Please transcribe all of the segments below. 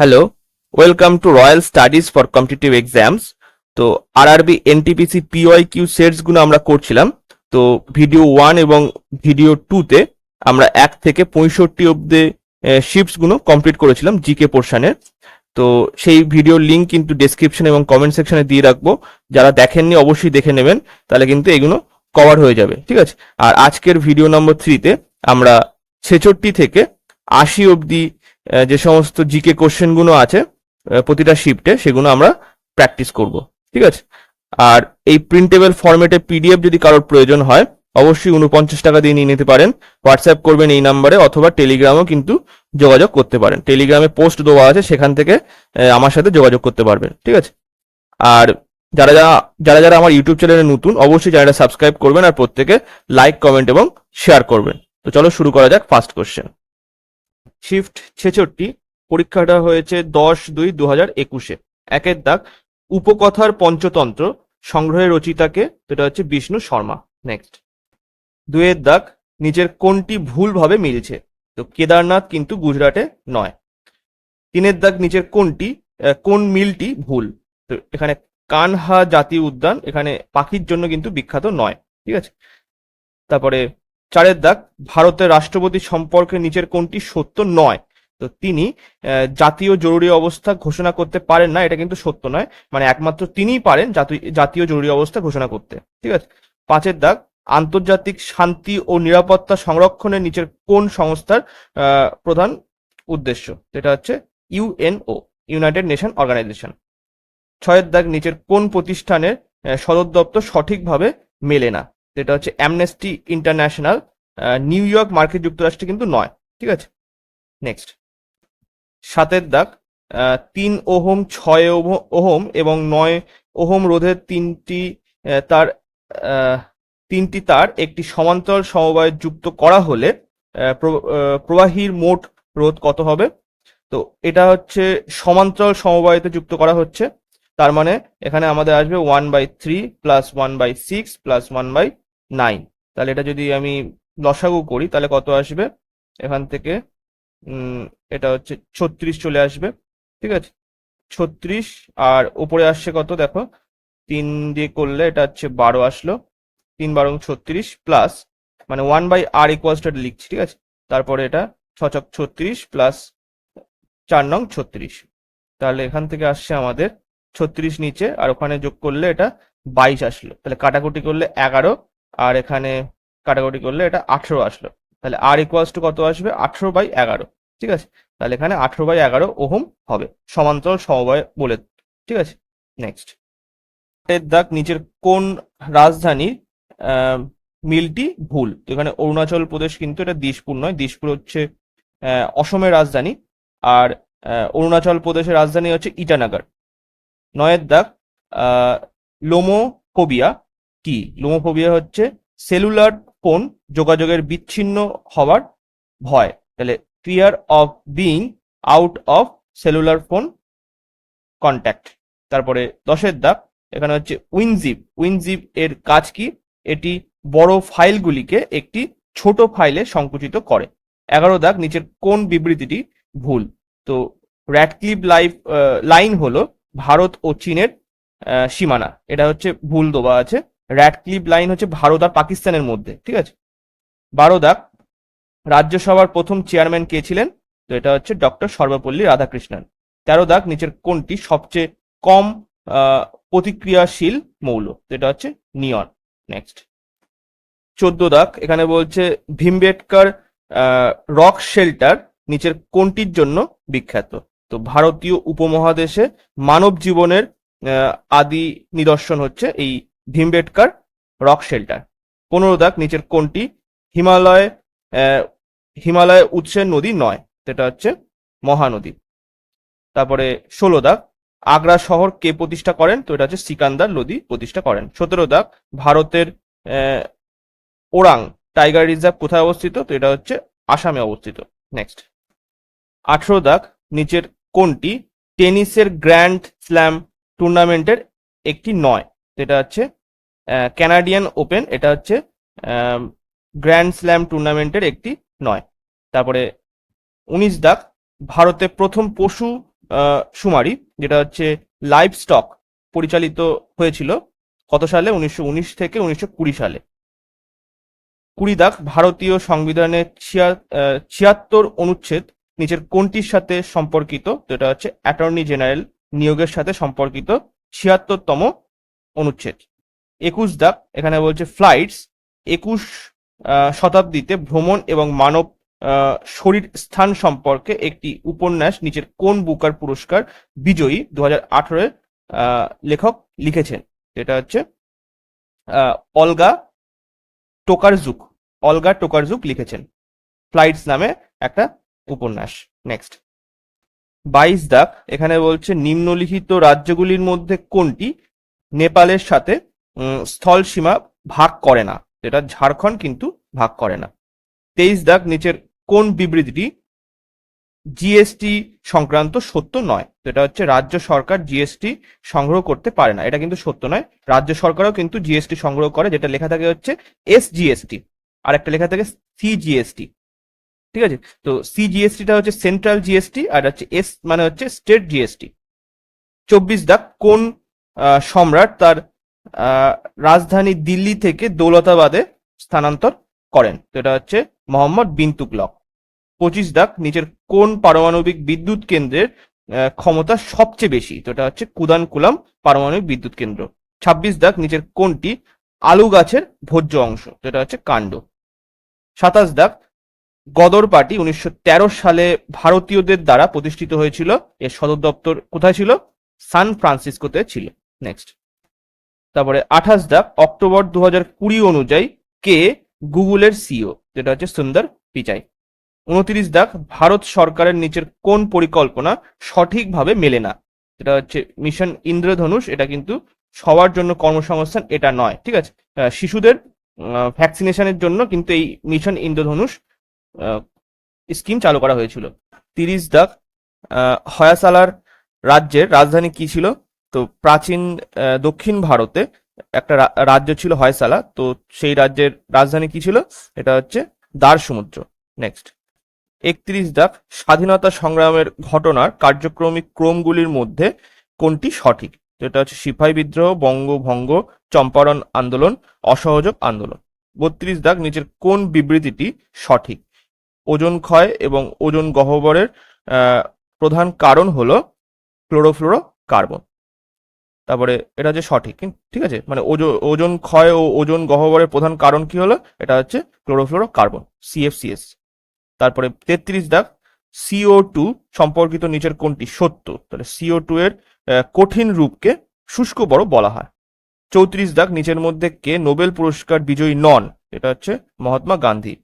Hello, welcome to royal studies for competitive exams. তো RRB NTPC PYQ sets গুলো আমরা করছিলাম। তো ভিডিও 1 এবং ভিডিও 2 তে আমরা 1 থেকে 65 অব্দি শিফটস গুলো কমপ্লিট করেছিলাম জিকে পোর্শনের। তো সেই ভিডিও লিংক কিন্তু ডেসক্রিপশন এবং কমেন্ট সেকশনে দিয়ে রাখবো। যারা দেখেননি অবশ্যই দেখে নেবেন, তাহলে কিন্তু এগুলো কভার হয়ে যাবে, ঠিক আছে। আর আজকের ভিডিও নম্বর 3 তে আমরা 66 থেকে 80 অব্দি যে সমস্ত জিকে কোশ্চেন গুলো আছে প্রতিটা শিফটে, সেগুলো আমরা প্র্যাকটিস করব, ঠিক আছে। আর এই প্রিন্টেবল ফরম্যাটে পিডিএফ যদি কারোর প্রয়োজন হয়, অবশ্যই 49 টাকা দিয়ে নিয়ে নিতে পারেন। হোয়াটসঅ্যাপ করবেন এই নাম্বারে, অথবা টেলিগ্রামেও কিন্তু যোগাযোগ করতে পারেন। টেলিগ্রামে পোস্ট দেওয়া আছে, সেখান থেকে আমার সাথে যোগাযোগ করতে পারবেন, ঠিক আছে। আর যারা যারা যারা যারা আমার ইউটিউব চ্যানেলে নতুন, অবশ্যই চ্যানেলটা সাবস্ক্রাইব করবেন, আর প্রত্যেকে লাইক, কমেন্ট এবং শেয়ার করবেন। তো চলো শুরু করা যাক ফার্স্ট কোশ্চেন। শিফট 66, পরীক্ষাটা হয়েছে 10/2/2021। একের দাগ, উপকথার পঞ্চতন্ত্র সংগ্রহের রচিতাকে? এটা হচ্ছে বিষ্ণু শর্মা। নেক্সট। দুয়ের দাগ, নিচের কোনটি ভুলভাবে মিলছে? তো কেদারনাথ কিন্তু গুজরাটে নয়। তিনের দাগ, নিচের কোন মিলটি ভুল? তো এখানে কানহা জাতীয় উদ্যান এখানে পাখির জন্য কিন্তু বিখ্যাত নয়, ঠিক আছে। তারপরে চারের দাগ, ভারতের রাষ্ট্রপতি সম্পর্কে নিচের কোনটি সত্য নয়? তো তিনি জাতীয় জরুরি অবস্থা ঘোষণা করতে পারেন না, এটা কিন্তু সত্য নয়। মানে একমাত্র তিনিই পারেন জাতীয় জরুরি অবস্থা ঘোষণা করতে, ঠিক আছে। পাঁচের দাগ, আন্তর্জাতিক শান্তি ও নিরাপত্তা সংরক্ষণের নিচের কোন সংস্থার প্রধান উদ্দেশ্য? এটা হচ্ছে ইউএনও, ইউনাইটেড নেশন অর্গানাইজেশন। ছয়ের দাগ, নিচের কোন প্রতিষ্ঠানের সদর দপ্তর সঠিকভাবে মেলে না? এটা হচ্ছে অ্যামনেস্টি ইন্টারন্যাশনাল, নিউ ইয়র্ক মার্কিন যুক্তরাষ্ট্রে কিন্তু নয়, ঠিক আছে। নেক্সট। সাতের দাগ, 3 ওহম, 6 ওহম এবং 9 ওহম রোধের তিনটি তার একটি সমান্তরাল সমবায়ে যুক্ত করা হলে প্রবাহীর মোট রোধ কত হবে? তো এটা হচ্ছে সমান্তরাল সমবায়তে যুক্ত করা হচ্ছে, তার মানে এখানে আমাদের আসবে 1/3 প্লাস 1/6 প্লাস 1/9। তাহলে এটা যদি আমি লসাগু করি তাহলে কত আসবে? এখান থেকে এটা হচ্ছে 36 চলে আসবে, ঠিক আছে। 36, আর উপরে আসছে কত দেখো, 3 দিয়ে করলে এটা হচ্ছে 12 আসলো। 3 12 36 প্লাস, মানে 1/r ইকুয়ালস টু লিখছি, ঠিক আছে। তারপরে এটা 6 36 প্লাস 4 নং 36। তাহলে এখান থেকে আসছে আমাদের 36 নিচে, আর ওখানে যোগ করলে এটা 22 আসলো। তাহলে কাটাকুটি করলে 11, আর এখানে কাটাকুটি করলে এটা 18 আসলো। তাহলে আর ইকুয়ালস টু কত আসবে? 18/11, ঠিক আছে। তাহলে এখানে 18/11 ওহম হবে সমান্তরাল সমবায় বলে, ঠিক আছে। নেক্সট। এর দাগ, নিচের কোন রাজধানীর মিলটি ভুল? তো এখানে অরুণাচল প্রদেশ কিন্তু এটা দিশপুর নয়, দিশপুর হচ্ছে অসমের রাজধানী, আর অরুণাচল প্রদেশের রাজধানী হচ্ছে ইটানগর। নয়ের দাগ, লোমোফোবিয়া কি? লোমোফোবিয়া হচ্ছে সেলুলার ফোন যোগাযোগের বিচ্ছিন্ন হওয়ার ভয়। তাহলে fear of being out of cellular phone contact. তারপরে 10এর দাগ, এখানে হচ্ছে উইনজিপ এর কাজ কি? এটি বড় ফাইলগুলিকে একটি ছোট ফাইলে সংকুচিত করে। 11 দাগ, নিচের কোন বিবৃতিটি ভুল? তো র্যাডক্লিফ লাইন হলো ভারত ও চীনের সীমানা, এটা হচ্ছে ভুল দেওয়া আছে। র্যাডক্লিফ লাইন হচ্ছে ভারত আর পাকিস্তানের মধ্যে, ঠিক আছে। 12 দাগ, রাজ্যসভার প্রথম চেয়ারম্যান কে ছিলেন? তো এটা হচ্ছে ডক্টর সর্বপল্লী রাধাকৃষ্ণন। 13 দাগ, নিচের কোনটি সবচেয়ে কম প্রতিক্রিয়াশীল মৌল? তো এটা হচ্ছে নিয়ন। নেক্সট। 14 দাগ, এখানে বলছে ভীমবেটকার রক শেল্টার নিচের কোনটির জন্য বিখ্যাত? তো ভারতীয় উপমহাদেশে মানব জীবনের আদি নিদর্শন হচ্ছে এই ভীমবেটকার রক শেল্টার। 15 দাগ, নিচের কোনটি হিমালয় উৎসের নদী নয়? এটা হচ্ছে মহানদী। তারপরে 16 দাগ, আগ্রা শহর কে প্রতিষ্ঠা করেন? তো এটা হচ্ছে সিকান্দার লোদি প্রতিষ্ঠা করেন। 17 দাগ, ভারতের ওরাং টাইগার রিজার্ভ কোথায় অবস্থিত? তো এটা হচ্ছে আসামে অবস্থিত। নেক্সট। 18 দাগ, নিচের কোনটি টেনিসের গ্র্যান্ড স্ল্যাম টুর্নামেন্টের একটি নয়? এটা হচ্ছে ক্যানাডিয়ান ওপেন, এটা হচ্ছে গ্র্যান্ড স্ল্যাম টুর্নামেন্টের একটি নয়। তারপরে 19 দাগ, ভারতে প্রথম পশু শুমারি, যেটা হচ্ছে লাইভ স্টক, পরিচালিত হয়েছিল কত সালে? 1919 থেকে 1920 সালে। 20 দাগ, ভারতীয় সংবিধানের 76 অনুচ্ছেদ নিচের কোনটির সাথে সম্পর্কিত? তো এটা হচ্ছে অ্যাটর্নি জেনারেল নিয়োগের সাথে সম্পর্কিত 76তম অনুচ্ছেদ। 21 দাগ, এখানে বলছে ফ্লাইটস, 21 শতাব্দীতে ভ্রমণ এবং মানব শরীর স্থান সম্পর্কে একটি উপন্যাস নিচের কোন বুকার পুরস্কার বিজয়ী 2018 লেখক লিখেছেন? এটা হচ্ছে অলগা টোকারজুক। অলগা টোকারজুক লিখেছেন ফ্লাইটস নামে একটা উপন্যাস। নেক্সট 22 দাগ, এখানে বলছে নিম্নলিখিত রাজ্যগুলির মধ্যে কোনটি নেপালের সাথে স্থল সীমা ভাগ করে না? এটা ঝাড়খণ্ড কিন্তু ভাগ করে না। 23 দাগ, নিচের কোন বিবৃতিটি জিএসটি সংক্রান্ত সত্য নয়? তো এটা হচ্ছে রাজ্য সরকার জিএসটি সংগ্রহ করতে পারে না, এটা কিন্তু সত্য নয়। রাজ্য সরকারও কিন্তু জিএসটি সংগ্রহ করে, যেটা লেখা থাকে হচ্ছে এসজিএসটি, আর একটা লেখা থাকে সিজিএসটি। ঠিক আছে, তো সিজিএসটিটা হচ্ছে সেন্ট্রাল জিএসটি, আর হচ্ছে এস মানে হচ্ছে স্টেট জিএসটি। 24 দাগ, কোন সম্রাট তার রাজধানী দিল্লি থেকে দৌলতাবাদে স্থানান্তর করেন? তো এটা হচ্ছে মোহাম্মদ বিন তুগলক। 25 দাগ, নিচের কোন পারমাণবিক বিদ্যুৎ কেন্দ্রের ক্ষমতা সবচেয়ে বেশি? তো এটা হচ্ছে কুদানকুলাম পারমাণবিক বিদ্যুৎ কেন্দ্র। 26 দাগ, নিচের কোনটি আলু গাছের ভোজ্য অংশ? তো এটা হচ্ছে কাণ্ড। 27 দাগ, গদর পার্টি 1913 সালে ভারতীয়দের দ্বারা প্রতিষ্ঠিত হয়েছিল, এর সদর দপ্তর কোথায় ছিল? সান ফ্রান্সিসকোতে ছিল। নেক্সট, তারপরে 28 দাগ, অক্টোবর 2020 অনুযায়ী কে গুগলের সিইও? যেটা হচ্ছে সুন্দর পিচাই। 29 দাগ, ভারত সরকারের নিচের কোন পরিকল্পনা সঠিকভাবে মেলে না? এটা হচ্ছে মিশন ইন্দ্রধনুষ, এটা কিন্তু সবার জন্য কর্মসংস্থান এটা নয়। ঠিক আছে, শিশুদের ভ্যাকসিনেশনের জন্য কিন্তু এই মিশন ইন্দ্রধনুষ স্কিম চালু করা হয়েছিল। 30 দাগ, হয়াসালার রাজ্যের রাজধানী কি ছিল? তো প্রাচীন দক্ষিণ ভারতে একটা রাজ্য ছিল হয়সালা, তো সেই রাজ্যের রাজধানী কি ছিল? এটা হচ্ছে দ্বার সমুদ্র। নেক্সট, 31 দাগ, স্বাধীনতা সংগ্রামের ঘটনার কার্যক্রমিক ক্রমগুলির মধ্যে কোনটি সঠিক? যেটা হচ্ছে সিপাহী বিদ্রোহ, বঙ্গভঙ্গ, চম্পারণ আন্দোলন, অসহযোগ আন্দোলন। 32 দাগ, নিচের কোন বিবৃতিটি সঠিক? ওজোন ক্ষয় এবং ওজোন গহ্বরের প্রধান কারণ হলো ক্লোরোফ্লোরো কার্বন। তারপরে এটা হচ্ছে সঠিক, ঠিক আছে, মানে ওজোন ক্ষয় ও ওজোন গহ্বরের প্রধান কারণ কি হলো? এটা হচ্ছে ক্লোরোফ্লোরো কার্বন, সিএফসিএস। তারপরে 33 দাগ, CO2 সম্পর্কিত নিচের কোনটি সত্য? তাহলে CO2 এর কঠিন রূপকে শুষ্ক বরফ বলা হয়। 34 দাগ, নিচের মধ্যে কে নোবেল পুরস্কার বিজয়ী নন? এটা হচ্ছে মহাত্মা গান্ধী।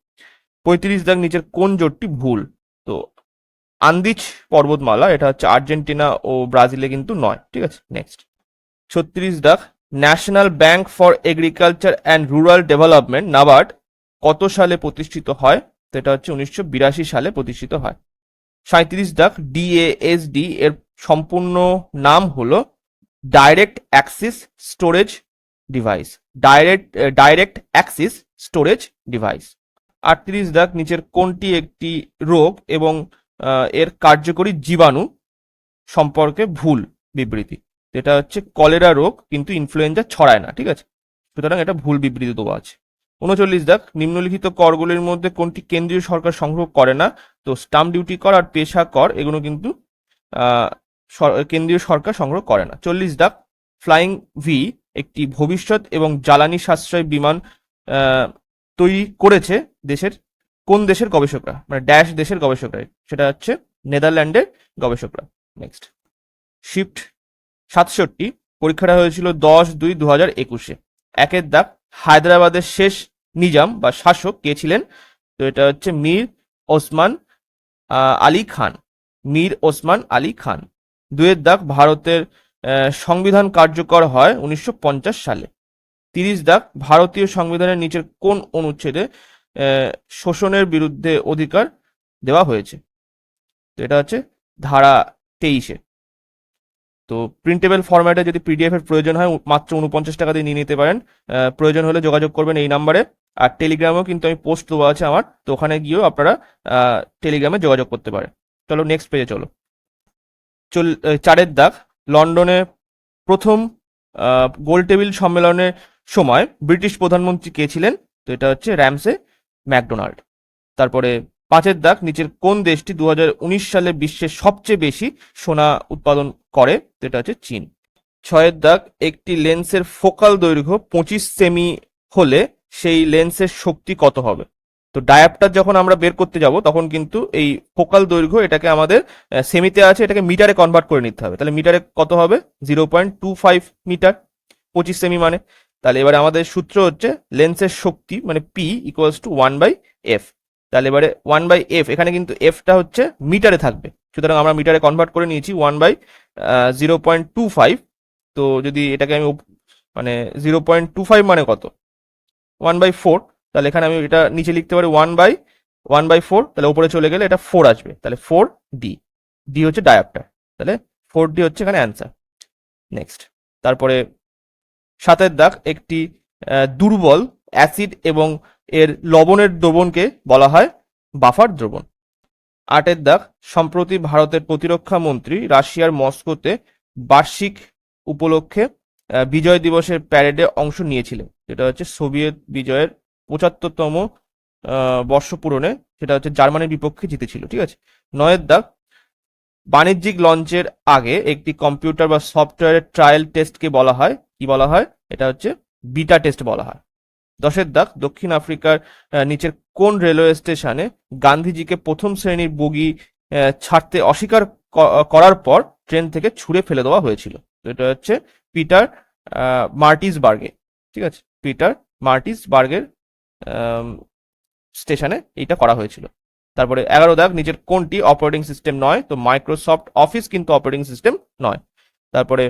35 দাগ, নিচের কোন জোটটি ভুল? তো আন্দিজ পর্বতমালা, এটা হচ্ছে আর্জেন্টিনা ও ব্রাজিলে কিন্তু নয়। ঠিক আছে, নেক্সট 36 দাগ, national bank for agriculture and rural development NABARD কত সালে প্রতিষ্ঠিত হয়? সেটা হচ্ছে 1982 সালে প্রতিষ্ঠিত হয়। 37 দাগ, ডিএএসডি এর সম্পূর্ণ নাম হলো direct Axis storage device. Direct Axis storage device. 38 দাগ, নিচের কোনটি একটি রোগ এবং এর কার্যকরী জীবাণু সম্পর্কে ভুল বিবৃতি? এটা হচ্ছে কলেরা রোগ কিন্তু ইনফ্লুয়েঞ্জা ছড়ায় না। ঠিক আছে, সুতরাং এটা ভুল বিবৃতি দেওয়া আছে। 39 দাগ, নিম্নলিখিত করগুলির মধ্যে কোনটি কেন্দ্রীয় সরকার সংগ্রহ করে না? তো স্টাম্প ডিউটি কর আর পেশা কর এগুলো কিন্তু কেন্দ্রীয় সরকার সংগ্রহ করে না। 40 দাগ, ফ্লাইং ভি একটি ভবিষ্যৎ এবং জ্বালানি সাশ্রয় বিমান তৈরি করেছে কোন দেশের গবেষকরা? মানে ড্যাশ দেশের গবেষকরা, সেটা হচ্ছে নেদারল্যান্ডের গবেষকরা। নেক্সট, শিফট 67 পরীক্ষাটা হয়েছিল 10/2/2021। 1 দাগ, হায়দ্রাবাদের শেষ নিজাম বা শাসক কে ছিলেন? তো এটা হচ্ছে মীর ওসমান আলী খান। মীর ওসমান আলী খান। 2 দাগ, ভারতের সংবিধান কার্যকর হয় 1950 সালে। 30 দাগ, ভারতীয় সংবিধানের নিচের কোন অনুচ্ছেদে শোষণের বিরুদ্ধে অধিকার দেওয়া হয়েছে? তো এটা হচ্ছে ধারা 23-এ। তো প্রিন্টেবল ফরম্যাটে যদি পিডিএফ এর প্রয়োজন হয় মাত্র 49 টাকা দিয়ে নিয়ে নিতে পারেন। প্রয়োজন হলে যোগাযোগ করবেন এই নাম্বারে। আর টেলিগ্রামেও কিন্তু আমি পোস্ট দেওয়া আছে আমার, তো ওখানে গিয়েও আপনারা টেলিগ্রামে যোগাযোগ করতে পারেন। চলো নেক্সট পেজে চলো। 4 দাগ, লন্ডনে প্রথম গোল টেবিল সম্মেলনের সময় ব্রিটিশ প্রধানমন্ত্রী কে ছিলেন? তো এটা হচ্ছে র্যামসে ম্যাকডোনাল্ড। তারপরে 5 দাগ, নিচের কোন দেশটি 2019 সালে বিশ্বের সবচেয়ে বেশি সোনা উৎপাদন করে? তো এটা হচ্ছে চীন। 6 দাগ, একটি লেন্সের ফোকাল দৈর্ঘ্য 25 সেমি হলে সেই লেন্সের শক্তি কত হবে? তো ডায়াপ্টার যখন আমরা বের করতে যাব তখন কিন্তু এই ফোকাল দৈর্ঘ্য এটাকে আমাদের সেমিতে আছে, এটাকে মিটারে কনভার্ট করে নিতে হবে। তাহলে মিটারে কত হবে? 0.25 মিটার, 25 সেমি মানে। তাহলে এবারে আমাদের সূত্র হচ্ছে লেন্সের শক্তি মানে পি ইকুয়ালস টু 1/f। তাহলে এবারে 1/f, এখানে কিন্তু এফটা হচ্ছে মিটারে থাকবে, সুতরাং আমরা মিটারে কনভার্ট করে নিয়েছি 1/0.25। তো যদি এটাকে আমি মানে 0.25 মানে কত? 1/4। তাহলে এখানে আমি এটা নিচে লিখতে পারি 1/4, তাহলে উপরে চলে গেলে এটা 4 আসবে, তাহলে 4d। ডি হচ্ছে ডায়াপ্টার, তাহলে 4d হচ্ছে এখানে অ্যান্সার। নেক্সট, তারপরে 7 দাগ, একটি দুর্বল অ্যাসিড এবং এর লবণের দ্রবণকে বলা হয় বাফার দ্রবণ। 8 দাগ, সম্প্রতি ভারতের প্রতিরক্ষা মন্ত্রী রাশিয়ার মস্কোতে বার্ষিক উপলক্ষে বিজয় দিবসের প্যারেডে অংশ নিয়েছিলেন, যেটা হচ্ছে সোভিয়েত বিজয়ের 75তম বর্ষ পূরণে, সেটা হচ্ছে জার্মানির বিপক্ষে জিতেছিল। ঠিক আছে। 9 দাগ, বাণিজ্যিক লঞ্চের আগে একটি কম্পিউটার বা সফটওয়্যারের ট্রায়াল টেস্টকে বলা হয় কি বলা হয়? এটা হচ্ছে বিটা টেস্ট বলা হয়। 10 দাগ, দক্ষিণ আফ্রিকার নিচের কোন রেলওয়ে স্টেশনে গান্ধীজিকে প্রথম শ্রেণীর বগি ছাড়তে অস্বীকার করার পর ট্রেন থেকে ছুঁড়ে ফেলে দেওয়া হয়েছিল? তো এটা হচ্ছে পিটার মার্টিসবার্গে। ঠিক আছে, পিটার মার্টিসবার্গের স্টেশনে এইটা করা হয়েছিল। তারপরে 11 দাগ, নিচের কোনটি অপারেটিং সিস্টেম নয়? তো মাইক্রোসফট অফিস কিন্তু অপারেটিং সিস্টেম নয়। তারপরে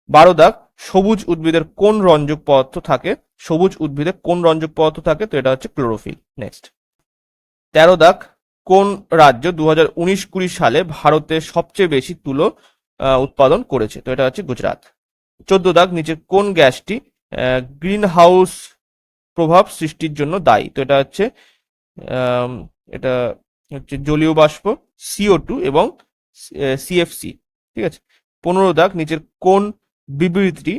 12 দাগ, সবুজ উদ্ভিদের কোন রঞ্জক পদার্থ থাকে? সবুজ উদ্ভিদে কোন রঞ্জক পদার্থ থাকে? তো এটা হচ্ছে ক্লোরোফিল। নেক্সট, 13 দাগ, কোন রাজ্য 2019-20 সালে ভারতে সবচেয়ে বেশি তুলো উৎপাদন করেছে? তো এটা হচ্ছে গুজরাট। 14 দাগ, নিচের কোন গ্যাসটি গ্রিন হাউস প্রভাব সৃষ্টির জন্য দায়ী? তো এটা হচ্ছে এটা হচ্ছে জলীয় বাষ্প, CO2 এবং CFC। ঠিক আছে। 15 দাগ, নিচের কোন বিবৃতিটি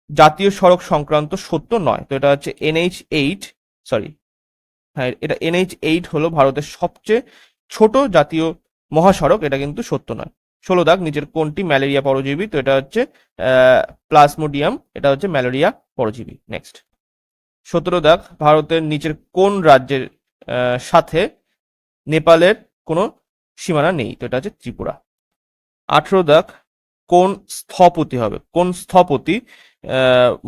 জাতীয় সড়ক সংক্রান্ত সত্য নয়? তো এটা হচ্ছে NH8, সরি, হ্যাঁ এটা NH8 হলো ভারতের সবচেয়ে ছোট জাতীয় মহাসড়ক, এটা কিন্তু সত্য নয়। 16 দাগ, নিচের কোনটি ম্যালেরিয়া পরজীবী? তো এটা হচ্ছে প্লাজমোডিয়াম, এটা হচ্ছে ম্যালেরিয়া পরজীবী। নেক্সট, 17 দাগ, ভারতের নিচের কোন রাজ্যের সাথে নেপালের কোনো সীমানা নেই? তো এটা হচ্ছে ত্রিপুরা। 18 দাগ, কোন স্থপতি হবে? কোন স্থপতি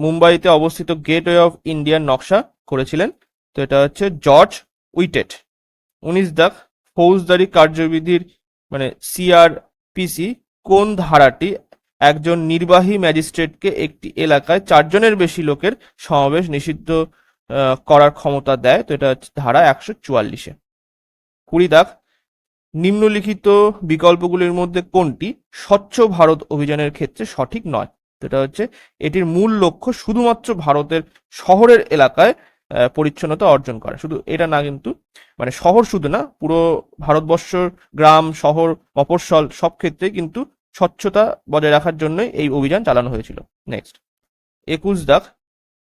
মুম্বাইতে অবস্থিত গেটওয়ে অফ ইন্ডিয়ার নকশা করেছিলেন? তো এটা হচ্ছে জর্জ উইটেট। 19 দাগ, ফৌজদারি কার্যবিধির মানে CRPC কোন ধারাটি একজন নির্বাহী ম্যাজিস্ট্রেটকে একটি এলাকায় 4 জনের বেশি লোকের সমাবেশ নিষিদ্ধ করার ক্ষমতা দেয়? তো এটা হচ্ছে ধারা 144-এ। 20 দাগ, নিম্নলিখিত বিকল্পগুলির মধ্যে কোনটি স্বচ্ছ ভারত অভিযানের ক্ষেত্রে সঠিক নয়? তো এটা হচ্ছে এটির মূল লক্ষ্য শুধুমাত্র ভারতের শহরের এলাকায় পরিচ্ছন্নতা অর্জন করা, শুধু এটা না কিন্তু, মানে শহর শুধু না, পুরো ভারতবর্ষের গ্রাম শহর মফস্বল সব ক্ষেত্রে কিন্তু স্বচ্ছতা বজায় রাখার জন্যই এই অভিযান চালানো হয়েছিল। নেক্সট, 21 দাগ,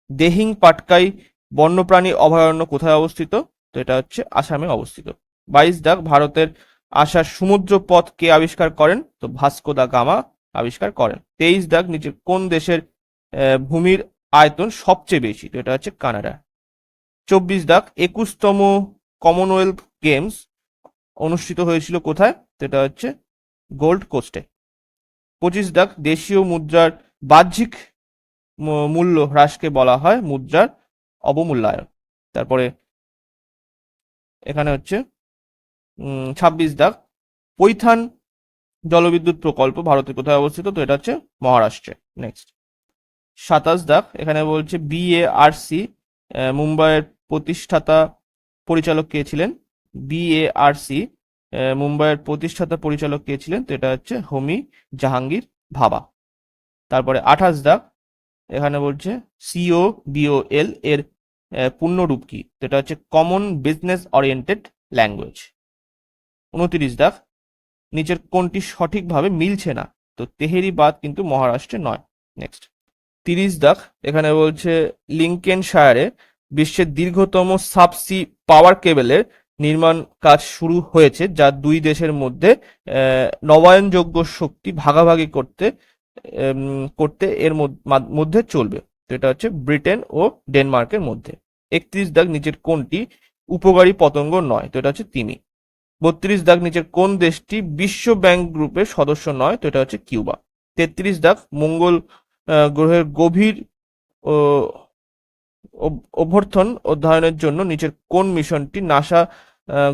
দেহিং পাটকাই বন্যপ্রাণী অভয়ারণ্য কোথায় অবস্থিত? তো এটা হচ্ছে আসামে অবস্থিত। 22 দাগ, ভারতের আসার সমুদ্র পথ কে আবিষ্কার করেন? তো ভাস্কো দা গামা আবিষ্কার করেন। 23 দাগ, নিচে কোন দেশের ভূমির আয়তন সবচেয়ে বেশি? তো এটা হচ্ছে কানাডা। 24 দাগ, 21তম কমনওয়েলথ গেমস অনুষ্ঠিত হয়েছিল কোথায়? তো এটা হচ্ছে গোল্ড কোস্টে। 25 দাগ, দেশীয় মুদ্রার বাহ্যিক মূল্য হ্রাসকে বলা হয় মুদ্রার অবমূল্যায়ন। তারপরে এখানে হচ্ছে 26 দাগ, পৈথান জলবিদ্যুৎ প্রকল্প ভারতের কোথায় অবস্থিত? তো এটা হচ্ছে মহারাষ্ট্রে। নেক্সট, 27 দাগ, এখানে বলছে BARC মুম্বাইয়ের প্রতিষ্ঠাতা পরিচালক কে ছিলেন? BARC মুম্বাইয়ের প্রতিষ্ঠাতা পরিচালক কে ছিলেন? তো এটা হচ্ছে হোমি জাহাঙ্গীর ভাবা। তারপরে 28 দাগ, এখানে বলছে COBOL এর পূর্ণরূপ কি? তো এটা হচ্ছে কমন বিজনেস ওরিয়েন্টেড ল্যাঙ্গুয়েজ। 29 দাগ, নিচের কোনটি সঠিকভাবে মিলছে না? তো তেহেরি বাঁধ কিন্তু মহারাষ্ট্রে নয়। নেক্সট 30 দাগ, এখানে বলছে লিঙ্কেনশায়ারে বিশ্বের দীর্ঘতম সাবসি পাওয়ার কেবলের নির্মাণ কাজ শুরু হয়েছে, যা দুই দেশের মধ্যে নবায়নযোগ্য শক্তি ভাগাভাগি করতে এর মধ্যে চলবে। তো এটা হচ্ছে ব্রিটেন ও ডেনমার্কের মধ্যে। 31 দাগ, নিচের কোনটি উপকারী পতঙ্গ নয়? তো এটা হচ্ছে তিমি। 32 দাগ, নিচের কোন দেশটি বিশ্ব ব্যাংক গ্রুপের সদস্য নয়? তো এটা হচ্ছে কিউবা। 33 দাগ, মঙ্গল গ্রহের গভীর অভ্যর্থন অধ্যয়নের জন্য নিচের কোন মিশনটি নাসা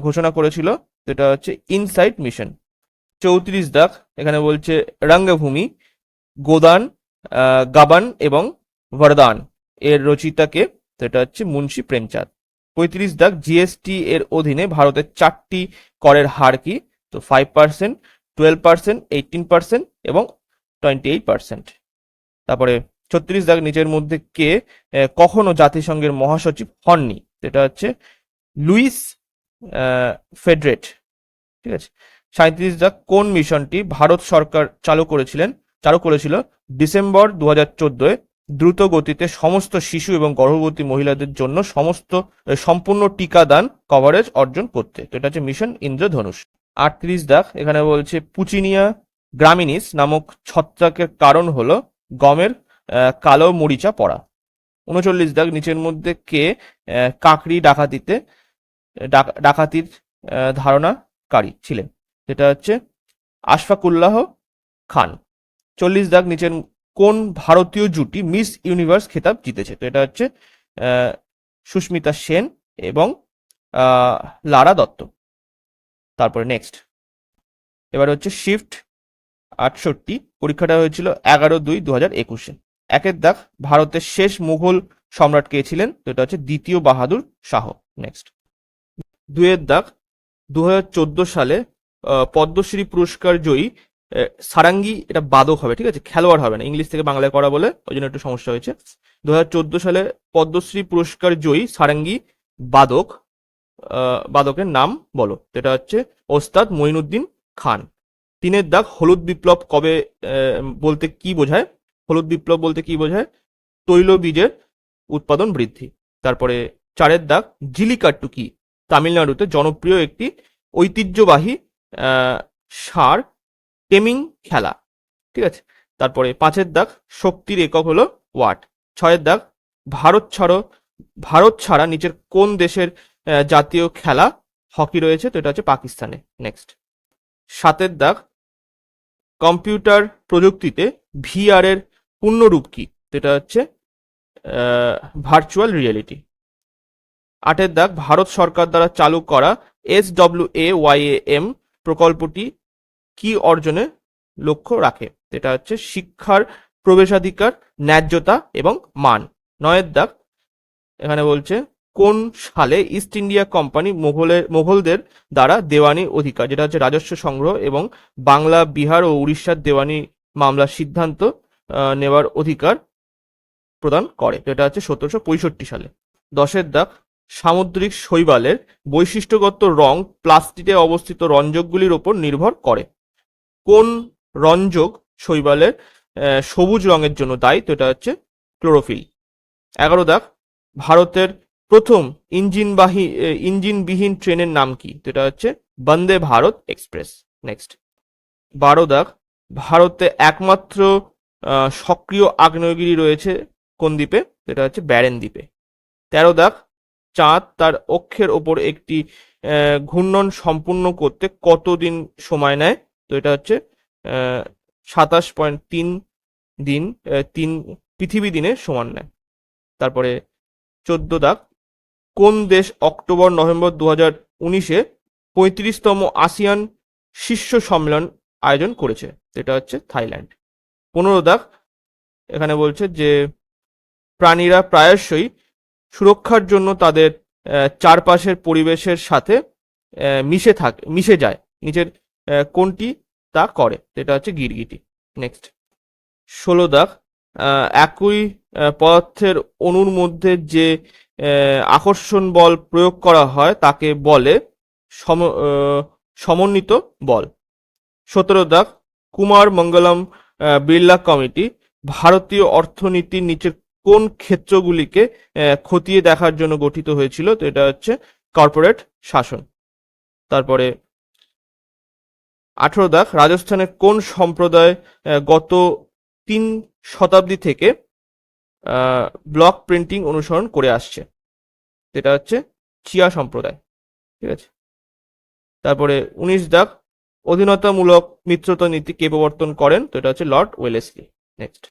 ঘোষণা করেছিল? এটা হচ্ছে ইনসাইট মিশন। 34 দাগ, এখানে বলছে রঙ্গভূমি, গোদান, গাবান এবং বরদান এর রচিতাকে? তো এটা হচ্ছে মুন্সি প্রেমচাঁদ। 35 দাগ, জিএসটি এর অধীনে ভারতের 4টি করের হার কি? তো 5%, 12%, 18% এবং 28%। তারপরে 36 দাগ, নিচের মধ্যে কে কখনো জাতিসংঘের মহাসচিব হননি? এটা হচ্ছে লুইস ফেডারেট। ঠিক আছে। 37 দাগ, কোন মিশনটি ভারত সরকার চালু করেছিল ডিসেম্বর 2014 দ্রুত গতিতে সমস্ত শিশু এবং গর্ভবতী মহিলাদের জন্য সম্পূর্ণ টিকাদান কভারেজ অর্জন করতে? তো এটা হচ্ছে মিশন ইন্দ্রধনুষ। 38 দাগ, এখানে বলছে পুচিনিয়া গ্রামিনিস নামক ছত্রাকের কারণ হলো গমের কালো মরিচা পড়া। 39 দাগ, নিচের মধ্যে কে কাকড়ি ডাকাতির ধারণাকারী ছিলেন? যেটা হচ্ছে আশফাকুল্লাহ খান। 40 দাগ, নিচের কোন ভারতীয় জুটি মিস ইউনিভার্স খেতাব জিতেছে? তো এটা হচ্ছে সুস্মিতা সেন এবং লারা দত্ত। তারপরে নেক্সট, এবার হচ্ছে শিফট 68, পরীক্ষাটা হয়েছিল 11/2/2021। 1 দাগ, ভারতের শেষ মুঘল সম্রাট কে ছিলেন? তো এটা হচ্ছে দ্বিতীয় বাহাদুর শাহ। নেক্সট 2 দাগ, 2014 সালে পদ্মশ্রী পুরস্কার জয়ী সারাঙ্গি, এটা বাদক হবে, ঠিক আছে, খেলোয়াড় হবে না, ইংলিশ থেকে বাংলায় করা বলে ওই জন্য একটু সমস্যা হয়েছে। 2014 সালে পদ্মশ্রী পুরস্কার জয়ী সারাঙ্গি বাদকের নাম বলো? এটা হচ্ছে ওস্তাদ মঈনুদ্দিন খান। 3 দাগ, হলুদ বিপ্লব কবে বলতে কি বোঝায়? হলুদ বিপ্লব বলতে কি বোঝায়? তৈল বীজের উৎপাদন বৃদ্ধি। তারপরে 4 দাগ, জিলিকাট্টু কি? তামিলনাড়ুতে জনপ্রিয় একটি ঐতিহ্যবাহী ষাঁড় টেমিং খেলা। ঠিক আছে। তারপরে 5 দাগ, শক্তির একক হলো ওয়াট। 6 দাগ, ভারত ছাড়া নিচের কোন দেশের জাতীয় খেলা হকি রয়েছে? তো এটা হচ্ছে পাকিস্তানে। নেক্সট 7 দাগ, কম্পিউটার প্রযুক্তিতে ভিআর এর পূর্ণরূপ কি? এটা হচ্ছে ভার্চুয়াল রিয়েলিটি। 8 দাগ, ভারত সরকার দ্বারা চালু করা SWAYAM প্রকল্পটি কি অর্জনে লক্ষ্য রাখে? এটা হচ্ছে শিক্ষার প্রবেশাধিকার, ন্যায্যতা এবং মান। 9 দাগ, এখানে বলছে কোন সালে ইস্ট ইন্ডিয়া কোম্পানি মোগলদের দ্বারা দেওয়ানি অধিকার, যেটা হচ্ছে রাজস্ব সংগ্রহ এবং বাংলা, বিহার ও উড়িষ্যার দেওয়ানি মামলার সিদ্ধান্ত নেওয়ার অধিকার প্রদান করে? এটা হচ্ছে 1765 সালে। 10 দাগ, সামুদ্রিক শৈবালের বৈশিষ্ট্যগত রং প্লাস্টিকে অবস্থিত রঞ্জকগুলির উপর নির্ভর করে। কোন রঞ্জক শৈবালের সবুজ রঙের জন্য দায়ী? তো এটা হচ্ছে ক্লোরোফিল। 11 দাগ, ভারতের প্রথম ইঞ্জিনবিহীন ট্রেনের নাম কি? তো এটা হচ্ছে বন্দে ভারত এক্সপ্রেস। নেক্সট 12 দাগ, ভারতে একমাত্র সক্রিয় আগ্নেয়গিরি রয়েছে কোন দ্বীপে? এটা হচ্ছে ব্যারেন দ্বীপে। 13 দাগ, চাঁদ তার অক্ষের ওপর একটি ঘূর্ণন সম্পূর্ণ করতে কতদিন সময় নেয়? তো এটা হচ্ছে 27.3 দিন, 3 পৃথিবী দিনের সমান নেয়। তারপরে 14 দাগ, কোন দেশ অক্টোবর-নভেম্বর 2019-এ 35তম আসিয়ান শীর্ষ সম্মেলন আয়োজন করেছে? এটা হচ্ছে থাইল্যান্ড। 15 দাগ, এখানে বলছে যে প্রাণীরা প্রায়শই সুরক্ষার জন্য তাদের চারপাশের পরিবেশের সাথে মিশে যায়, নিচের কোনটি তা করে? এটা হচ্ছে গিরগিটি। নেক্সট 16 দাগ, একই পদার্থের অণুর মধ্যে যে আকর্ষণ বল প্রয়োগ করা হয় তাকে বলে সমন্বিত বল। 17 দাগ কুমার মঙ্গলম বিড়লা কমিটি ভারতীয় অর্থনীতির নিচের কোন ক্ষেত্রগুলিকে খতিয়ে দেখার জন্য গঠিত হয়েছিল? তো এটা হচ্ছে কর্পোরেট শাসন। তারপরে 18 দাগ রাজস্থানের কোন সম্প্রদায় গত 3 শতাব্দী থেকে ব্লক প্রিন্টিং অনুসরণ করে আসছে? এটা হচ্ছে চিয়া সম্প্রদায়। ঠিক আছে। তারপরে 19 দাগ অধীনতামূলক মিত্রতা নীতি কে প্রবর্তন করেন? তো এটা হচ্ছে লর্ড ওয়েলেসলি। নেক্সট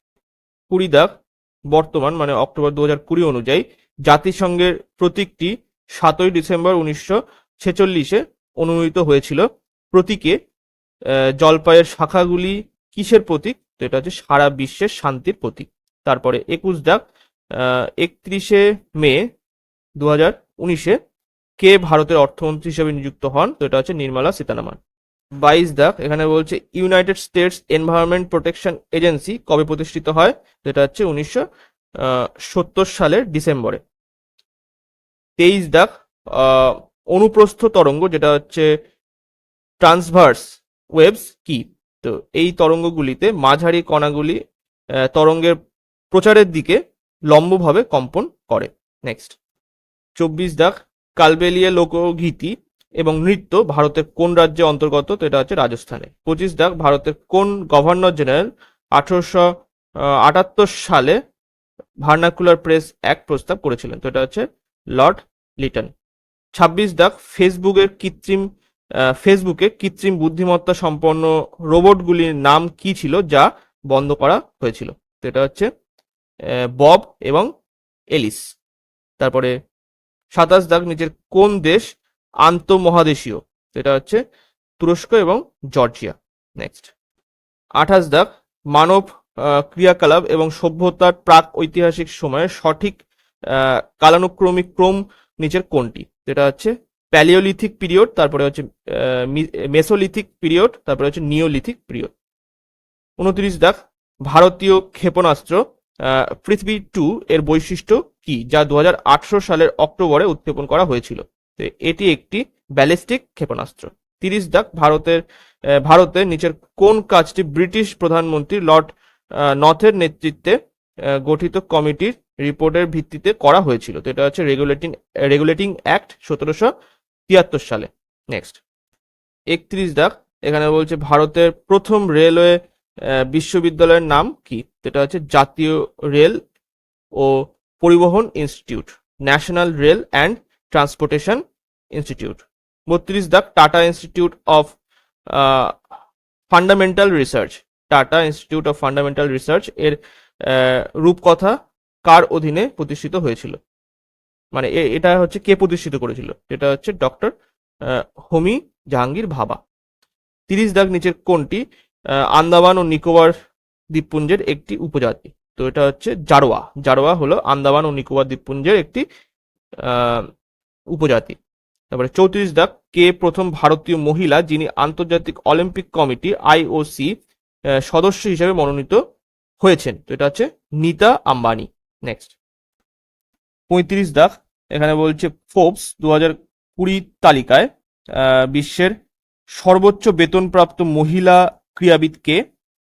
20 দাগ বর্তমান মানে অক্টোবর 2020 অনুযায়ী জাতিসংঘের প্রতীকটি 7ই ডিসেম্বর 1946-এ অনুমোদিত হয়েছিল। প্রতীকে জলপাইয়ের শাখাগুলি কিসের প্রতীক? তো এটা হচ্ছে সারা বিশ্বের শান্তির প্রতীক। তারপরে 21 দাগ 31শে মে 2019-এ কে ভারতের অর্থমন্ত্রী হিসেবে নিযুক্ত হন? তো এটা হচ্ছে নির্মলা সীতারামন। 22 দাগ এখানে বলছে United states environment protection agency কবে প্রতিষ্ঠিত হয়? তো এটা হচ্ছে 1970 সালের ডিসেম্বরে। 23 দাগ অনুপ্রস্থ তরঙ্গ যেটা হচ্ছে ট্রান্সভার্স ওয়েভস কি? তো এই তরঙ্গগুলিতে মাঝারি কণাগুলি তরঙ্গের প্রচারের দিকে লম্বভাবে কম্পন করে। নেক্সট 24 দাগ কালবেলিয়া লোকগীতি এবং নৃত্য ভারতের কোন রাজ্যে অন্তর্গত? তো এটা হচ্ছে রাজস্থানে। 25 দাগ ভারতের কোন গভর্নর জেনারেল 1878 সালে ভার্নাকুলার প্রেস অ্যাক্ট প্রস্তাব করেছিলেন? তো এটা হচ্ছে লর্ড লিটন। 26 দাগ ফেসবুকে কৃত্রিম বুদ্ধিমত্তা সম্পন্ন রোবটগুলির নাম কি ছিল যা বন্ধ করা হয়েছিল? তো এটা হচ্ছে বব এবং এলিস। তারপরে 27 দাগ নিচের কোন দেশ আন্তঃমহাদেশীয়? এটা হচ্ছে তুরস্ক এবং জর্জিয়া। নেক্সট 28 দাগ মানব ক্রিয়াকলাপ এবং সভ্যতার প্রাক ঐতিহাসিক সময়ে সঠিক কালানুক্রমিক ক্রম নিচের কোনটি? যেটা হচ্ছে প্যালিওলিথিক পিরিয়ড, তারপরে হচ্ছে মেসোলিথিক পিরিয়ড, তারপরে হচ্ছে নিওলিথিক পিরিয়ড। 29 দাগ ভারতীয় ক্ষেপণাস্ত্র পৃথিবী 2 এর বৈশিষ্ট্য কি যা 2018 সালের অক্টোবরে উৎক্ষেপণ করা হয়েছিল? এটি একটি ব্যালিস্টিক ক্ষেপণাস্ত্র। 30 দাগ ভারতের নিচের কোন কাজটি ব্রিটিশ প্রধানমন্ত্রী লর্ড নথের নেতৃত্বে গঠিত কমিটির রিপোর্টের ভিত্তিতে করা হয়েছিল? তো এটা হচ্ছে রেগুলেটিং অ্যাক্ট 1773 সালে। নেক্সট 31 দাগ এখানে বলছে ভারতের প্রথম রেলওয়ে বিশ্ববিদ্যালয়ের নাম কি? এটা হচ্ছে জাতীয় রেল ও পরিবহন institute, national rail and transportation institute. 32 দাগ tata institute of fundamental research, tata institute of fundamental research এর রূপকথা কার অধীনে প্রতিষ্ঠিত হয়েছিল? মানে এটা হচ্ছে কে প্রতিষ্ঠিত করেছিল? এটা হচ্ছে ডক্টর হোমি জাহাঙ্গীর ভাবা। 30 দাগ নিচের কোনটি আন্দামান ও নিকোবর দ্বীপপুঞ্জের একটি উপজাতি? তো এটা হচ্ছে জারোয়া। জারোয়া হলো আন্দামান ও নিকোবর দ্বীপপুঞ্জের একটি উপজাতি। তারপরে 34 দাগ কে প্রথম ভারতীয় মহিলা যিনি আন্তর্জাতিক অলিম্পিক কমিটি IOC সদস্য হিসেবে মনোনীত হয়েছেন? তো এটা হচ্ছে নীতা আম্বানি। নেক্সট 35 দাগ এখানে বলছে ফোর্বস 2020 তালিকায় বিশ্বের সর্বোচ্চ বেতনপ্রাপ্ত মহিলা ক্রীড়াবিদ কে?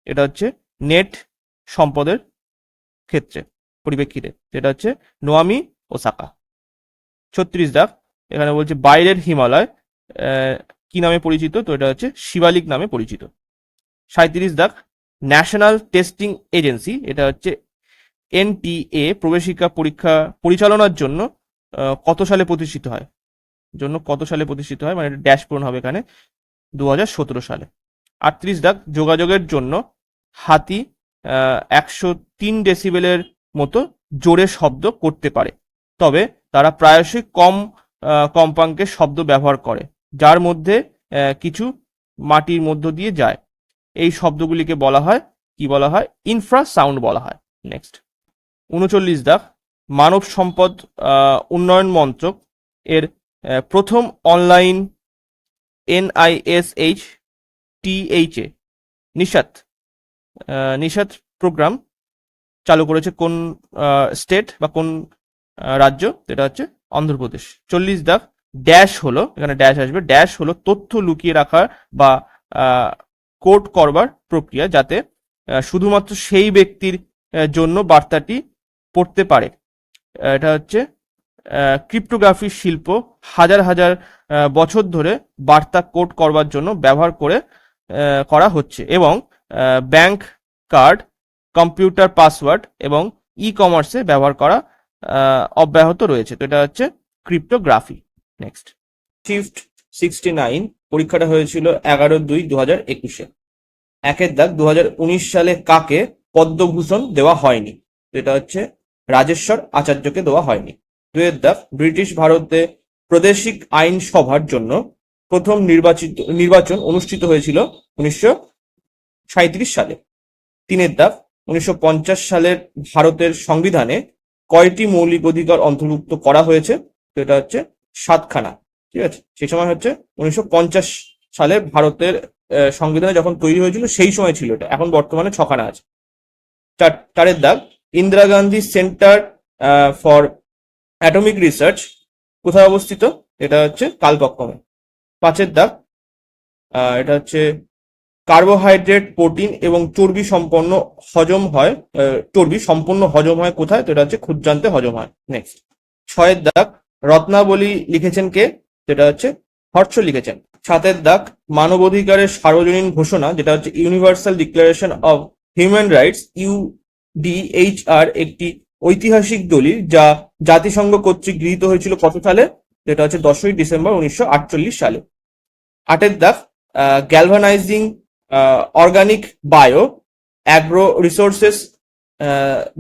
এটা হচ্ছে নেট সম্পদের ক্ষেত্রে পরিপ্রেক্ষিতে এটা হচ্ছে নোয়ামি ওসাকা। 36 দাগ এখানে বলছে বাইরের হিমালয় কি নামে পরিচিত? তো এটা হচ্ছে শিবালিক নামে পরিচিত। 37 দাগ ন্যাশনাল টেস্টিং এজেন্সি এটা হচ্ছে NTA প্রবেশিকা পরীক্ষা পরিচালনার জন্য কত সালে প্রতিষ্ঠিত হয়? মানে ড্যাশ পূরণ হবে এখানে 2017 সালে। 38 দাগ যোগাযোগের জন্য হাতি 103 ডেসিবেলের মতো জোরে শব্দ করতে পারে, তবে তারা প্রায়শই কম কম্পাঙ্কের শব্দ ব্যবহার করে যার মধ্যে কিছু মাটির মধ্য দিয়ে যায়। এই শব্দগুলিকে বলা হয় কি? বলা হয় ইনফ্রাসাউন্ড বলা হয়। নেক্সট 39 দাগ মানব সম্পদ উন্নয়ন মন্ত্রক এর প্রথম অনলাইন NISHTHA নিশাত প্রোগ্রাম চালু করেছে কোন স্টেট বা কোন রাজ্য? এটা হচ্ছে অন্ধ্রপ্রদেশ। 40 দাগ ড্যাশ হলো, এখানে ড্যাশ আসবে, ড্যাশ হলো তথ্য লুকিয়ে রাখা বা কোড করবার প্রক্রিয়া, যাতে শুধুমাত্র সেই ব্যক্তির জন্য বার্তাটি পড়তে পারে। এটা হচ্ছে ক্রিপ্টোগ্রাফির শিল্প হাজার হাজার বছর ধরে বার্তা কোড করবার জন্য ব্যবহার করা হচ্ছে, এবং ব্যাংক কার্ড, কম্পিউটার পাসওয়ার্ড এবং ই কমার্সে ব্যবহার করা অব্যাহত রয়েছে। তো এটা হচ্ছে ক্রিপ্টোগ্রাফি। নেক্সট, শিফট 69 পরীক্ষাটা হয়েছিল 11/2/2021। একের দাগ, 2019 সালে কাকে পদ্মভূষণ দেওয়া হয়নি? তো এটা হচ্ছে রাজেশ্বর আচার্যকে দেওয়া হয়নি। দুয়ের দাগ, ব্রিটিশ ভারতে প্রাদেশিক আইনসভার জন্য প্রথম নির্বাচন অনুষ্ঠিত হয়েছিল 1937 সালে। তিনের দাগ, 1950 সালের ভারতের সংবিধানে কয়টি মৌলিক অধিকার অন্তর্ভুক্ত করা হয়েছে? তো এটা হচ্ছে 7খানা। ঠিক আছে, সেই সময় হচ্ছে 1950 সালের ভারতের সংবিধানে যখন তৈরি হয়েছিল সেই সময় ছিল এটা, এখন বর্তমানে 6খানা আছে। চারের দাগ, Indira Gandhi centre for atomic research কোথায় অবস্থিত? এটা হচ্ছে কালপক্কমে। পাঁচের দাগ, এটা হচ্ছে কার্বোহাইড্রেট, প্রোটিন এবং চর্বি সম্পন্ন হজম হয় কোথায়? তো এটা হচ্ছে ক্ষুদ্রান্তে হজম হয়। নেক্সট, ছয়ের দাগ, রত্নাবলী লিখেছেন কে? যেটা হচ্ছে হর্ষ লিখেছেন। সাতের দাগ, মানবাধিকারের সার্বজনীন ঘোষণা, যেটা হচ্ছে universal declaration of human rights UDHR, একটি ঐতিহাসিক দলিল যা জাতিসংঘ কর্তৃক গৃহীত হয়েছিল কত সালে? যেটা হচ্ছে 10ই ডিসেম্বর 1948 সালে। আটের দাগ, galvanizing organic bio agro resources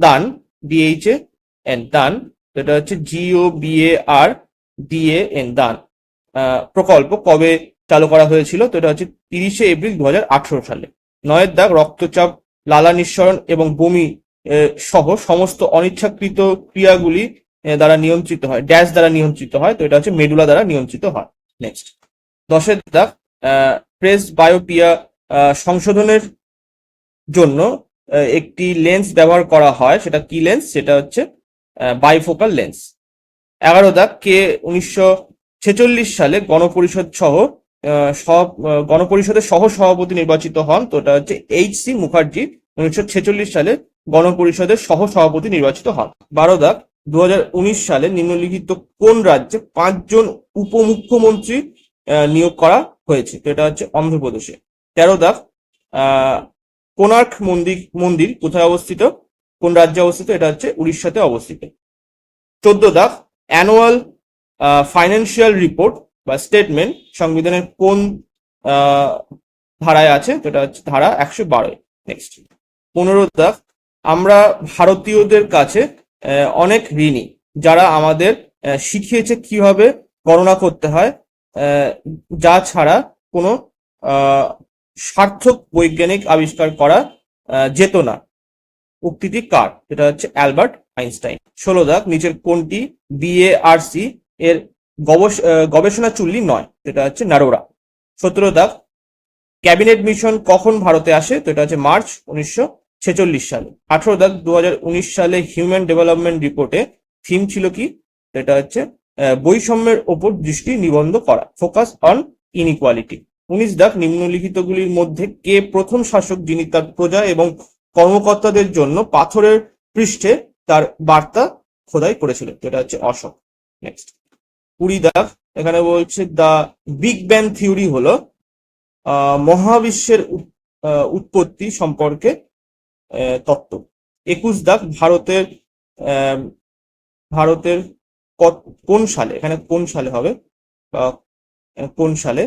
Dhan DHAN দান, যেটা হচ্ছে GOBARDAN দান প্রকল্প কবে চালু করা হয়েছিল? তো এটা হচ্ছে 30শে এপ্রিল 2018 সালে। নয়ের দাগ, রক্তচাপ, লালা নিঃসরণ এবং বমি সহ সমস্ত অনিচ্ছাকৃত ক্রিয়াগুলি দ্বারা নিয়ন্ত্রিত হয়, ড্যাশ দ্বারা নিয়ন্ত্রিত হয়? তো এটা হচ্ছে মেডুলা দ্বারা নিয়ন্ত্রিত হয়। নেক্সট, 10এর দাগ, প্রেস বায়োপিয়া সংশোধনের জন্য একটি লেন্স ব্যবহার করা হয়, সেটা কি লেন্স? সেটা হচ্ছে বাইফোকাল লেন্স। 11 দাগ, কে 1946 সালে গণপরিষদের সহ সভাপতি নির্বাচিত হন? তো এটা হচ্ছে HC মুখার্জি 1946 সালে গণপরিষদের সহ সভাপতি নির্বাচিত হন। 12 দাগ, 2019 সালে নিম্নলিখিত কোন রাজ্যে 5 জন উপমুখ্যমন্ত্রী নিয়োগ করা হয়েছে? তো এটা হচ্ছে অন্ধ্রপ্রদেশে। 13 দাগ, কোণার্ক মন্দির কোথায় অবস্থিত? কোন রাজ্যে অবস্থিত? এটা হচ্ছে উড়িষ্যাতে অবস্থিত। 14 দাগ, অ্যানুয়াল ফাইন্যান্সিয়াল রিপোর্ট বা স্টেটমেন্ট সংবিধানের কোন ধারায় আছে? তো এটা হচ্ছে ধারা 112। নেক্সট, 15 দাগ, আমরা ভারতীয়দের কাছে অনেক ঋণী, যারা আমাদের শিখিয়েছে কিভাবে গণনা করতে হয়, যা ছাড়া কোনো সার্থক বৈজ্ঞানিক আবিষ্কার করা যেত না। উক্তিটি কার? এটা হচ্ছে অ্যালবার্ট আইনস্টাইন। 16 দাগ, নিচের কোনটি BARC এর গবেষণা চুল্লি নয়? এটা হচ্ছে নারোরা। 17 দাগ, ক্যাবিনেট মিশন কখন ভারতে আসে? তো এটা হচ্ছে মার্চ 1946 সালে। 18 দাগ, 2019 সালে হিউম্যান ডেভেলপমেন্ট রিপোর্টে থিম ছিল কি? এটা হচ্ছে বৈষম্যের ওপর দৃষ্টি নিবদ্ধ করা, ফোকাস অন ইনইকুয়ালিটি। 19 দাগ, নিম্নলিখিতগুলির মধ্যে কে প্রথম শাসক যিনি তার প্রজা এবং কর্মকর্তাদের জন্য পাথরের পৃষ্ঠে তার বার্তা খোদাই করেছিল? তো এটা হচ্ছে অশোক। নেক্সট, 20 দাগ, এখানে বলছে দ্য বিগ ব্যাং থিওরি হলো মহাবিশ্বের উৎপত্তি সম্পর্কে তত্ত্ব। 21 দাগ, ভারতের কোন সালে, এখানে কোন সালে হবে, কোন সালে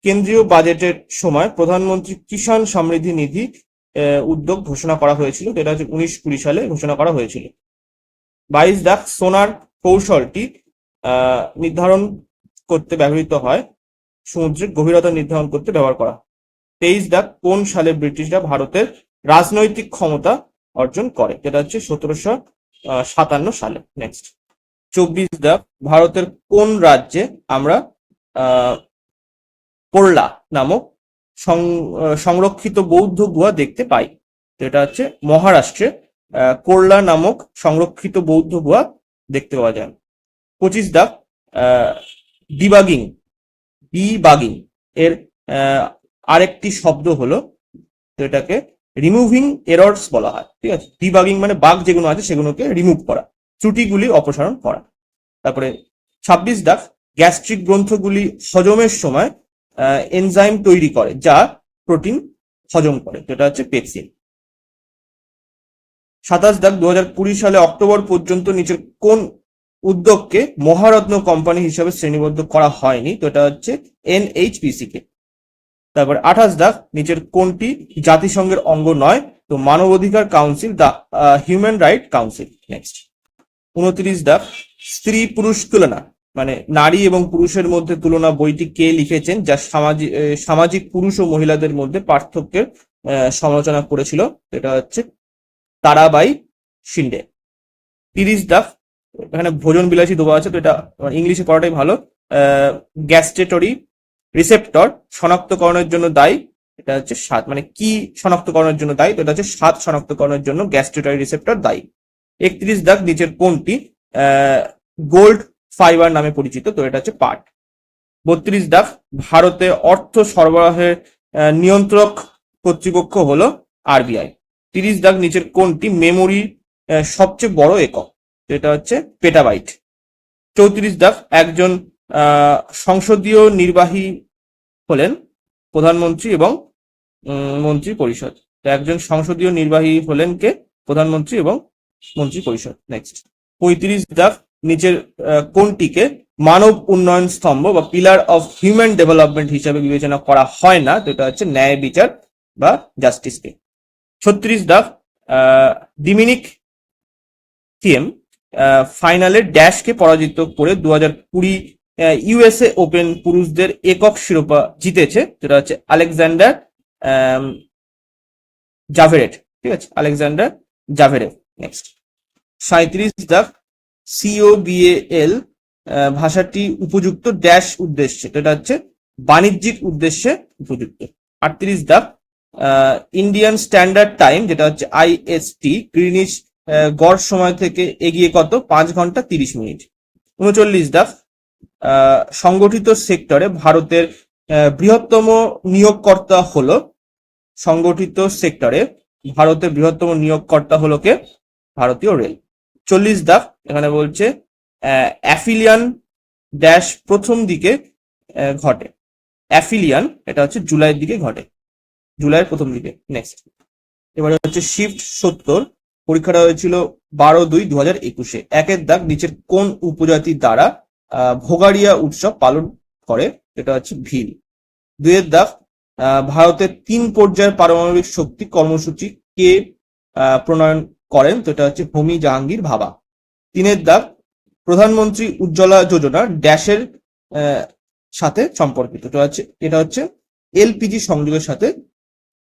কেন্দ্রীয় বাজেটের সময় প্রধানমন্ত্রী কিষাণ সমৃদ্ধি নিধি উদ্যোগ ঘোষণা করা হয়েছিল? এটা হচ্ছে 1920 সালে ঘোষণা করা হয়েছিল। 22 দাগ, সোনার কৌশলটি নির্ধারণ করতে ব্যবহৃত হয়, সমুদ্রের গভীরতা নির্ধারণ করতে ব্যবহার করা। 23 দাগ, কোন সালে ব্রিটিশরা ভারতের রাজনৈতিক ক্ষমতা অর্জন করে? যেটা হচ্ছে 1757 সালে। নেক্সট, 24 দাগ, ভারতের কোন রাজ্যে আমরা কোরলা নামক সংরক্ষিত বৌদ্ধ গুহা দেখতে পাই? তো এটা হচ্ছে মহারাষ্ট্রে কোরলা নামক সংরক্ষিত বৌদ্ধ গুহা দেখতে পাওয়া যায়। 25 দাগ, ডিবাগিং এর আরেকটি শব্দ হলো তো এটাকে রিমুভিং এরর্স বলা হয়, ঠিক আছে। ডিবাগিং মানে বাগ যেগুলো আছে সেগুলোকে রিমুভ করা, ত্রুটিগুলি অপসারণ করা। তারপরে 26 দাগ, গ্যাস্ট্রিক গ্রন্থগুলি হজমের সময় এনজাইম তৈরি করে যা প্রোটিন হজম করে, যেটা হচ্ছে পেপসিন। 27 দাগ, 2020 সালে অক্টোবর পর্যন্ত নিচের কোন উদ্যোগকে মহারত্ন কোম্পানি হিসাবে শ্রেণীবদ্ধ করা হয়নি? তো এটা হচ্ছে এনএইচপিসি কে। তারপর 28 দাগ, নিচের কোনটি জাতিসংঘের অঙ্গ নয়? তো মানবাধিকার কাউন্সিল, দা হিউম্যান রাইট কাউন্সিল। নেক্সট 29 দাগ, স্ত্রী পুরুষ তুলনা মানে নারী এবং পুরুষের মধ্যে তুলনা বইটি কে লিখেছেন, যা সামাজিক পুরুষ ও মহিলাদের মধ্যে পার্থক্যের সমালোচনা করেছিল? এটা হচ্ছে তারাবাই শিন্ডে। 30 দাগ, এখানে ভোজন বিলাসী দেওয়া আছে, তো এটা ইংলিশে পড়াটাই ভালো। গ্যাস্ট্রেটরি রিসেপ্টর শনাক্তকরণের জন্য দায়ী, এটা হচ্ছে স্বাদ, মানে কি শনাক্তকরণের জন্য দায়ী? তো এটা হচ্ছে স্বাদ শনাক্তকরণের জন্য গ্যাস্ট্রেটরি রিসেপ্টর দায়ী। 31 দাগ, নিচের কোনটি গোল্ড ফাইবার নামে পরিচিত? তো এটা হচ্ছে পাট। 32 দাগ, ভারতে অর্থ সরবরাহের নিয়ন্ত্রক কর্তৃপক্ষ হলো আরবিআই। 30 দাগ, নিচের কোনটি মেমোরি সবচেয়ে বড় একক? তো এটা হচ্ছে পেটাবাইট। 34 দাগ, একজন সংসদীয় নির্বাহী হলেন প্রধানমন্ত্রী এবং মন্ত্রী পরিষদ। তো একজন সংসদীয় নির্বাহী হলেন কে? প্রধানমন্ত্রী এবং মন্ত্রী পরিষদ। নেক্সট 35 দাগ, নিচের কোনটিকে মানব উন্নয়ন স্তম্ভ বা পিলার অফ হিউম্যান ডেভেলপমেন্ট হিসাবে বিবেচনা করা হয় না? তো এটা হচ্ছে ন্যায় বিচার বা জাস্টিসকে। 36 দাগ, ডিমিনিক থিয়েম ফাইনালে ড্যাশকে পরাজিত করে 2020 ইউএসএ ওপেন পুরুষদের একক শিরোপা জিতেছে, যেটা হচ্ছে আলেকজান্ডার জাভেরেভ, ঠিক আছে, আলেকজান্ডার জাভেরেভ। নেক্সট 37 দাগ, সিওবিএল ভাষাটি উপযুক্ত ড্যাশ উদ্দেশ্যে? তো এটা হচ্ছে বাণিজ্যিক উদ্দেশ্যে উপযুক্ত। 38 দাগ, ইন্ডিয়ান স্ট্যান্ডার্ড টাইম যেটা হচ্ছে আইএসটি গ্রিনিচ গড় সময় থেকে এগিয়ে কত? 5 ঘন্টা 30 মিনিট। 39 দাগ, সংগঠিত সেক্টরে ভারতের বৃহত্তম নিয়োগকর্তা হলো? সংগঠিত সেক্টরে ভারতের বৃহত্তম নিয়োগকর্তা হলো কে? ভারতীয় রেল। 40 দাগ, এখানে বলছে অ্যাফিলিয়ান ড্যাশ প্রথম দিকে ঘটে। অ্যাফিলিয়ান এটা হচ্ছে জুলাইয়ের দিকে ঘটে, জুলাইয়ের প্রথম দিকে। নেক্সট এবারে হচ্ছে শিফট 70, পরীক্ষাটা হয়েছিল 12/2/2021। 1 দাগ, নিচের কোন উপজাতি দ্বারা ভোগাড়িয়া উৎসব পালন করে? এটা হচ্ছে ভিল। 2 দাগ, ভারতের 3 পর্যায়ের পারমাণবিক শক্তি কর্মসূচি কে প্রণয়ন করেন? তো এটা হচ্ছে হোমি জাহাঙ্গীর ভাবা। 3 দাগ, প্রধানমন্ত্রী উজ্জ্বলা যোজনা ড্যাশের সাথে সম্পর্কিত? তো এটা হচ্ছে এলপিজি সংযোগের সাথে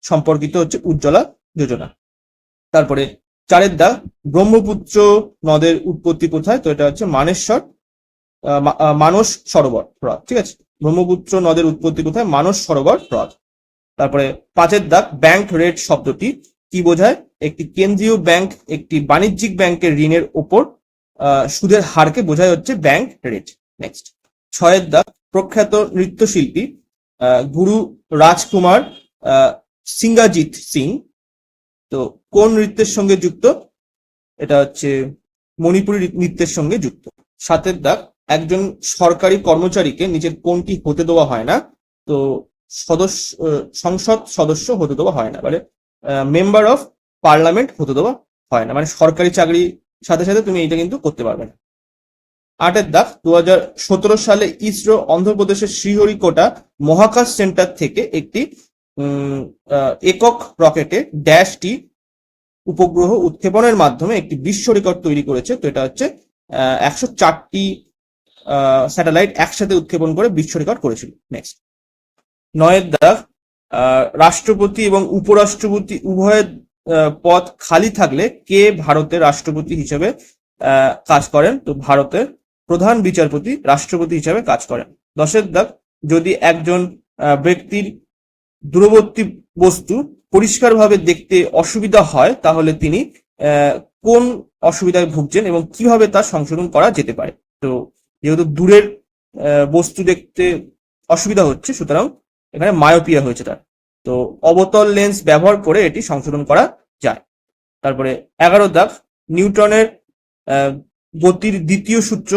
সম্পর্কিত হচ্ছে উজ্জ্বলা যোজনা। তারপরে 4 দাগ, ব্রহ্মপুত্র নদের উৎপত্তি কোথায়? তো এটা হচ্ছে মানস সরোবর হ্রদ, ঠিক আছে। ব্রহ্মপুত্র নদের উৎপত্তি কোথায়? মানস সরোবর হ্রদ। তারপরে 5 দাগ, ব্যাংক রেট শব্দটি কি বোঝায়? একটি কেন্দ্রীয় ব্যাংক একটি বাণিজ্যিক ব্যাংকের ঋণের ওপর সুদের হারকে বোঝায় হচ্ছে ব্যাংক রেট। নেক্সট 6 দাগ, প্রখ্যাত নৃত্যশিল্পী গুরু রাজকুমার সিঙ্গাজিৎ সিং তো কোন নৃত্যের সঙ্গে যুক্ত? এটা হচ্ছে মণিপুরী নৃত্যের সঙ্গে যুক্ত। 7 দাগ, একজন সরকারি কর্মচারীকে নিচের কোনটি হতে দেওয়া হয় না? তো সংসদ সদস্য হতে দেওয়া হয় না, মানে মেম্বার অফ পার্লামেন্ট হতে দেওয়া হয় না, মানে সরকারি চাকরি সাথে সাথে তুমি এটা কিন্তু করতে পারবে না। 8 দাগ, 2017 সালে ইসরো অন্ধ্রপ্রদেশের শ্রীহরিকোটা মহাকাশ সেন্টার থেকে একটি একক রকেটে ড্যাশটি উপগ্রহ উৎক্ষেপণের মাধ্যমে একটি বিশ্ব রেকর্ড তৈরি করেছে। তো এটা হচ্ছে 104টি স্যাটেলাইট একসাথে উৎক্ষেপণ করে বিশ্ব রেকর্ড করেছিল। নেক্সট 9 দাগ, রাষ্ট্রপতি এবং উপরাষ্ট্রপতি উভয়ের পদ খালি থাকলে কে ভারতের রাষ্ট্রপতি হিসেবে কাজ করেন? তো ভারতের প্রধান বিচারপতি রাষ্ট্রপতি হিসেবে কাজ করেন। 10 দাগ, যদি একজন ব্যক্তির দূরবর্তী বস্তু পরিষ্কারভাবে দেখতে অসুবিধা হয় তাহলে তিনি কোন অসুবিধায় ভুগছেন এবং কিভাবে তা সংশোধন করা যেতে পারে? তো যেহেতু দূরের বস্তু দেখতে অসুবিধা হচ্ছে, সুতরাং এখানে মায়োপিয়া হয়েছে তার। তো অবতল লেন্স ব্যবহার করে এটি সংশোধন করা যায়। তারপরে 11 দাগ, নিউটনের গতির দ্বিতীয় সূত্র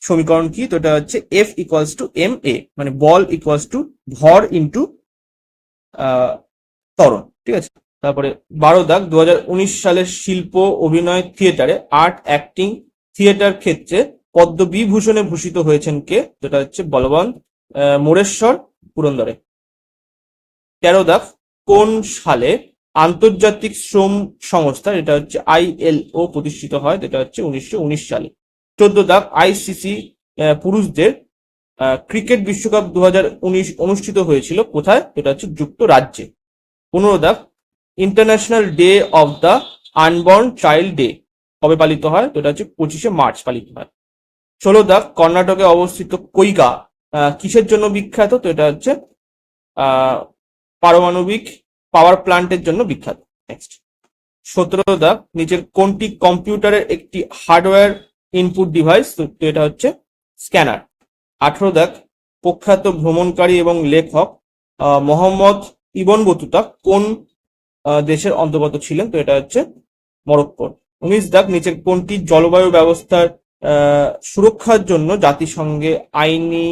সমীকরণ কি? তো এটা হচ্ছে F equals to M A, মানে বল ইকুয়ালস টু ভর ইন্টু ত্বরণ, ঠিক আছে। তারপরে 12 দাগ, 2019 সালের শিল্প অভিনয় থিয়েটারে আর্ট অ্যাক্টিং থিয়েটার ক্ষেত্রে পদ্মবিভূষণে ভূষিত হয়েছেন কে? যেটা হচ্ছে বলবন্ত মোরেশ্বর পুরন্দরে। 13 দাগ, কোন সালে আন্তর্জাতিক শ্রম সংস্থা, এটা হচ্ছে ILO প্রতিষ্ঠিত হয়? যেটা হচ্ছে 1919 সালে। 14 দাগ, ICC পুরুষদের ক্রিকেট বিশ্বকাপ 2019 অনুষ্ঠিত হয়েছিল কোথায়? এটা হচ্ছে যুক্তরাজ্যে। 15 দাগ, international day of the unborn child day কবে পালিত হয়? তো এটা হচ্ছে 25শে মার্চ পালিত হয়। 16 দাগ, কর্ণাটকে অবস্থিত কৈগা কিসের জন্য বিখ্যাত? তো এটা হচ্ছে পারমাণবিক পাওয়ার প্ল্যান্টের জন্য বিখ্যাত। নেক্সট 17 দাগ, নিচের কোনটি কম্পিউটারের একটি হার্ডওয়্যার ইনপুট ডিভাইস? তো এটা হচ্ছে স্ক্যানার। 18 দাগ, প্রখ্যাত ভ্রমণকারী এবং লেখক মোহাম্মদ ইবন বতুতা কোন দেশের অন্তর্গত ছিলেন? তো এটা হচ্ছে মরক্কোর। 19 দাগ, নিচের কোনটি জলবায়ু ব্যবস্থার সুরক্ষার জন্য জাতিসংঘে আইনি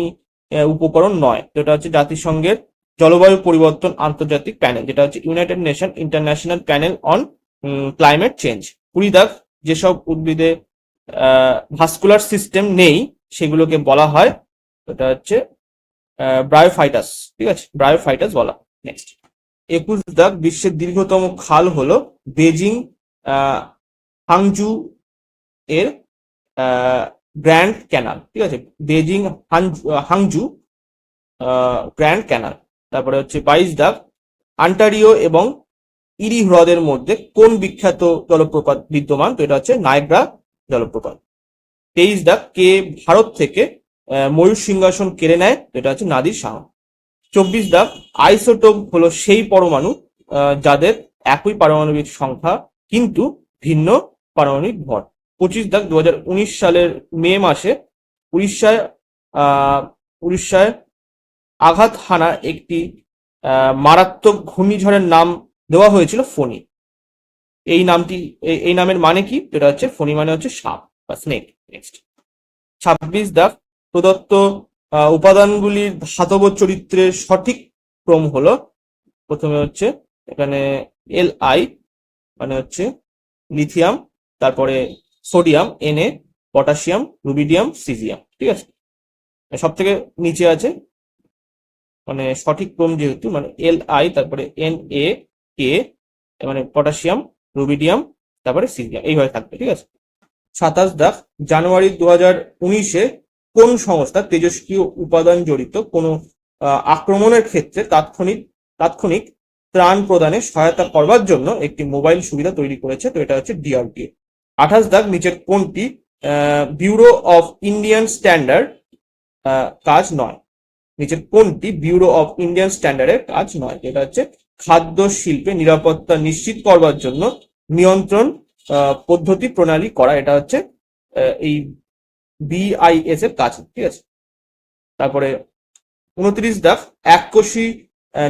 উপকরণ নয়? তো এটা হচ্ছে জাতিসংঘের জলবায়ু পরিবর্তন আন্তর্জাতিক প্যানেল, যেটা হচ্ছে United nation international panel on climate change. 20 দাগ, যেসব উদ্ভিদে ভাস্কুলার সিস্টেম নেই সেগুলোকে বলা হয়, এটা হচ্ছে ব্রায়োফাইটাস, ঠিক আছে, ব্রায়োফাইটাস বলা। নেক্সট 21 দাগ, বিশ্বের দীর্ঘতম খাল হলো বেজিং হাংজু এর গ্র্যান্ড ক্যানাল, ঠিক আছে, বেজিং হাংজু গ্র্যান্ড ক্যানাল। তারপরে হচ্ছে 22 দাগ, আন্টারিও এবং ইরি হ্রদের মধ্যে কোন বিখ্যাত জলপ্রপাত বিদ্যমান? তো এটা হচ্ছে নায়াগ্রা জলপ্রপাত। 23 দাগ, কে ভারত থেকে ময়ূর সিংহাসন কেড়ে নেয়? তো এটা হচ্ছে নাদির শাহ। 24 দাগ, আইসোটোপ হলো সেই পরমাণু যাদের একই পারমাণবিক সংখ্যা কিন্তু ভিন্ন পারমাণবিক ভর। 25 দাগ, 2019 সালের মে মাসে উড়িষ্যায় আঘাত হানা একটি মারাত্মক ঘূর্ণিঝড়ের নাম দেওয়া হয়েছিল ফণী। এই নামের মানে কি? এটা হচ্ছে ফণী মানে হচ্ছে সাপ বা স্নেক। নেক্সট 26 দাগ, প্রদত্ত উপাদানগুলির ধাতব চরিত্রের সঠিক ক্রম হলো, প্রথমে হচ্ছে এখানে Li মানে হচ্ছে লিথিয়াম, তারপরে sodium Na, potassium, rubidium, caesium, ঠিক আছে। সব থেকে নিচে আছে মানে সঠিক ক্রম যেহেতু মানে Li, তারপরে Na, মানে পটাশিয়াম, রুবিডিয়াম, তারপরে সিজিয়াম, এইভাবে থাকবে, ঠিক আছে। 27 দাগ, জানুয়ারি 2019-এ কোন সংস্থা তেজস্ক্রিয় উপাদান জড়িত কোনো আক্রমণের ক্ষেত্রে তাৎক্ষণিক ত্রাণ প্রদানে সহায়তা করবার জন্য একটি মোবাইল সুবিধা তৈরি করেছে? তো এটা হচ্ছে DRDA। 28 দাগ, নিচের কোনটি ব্যুরো অফ ইন্ডিয়ান স্ট্যান্ডার্ড কাজ নয়? নিচের কোনটি ব্যুরো অফ ইন্ডিয়ান স্ট্যান্ডার্ডের কাজ নয়? এটা হচ্ছে খাদ্য শিল্পে নিরাপত্তা নিশ্চিত করবার জন্য নিয়ন্ত্রণ পদ্ধতি প্রণালী করা, এটা হচ্ছে এই BIS এর কাজ, ঠিক আছে। তারপরে 29 দাগ, এককোষী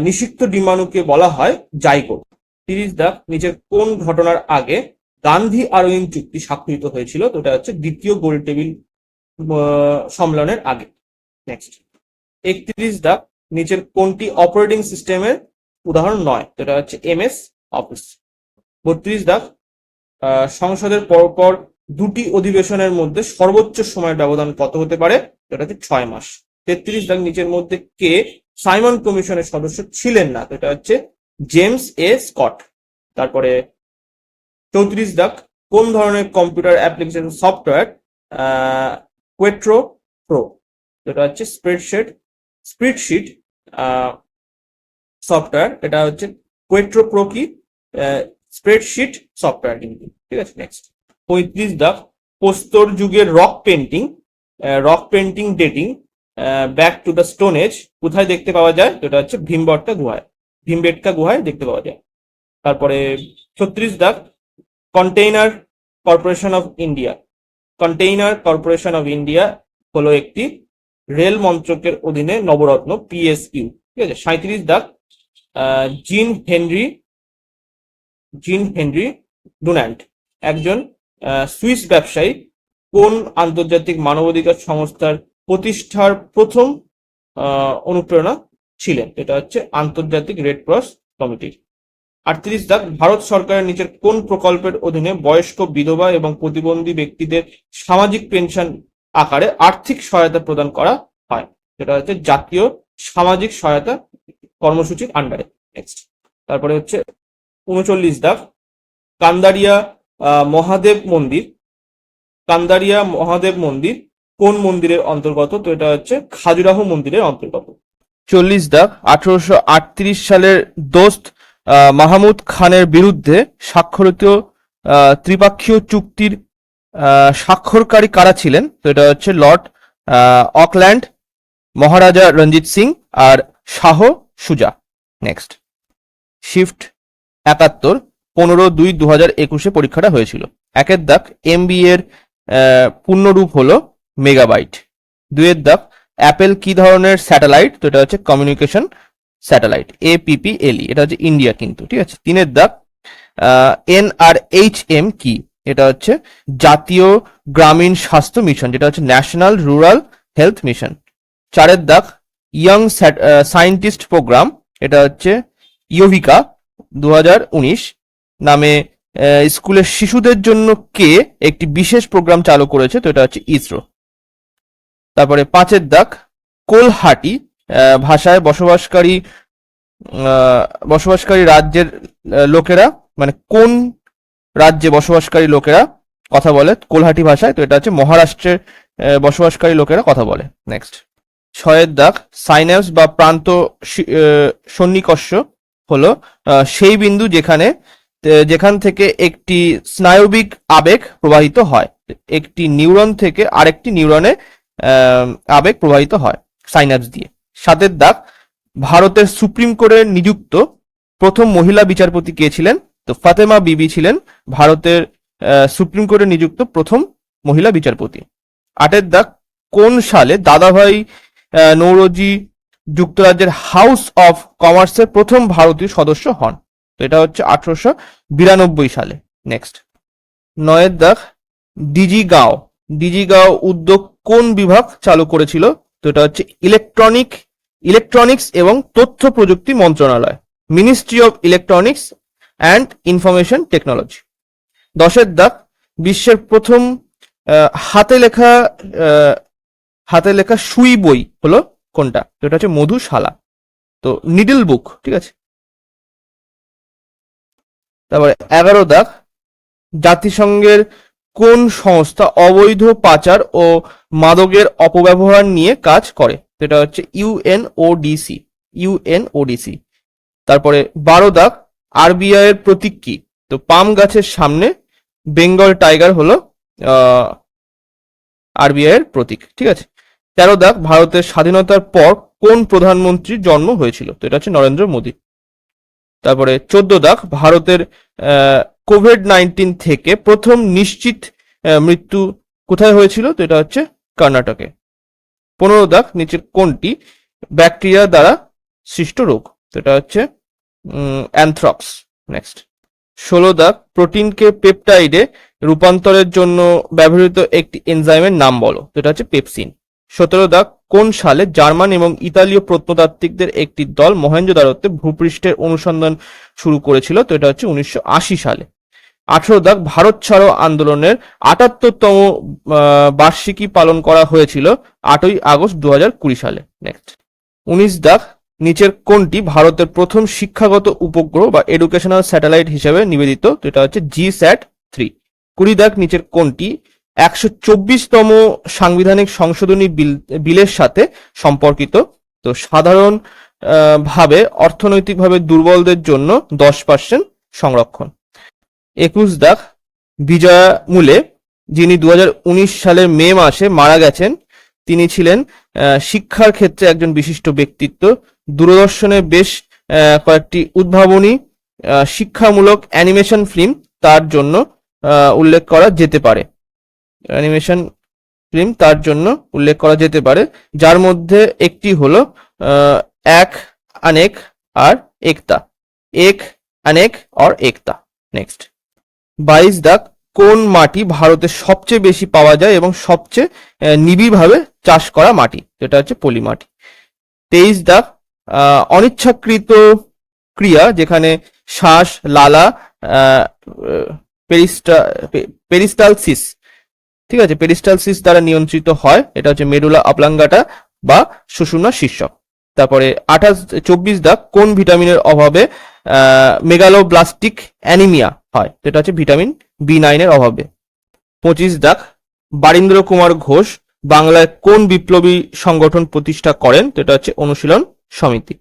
নিষিক্ত ডিম্বাণুকে বলা হয় জাইগোট। 30 দাগ, নিচের কোন ঘটনার আগে গান্ধী আরোইন চুক্তি স্বাক্ষরিত হয়েছিল? তো এটা হচ্ছে দ্বিতীয় গোলটেবিল সম্মেলনের আগে। নেক্সট 31 দাগ, নিচের কোনটি অপারেটিং সিস্টেমের উদাহরণ নয়? তো এটা হচ্ছে MS অফিস। 32 দাগ, সংসদের পরপর দুটি অধিবেশনের মধ্যে সর্বোচ্চ সময়ের ব্যবধান কত হতে পারে? এটা হচ্ছে 6 মাস। 33 দাগ, নিচের মধ্যে কে সাইমন কমিশনের সদস্য ছিলেন না? তো এটা হচ্ছে জেমস স্কট। তারপরে 34 দাগ, কোন ধরনের computer application software Quattro pro? এটা হচ্ছে স্প্রেডশিট সফটওয়্যার, এটা হচ্ছে কোয়েট্রো প্রো কি স্প্রেডশিট সফটওয়্যার কিন্তু, ঠিক আছে। নেক্সট 35 দাগ, প্রস্তর যুগের rock painting dating back to the stone age কোথায় দেখতে পাওয়া যায়? এটা হচ্ছে ভীমবেটকা গুহায় দেখতে পাওয়া যায়। তারপরে 36 দাগ, কন্টেইনার কর্পোরেশন অফ ইন্ডিয়া হলো একটি রেল মন্ত্রকের অধীনে নবরত্ন PSU, ঠিক আছে। 37 দাগ, জিন হেনরি ডুন্যান্ট, একজন সুইস ব্যবসায়ী, কোন আন্তর্জাতিক মানবাধিকার সংস্থার প্রতিষ্ঠার প্রথম অনুপ্রেরণা ছিলেন? এটা হচ্ছে আন্তর্জাতিক রেড ক্রস কমিটির। 38 ভারত সরকারের নিচের কোন প্রকল্পের অধীনে বয়স্ক, বিধবা এবং প্রতিবন্ধী ব্যক্তিদের সামাজিক পেনশন আকারে আর্থিক সহায়তা প্রদান করা হয়? সেটা হচ্ছে জাতীয় সামাজিক সহায়তা কর্মসূচির আন্ডারে। নেক্সট, তারপরে হচ্ছে 39 কান্দারিয়া মহাদেব মন্দির কোন মন্দিরের অন্তর্গত? তো এটা হচ্ছে খাজুরাহো মন্দিরের অন্তর্গত। 40 1838 সালের দোস্ত মাহমুদ খানের বিরুদ্ধে স্বাক্ষরিত ত্রিপক্ষীয় চুক্তির স্বাক্ষরকারী কারা ছিলেন? তো এটা হচ্ছে লর্ড অকল্যান্ড, মহারাজা রঞ্জিত সিং আর শাহ সুজা। নেক্সট, শিফট 71 15/2/2021 পরীক্ষাটা হয়েছিল। 1 MB এর পূর্ণরূপ হলো মেগাবাইট। 2 অ্যাপেল কি ধরনের স্যাটেলাইট? তো এটা হচ্ছে কমিউনিকেশন স্যাটেলাইট, APPLE, এটা হচ্ছে ইন্ডিয়া কিন্তু, ঠিক আছে। 3 NRHM কি? এটা হচ্ছে জাতীয় গ্রামীণ স্বাস্থ্য মিশন, যেটা হচ্ছে national rural health mission. 4 young scientist programme, এটা হচ্ছে ইয়োভিকা 2019 নামে স্কুলের শিশুদের জন্য কে একটি বিশেষ প্রোগ্রাম চালু করেছে? তো এটা হচ্ছে ইসরো। তারপরে 5 কোলহাটি ভাষায় বসবাসকারী রাজ্যের লোকেরা, মানে কোন রাজ্যে বসবাসকারী লোকেরা কথা বলে কোলহাটি ভাষায়? তো এটা হচ্ছে মহারাষ্ট্রের বসবাসকারী লোকেরা কথা বলে। নেক্সট, 6 সাইন্যাপস বা প্রান্ত সন্নিকর্ষ হলো সেই বিন্দু যেখান থেকে একটি স্নায়বিক আবেগ প্রবাহিত হয়, একটি নিউরন থেকে আরেকটি নিউরনে আবেগ প্রবাহিত হয় সাইন্যাপস দিয়ে। 7 ভারতের সুপ্রিম কোর্টে নিযুক্ত প্রথম মহিলা বিচারপতি কে ছিলেন? তো ফাতেমা বিবি ছিলেন ভারতের সুপ্রিম কোর্টে নিযুক্ত প্রথম মহিলা বিচারপতি। 8 কোন সালে দাদাভাই নৌরোজি যুক্তরাজ্যের হাউস অফ কমার্সের প্রথম ভারতীয় সদস্য হন? তো এটা হচ্ছে 1892 সালে। নেক্সট, 9 ডিজিগাঁও উদ্যোগ কোন বিভাগ চালু করেছিল? তো এটা হচ্ছে ইলেকট্রনিক্স এবং তথ্য প্রযুক্তি মন্ত্রণালয়, ministry of electronics and information technology. 10 বিশ্বের প্রথম হাতে লেখা সুই বই হলো কোনটা? তো এটা হচ্ছে মধুশালা, তো নিডল বুক, ঠিক আছে। তারপরে 11 জাতিসংঘের কোন সংস্থা অবৈধ পাচার ও মাদকের অপব্যবহার নিয়ে কাজ করে? সেটা হচ্ছে ইউএনওডিসি। তারপরে 12 আরবিআই এর প্রতীক কি? তো পাম গাছের সামনে বেঙ্গল টাইগার হলো আরবিআই এর প্রতীক, ঠিক আছে। 13 ভারতের স্বাধীনতার পর কোন প্রধানমন্ত্রীর জন্ম হয়েছিল? তো এটা হচ্ছে নরেন্দ্র মোদী। তারপরে 14 ভারতের কোভিড-19 থেকে প্রথম নিশ্চিত মৃত্যু কোথায় হয়েছিল? তো এটা হচ্ছে কর্ণাটকে। 15 নিচের কোনটি ব্যাকটেরিয়া দ্বারা সৃষ্ট রোগ? তো এটা হচ্ছে অ্যানথ্রাক্স। নেক্সট, 16 প্রোটিনকে পেপটাইডে রূপান্তরের জন্য ব্যবহৃত একটি এনজাইমের নাম বলো। তো এটা হচ্ছে পেপসিন। 17 কোন সালে জার্মান এবং ইতালীয় প্রত্নতাত্ত্বিকদের একটি দল মহেঞ্জোদারোতে ভূপৃষ্ঠের অনুসন্ধান শুরু করেছিল? তো এটা হচ্ছে 1980 সালে। 18 ভারত ছাড়ো আন্দোলনের 78তম বার্ষিকী পালন করা হয়েছিল 8ই আগস্ট 2020 সালে। নেক্সট, 19 নিচের কোনটি ভারতের প্রথম শিক্ষাগত উপগ্রহ বা এডুকেশনাল স্যাটেলাইট হিসেবে নিবেদিত? তো এটা হচ্ছে GSAT-3। 20 নিচের কোনটি 124তম সাংবিধানিক সংশোধনী বিলের সাথে সম্পর্কিত? তো সাধারণ ভাবে অর্থনৈতিকভাবে দুর্বলদের জন্য 10% সংরক্ষণ। 21 বিজয়া মূলে, যিনি 2019 সালের মে মাসে মারা গেছেন, তিনি ছিলেন শিক্ষার ক্ষেত্রে একজন বিশিষ্ট ব্যক্তিত্ব। দূরদর্শনে বেশ কয়েকটি উদ্ভাবনী শিক্ষামূলক অ্যানিমেশন ফিল্ম তার জন্য উল্লেখ করা যেতে পারে, যার মধ্যে একটি হলো এক আনেক আর एकता, एक अनेक और एकता। नेक्स्ट 22 দাগ, কোন মাটি ভারতে সবচেয়ে বেশি পাওয়া যায় এবং সবচেয়ে নিবিড়ভাবে চাষ করা মাটি? যেটা হচ্ছে পলি মাটি। 23 দাগ, অনিচ্ছাকৃত ক্রিয়া যেখানে শ্বাস, লালা, পেরিস্টালসিস, ঠিক আছে, পেরিস্টালসিস দ্বারা নিয়ন্ত্রিত হয়, এটা হচ্ছে মেডুলা অবলাঙ্গাটা বা সুষুম্না শীর্ষক। তারপরে 24 দাগ, কোন ভিটামিনের অভাবে মেগালোব্লাস্টিক অ্যানিমিয়া হয়? যেটা হচ্ছে ভিটামিন B9 এর অভাবে। 25 দাগ, বারীন্দ্র কুমার ঘোষ বাংলায় কোন বিপ্লবী সংগঠন প্রতিষ্ঠা করেন? যেটা হচ্ছে অনুশীলন সমিতি।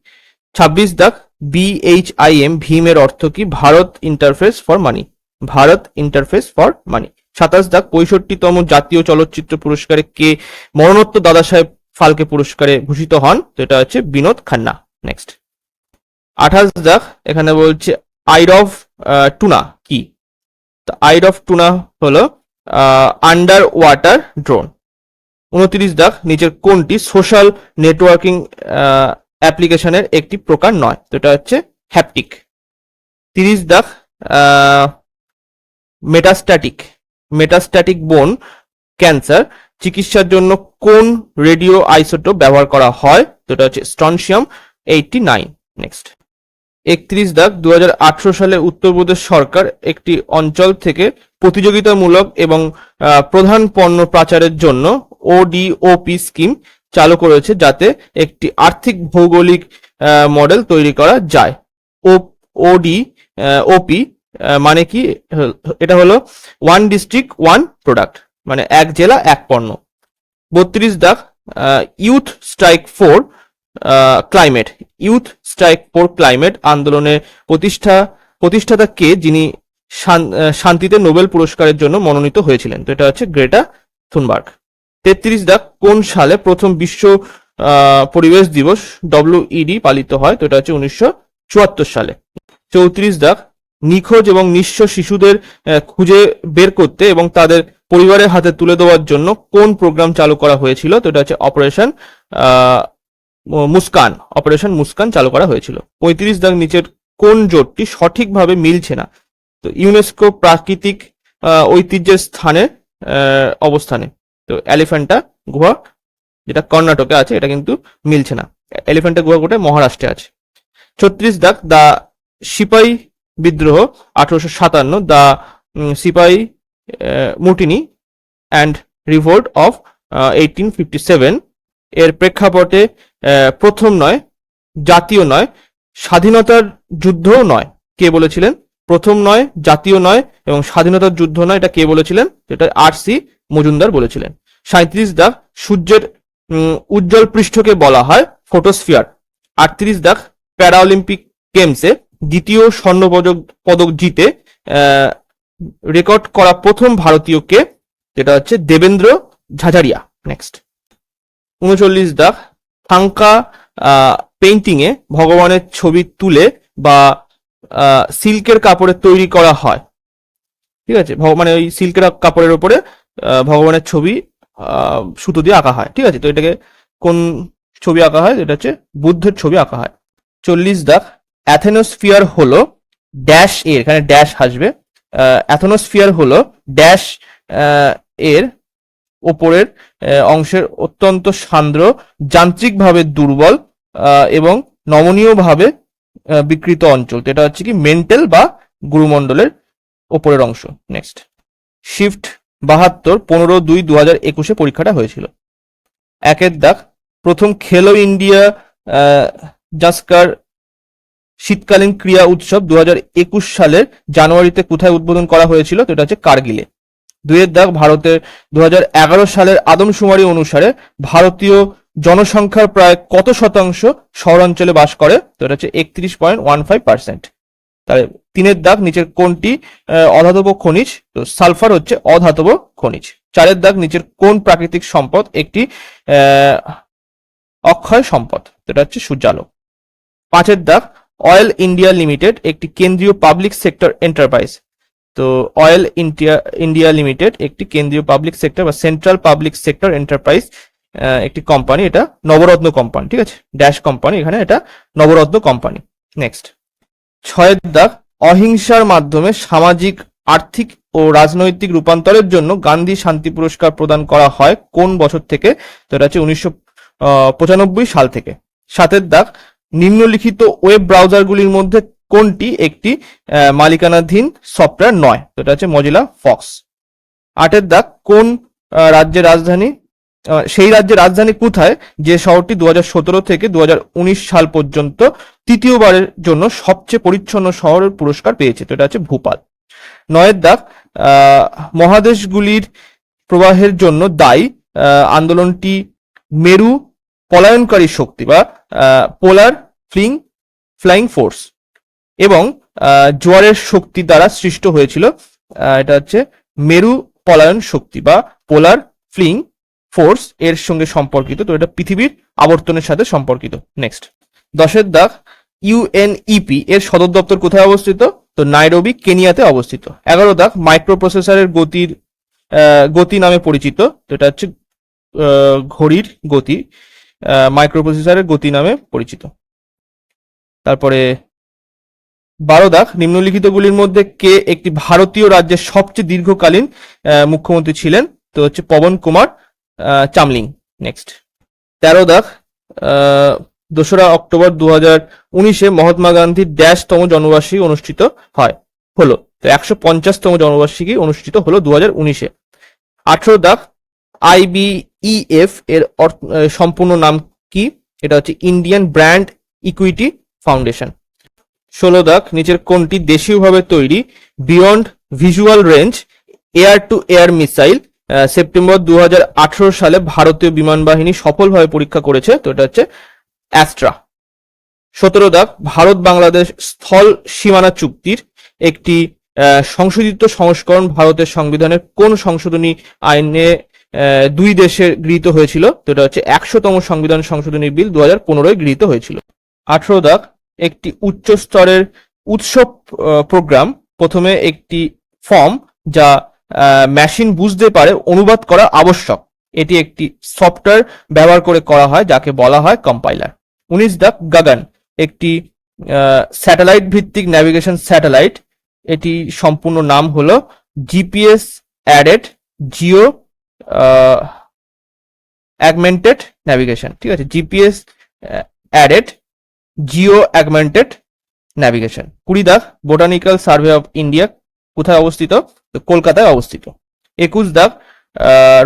26 দাগ, BHIM ভীমের অর্থ কি? Bharat interface for money, Bharat interface for money. 27 দাগ, 65তম জাতীয় চলচ্চিত্র পুরস্কারে কে মরণোত্তর দাদা সাহেব ফালকে পুরস্কারে ভূষিত হন? যেটা হচ্ছে বিনোদ খান্না। নেক্সট 28 দাগ, এখানে বলছে আইড অফ টুনা কি? আইড অফ টুনা হলো আন্ডার ওয়াটার ড্রোন। 29 দাগ, নিচের কোনটি সোশ্যাল নেটওয়ার্কিং অ্যাপ্লিকেশনের একটি প্রকার নয়? যেটা হচ্ছে হ্যাপটিক। 30 দাগ, মেটাস্ট্যাটিক বোন ক্যান্সার চিকিৎসার জন্য কোন রেডিও আইসোটোপ ব্যবহার করা হয়? যেটা হচ্ছে স্ট্রনশিয়াম 89। নেক্সট 31 দাগ, 2018 সালে উত্তরপ্রদেশ সরকার একটি অঞ্চল থেকে প্রতিযোগিতামূলক এবং প্রধান পণ্য পাচারের জন্য ODOP স্কিম চালু করেছে, যাতে একটি আর্থিক ভৌগোলিক মডেল তৈরি করা যায়। ODOP মানে কি? এটা হলো ওয়ান ডিস্ট্রিক্ট ওয়ান প্রোডাক্ট, মানে এক জেলা এক পণ্য। 32 দাগ, youth strike for climate, youth strike for climate আন্দোলনের প্রতিষ্ঠাতা কে, যিনি শান্তিতে নোবেল পুরস্কারের জন্য মনোনীত হয়েছিলেন? তো এটা হচ্ছে গ্রেটা থুনবার্গ। 33 দাগ, কোন সালে প্রথম বিশ্ব পরিবেশ দিবস WED পালিত হয়? তো এটা হচ্ছে 1974 সালে। 34 দাগ, নিখোঁজ এবং নিঃস্ব শিশুদের খুঁজে বের করতে এবং তাদের পরিবারের হাতে তুলে দেওয়ার জন্য কোন প্রোগ্রাম চালু করা হয়েছিল? তো এটা হচ্ছে অপারেশন মুস্কান চালু করা হয়েছিল। 35 দাগ, নিচের কোন জোটটি সঠিকভাবে মিলছে না? তো ইউনেস্কো প্রাকৃতিক ঐতিহ্যের স্থানে অবস্থানে, তো এলিফ্যান্টা গুহা যেটা কর্ণাটকে আছে, এটা কিন্তু মিলছে না। এলিফ্যান্টা গুহা কোথায়? মহারাষ্ট্রে আছে। 36 দাগ, দা সিপাই বিদ্রোহ 1857, দা সিপাই মুটিনি অ্যান্ড রিভোল্ট অফ 1857 এর প্রেক্ষাপটে প্রথম নয়, জাতীয় নয়, স্বাধীনতার যুদ্ধও নয়, কে বলেছিলেন? প্রথম নয়, জাতীয় নয় এবং স্বাধীনতার যুদ্ধ নয়, এটা কে বলেছিলেন? যেটা RC মজুমদার বলেছিলেন। 37 দাগ, সূর্যের উজ্জ্বল পৃষ্ঠকে বলা হয় ফটোস্ফিয়ার। 38 দাগ, প্যারাঅলিম্পিক গেমসে দ্বিতীয় স্বর্ণ পদক জিতে রেকর্ড করা প্রথম ভারতীয় কে? যেটা হচ্ছে দেবেন্দ্র ঝাঝারিয়া। নেক্সট 39 দাগ, থাঙ্কা পেইন্টিং এ ভগবানের ছবি তুলে বা সিল্কের কাপড়ে তৈরি করা হয়, ঠিক আছে, মানে ওই সিল্কের কাপড়ের উপরে ভগবানের ছবি সুতো দিয়ে আঁকা হয়, ঠিক আছে। তো এটাকে কোন ছবি আঁকা হয়? এটা হচ্ছে বুদ্ধের ছবি আঁকা হয়। 40 দাগ, অ্যাথেনোস্ফিয়ার হলো ড্যাশ এর, এখানে ড্যাশ আসবে, অ্যাথেনোস্ফিয়ার হলো ড্যাশ এর ওপরের অংশের অত্যন্ত সান্দ্র, যান্ত্রিকভাবে দুর্বল এবং নমনীয়ভাবে বিকৃত অঞ্চল। এটা হচ্ছে কি মেন্টেল বা গুরুমণ্ডলের ওপরের অংশ। নেক্সট শিফট 72 15/2/2021 পরীক্ষাটা হয়েছিল। 1 দাগ, প্রথম খেলো ইন্ডিয়া জাস্কার শীতকালীন ক্রীড়া উৎসব 2021 সালের জানুয়ারিতে কোথায় উদ্বোধন করা হয়েছিল? তো এটা হচ্ছে কার্গিলে। 2 দাগ, ভারতের 2011 সালের আদমশুমারি অনুসারে ভারতীয় জনসংখ্যার প্রায় কত শতাংশ শহরাঞ্চলে বাস করে? তো এটা হচ্ছে 31.15%। তাহলে 3 দাগ, নিচের কোনটি অধাতব খনিজ? তো সালফার হচ্ছে অধাতব খনিজ। 4 দাগ, নিচের কোন প্রাকৃতিক সম্পদ একটি অক্ষয় সম্পদ? এটা হচ্ছে সূর্যালোক। 5 দাগ, অয়েল ইন্ডিয়া লিমিটেড একটি কেন্দ্রীয় পাবলিক সেক্টর এন্টারপ্রাইজ। তো অয়েল ইন্ডিয়া লিমিটেড একটি কেন্দ্রীয় পাবলিক সেক্টর বা সেন্ট্রাল পাবলিক সেক্টর এন্টারপ্রাইজ একটি কোম্পানি, এটা নবরত্ন কোম্পানি, ঠিক আছে, ড্যাশ কোম্পানি, এখানে এটা নবরত্ন কোম্পানি। নেক্সট 6 দাগ, অহিংসার মাধ্যমে সামাজিক, আর্থিক ও রাজনৈতিক রূপান্তরের জন্য গান্ধী শান্তি পুরস্কার প্রদান করা হয় কোন বছর থেকে? তো এটা হচ্ছে 1995 সাল থেকে। 7 দাগ, নিম্নলিখিত ওয়েব ব্রাউজারগুলির মধ্যে কোনটি একটি মালিকানাধীন সফটওয়্যার নয়? তো এটা হচ্ছে মজিলা ফক্স। 8 দাগ, কোন রাজ্যের রাজধানী, সেই রাজ্যের রাজধানী কোথায় যে শহরটি 2017 থেকে 2019 সাল পর্যন্ত তৃতীয়বারের জন্য সবচেয়ে পরিচ্ছন্ন শহরের পুরস্কার পেয়েছে? তো এটা হচ্ছে ভোপাল। 9 দাগ, মহাদেশগুলির প্রবাহের জন্য দায়ী আন্দোলনটি মেরু পলায়নকারী শক্তি বা পোলার ফ্লাইং ফোর্স এবং জোয়ারের শক্তি দ্বারা সৃষ্ট হয়েছিল। এটা হচ্ছে মেরু পলায়ন শক্তি বা পোলার ফ্লিং ফোর্স এর সঙ্গে সম্পর্কিত। তো এটা পৃথিবীর আবর্তনের সাথে সম্পর্কিত। নেক্সট 10 দাগ, ইউএনইপি এর সদর দপ্তর কোথায় অবস্থিত? তো নাইরোবি, কেনিয়াতে অবস্থিত। 11 দাগ, মাইক্রো প্রসেসরের গতি নামে পরিচিত। তো এটা হচ্ছে ঘড়ির গতি, মাইক্রো প্রসেসরের গতি নামে পরিচিত। তারপরে 12 দাগ, নিম্নলিখিতগুলির মধ্যে কে একটি ভারতীয় রাজ্যের সবচেয়ে দীর্ঘকালীন মুখ্যমন্ত্রী ছিলেন? তো হচ্ছে পবন কুমার চামলিং। নেক্সট 13 দাগ, 2রা অক্টোবর 2019 মহাত্মা গান্ধীর ড্যাশতম জন্মবার্ষিকী অনুষ্ঠিত হলো? তো 150তম জন্মবার্ষিকী অনুষ্ঠিত হলো 2019-এ। 18 দাগ, আইবিইএফ এর সম্পূর্ণ নাম কি? এটা হচ্ছে ইন্ডিয়ান ব্র্যান্ড ইকুইটি ফাউন্ডেশন। 16 দাগ, নিচের কোনটি দেশীয়ভাবে তৈরি beyond visual range air two air missile September 2018 সালে ভারতীয় বিমান বাহিনী সফলভাবে পরীক্ষা করেছে? তো এটা হচ্ছে অ্যাস্ট্রা। 17 দাগ, ভারত বাংলাদেশ স্থল সীমানা চুক্তির একটি সংশোধিত সংস্করণ ভারতের সংবিধানের কোন সংশোধনী আইনে দুই দেশে গৃহীত হয়েছিল? তো এটা হচ্ছে 100তম সংবিধান সংশোধনী বিল 2015 গৃহীত হয়েছিল। 18 দাগ, একটি উচ্চ স্তরের উৎসব প্রোগ্রাম প্রথমে একটি ফর্ম যা মেশিন বুঝতে পারে অনুবাদ করা আবশ্যক। এটি একটি সফটওয়্যার ব্যবহার করে করা হয় যাকে বলা হয় কম্পাইলার। 19 দাগ, গাগান একটি স্যাটেলাইট ভিত্তিক ন্যাভিগেশন স্যাটেলাইট। এটি সম্পূর্ণ নাম হলো জিপিএস অ্যাডেড জিও অ্যাগমেন্টেড ন্যাভিগেশন। ঠিক আছে, জিপিএস অ্যাডেড জিও অ্যাগমেন্টেড ন্যাভিগেশন। 20 দাগ, বোটানিক্যাল সার্ভে অফ ইন্ডিয়া কোথায় অবস্থিত? তো কলকাতায় অবস্থিত। 21 দাগ,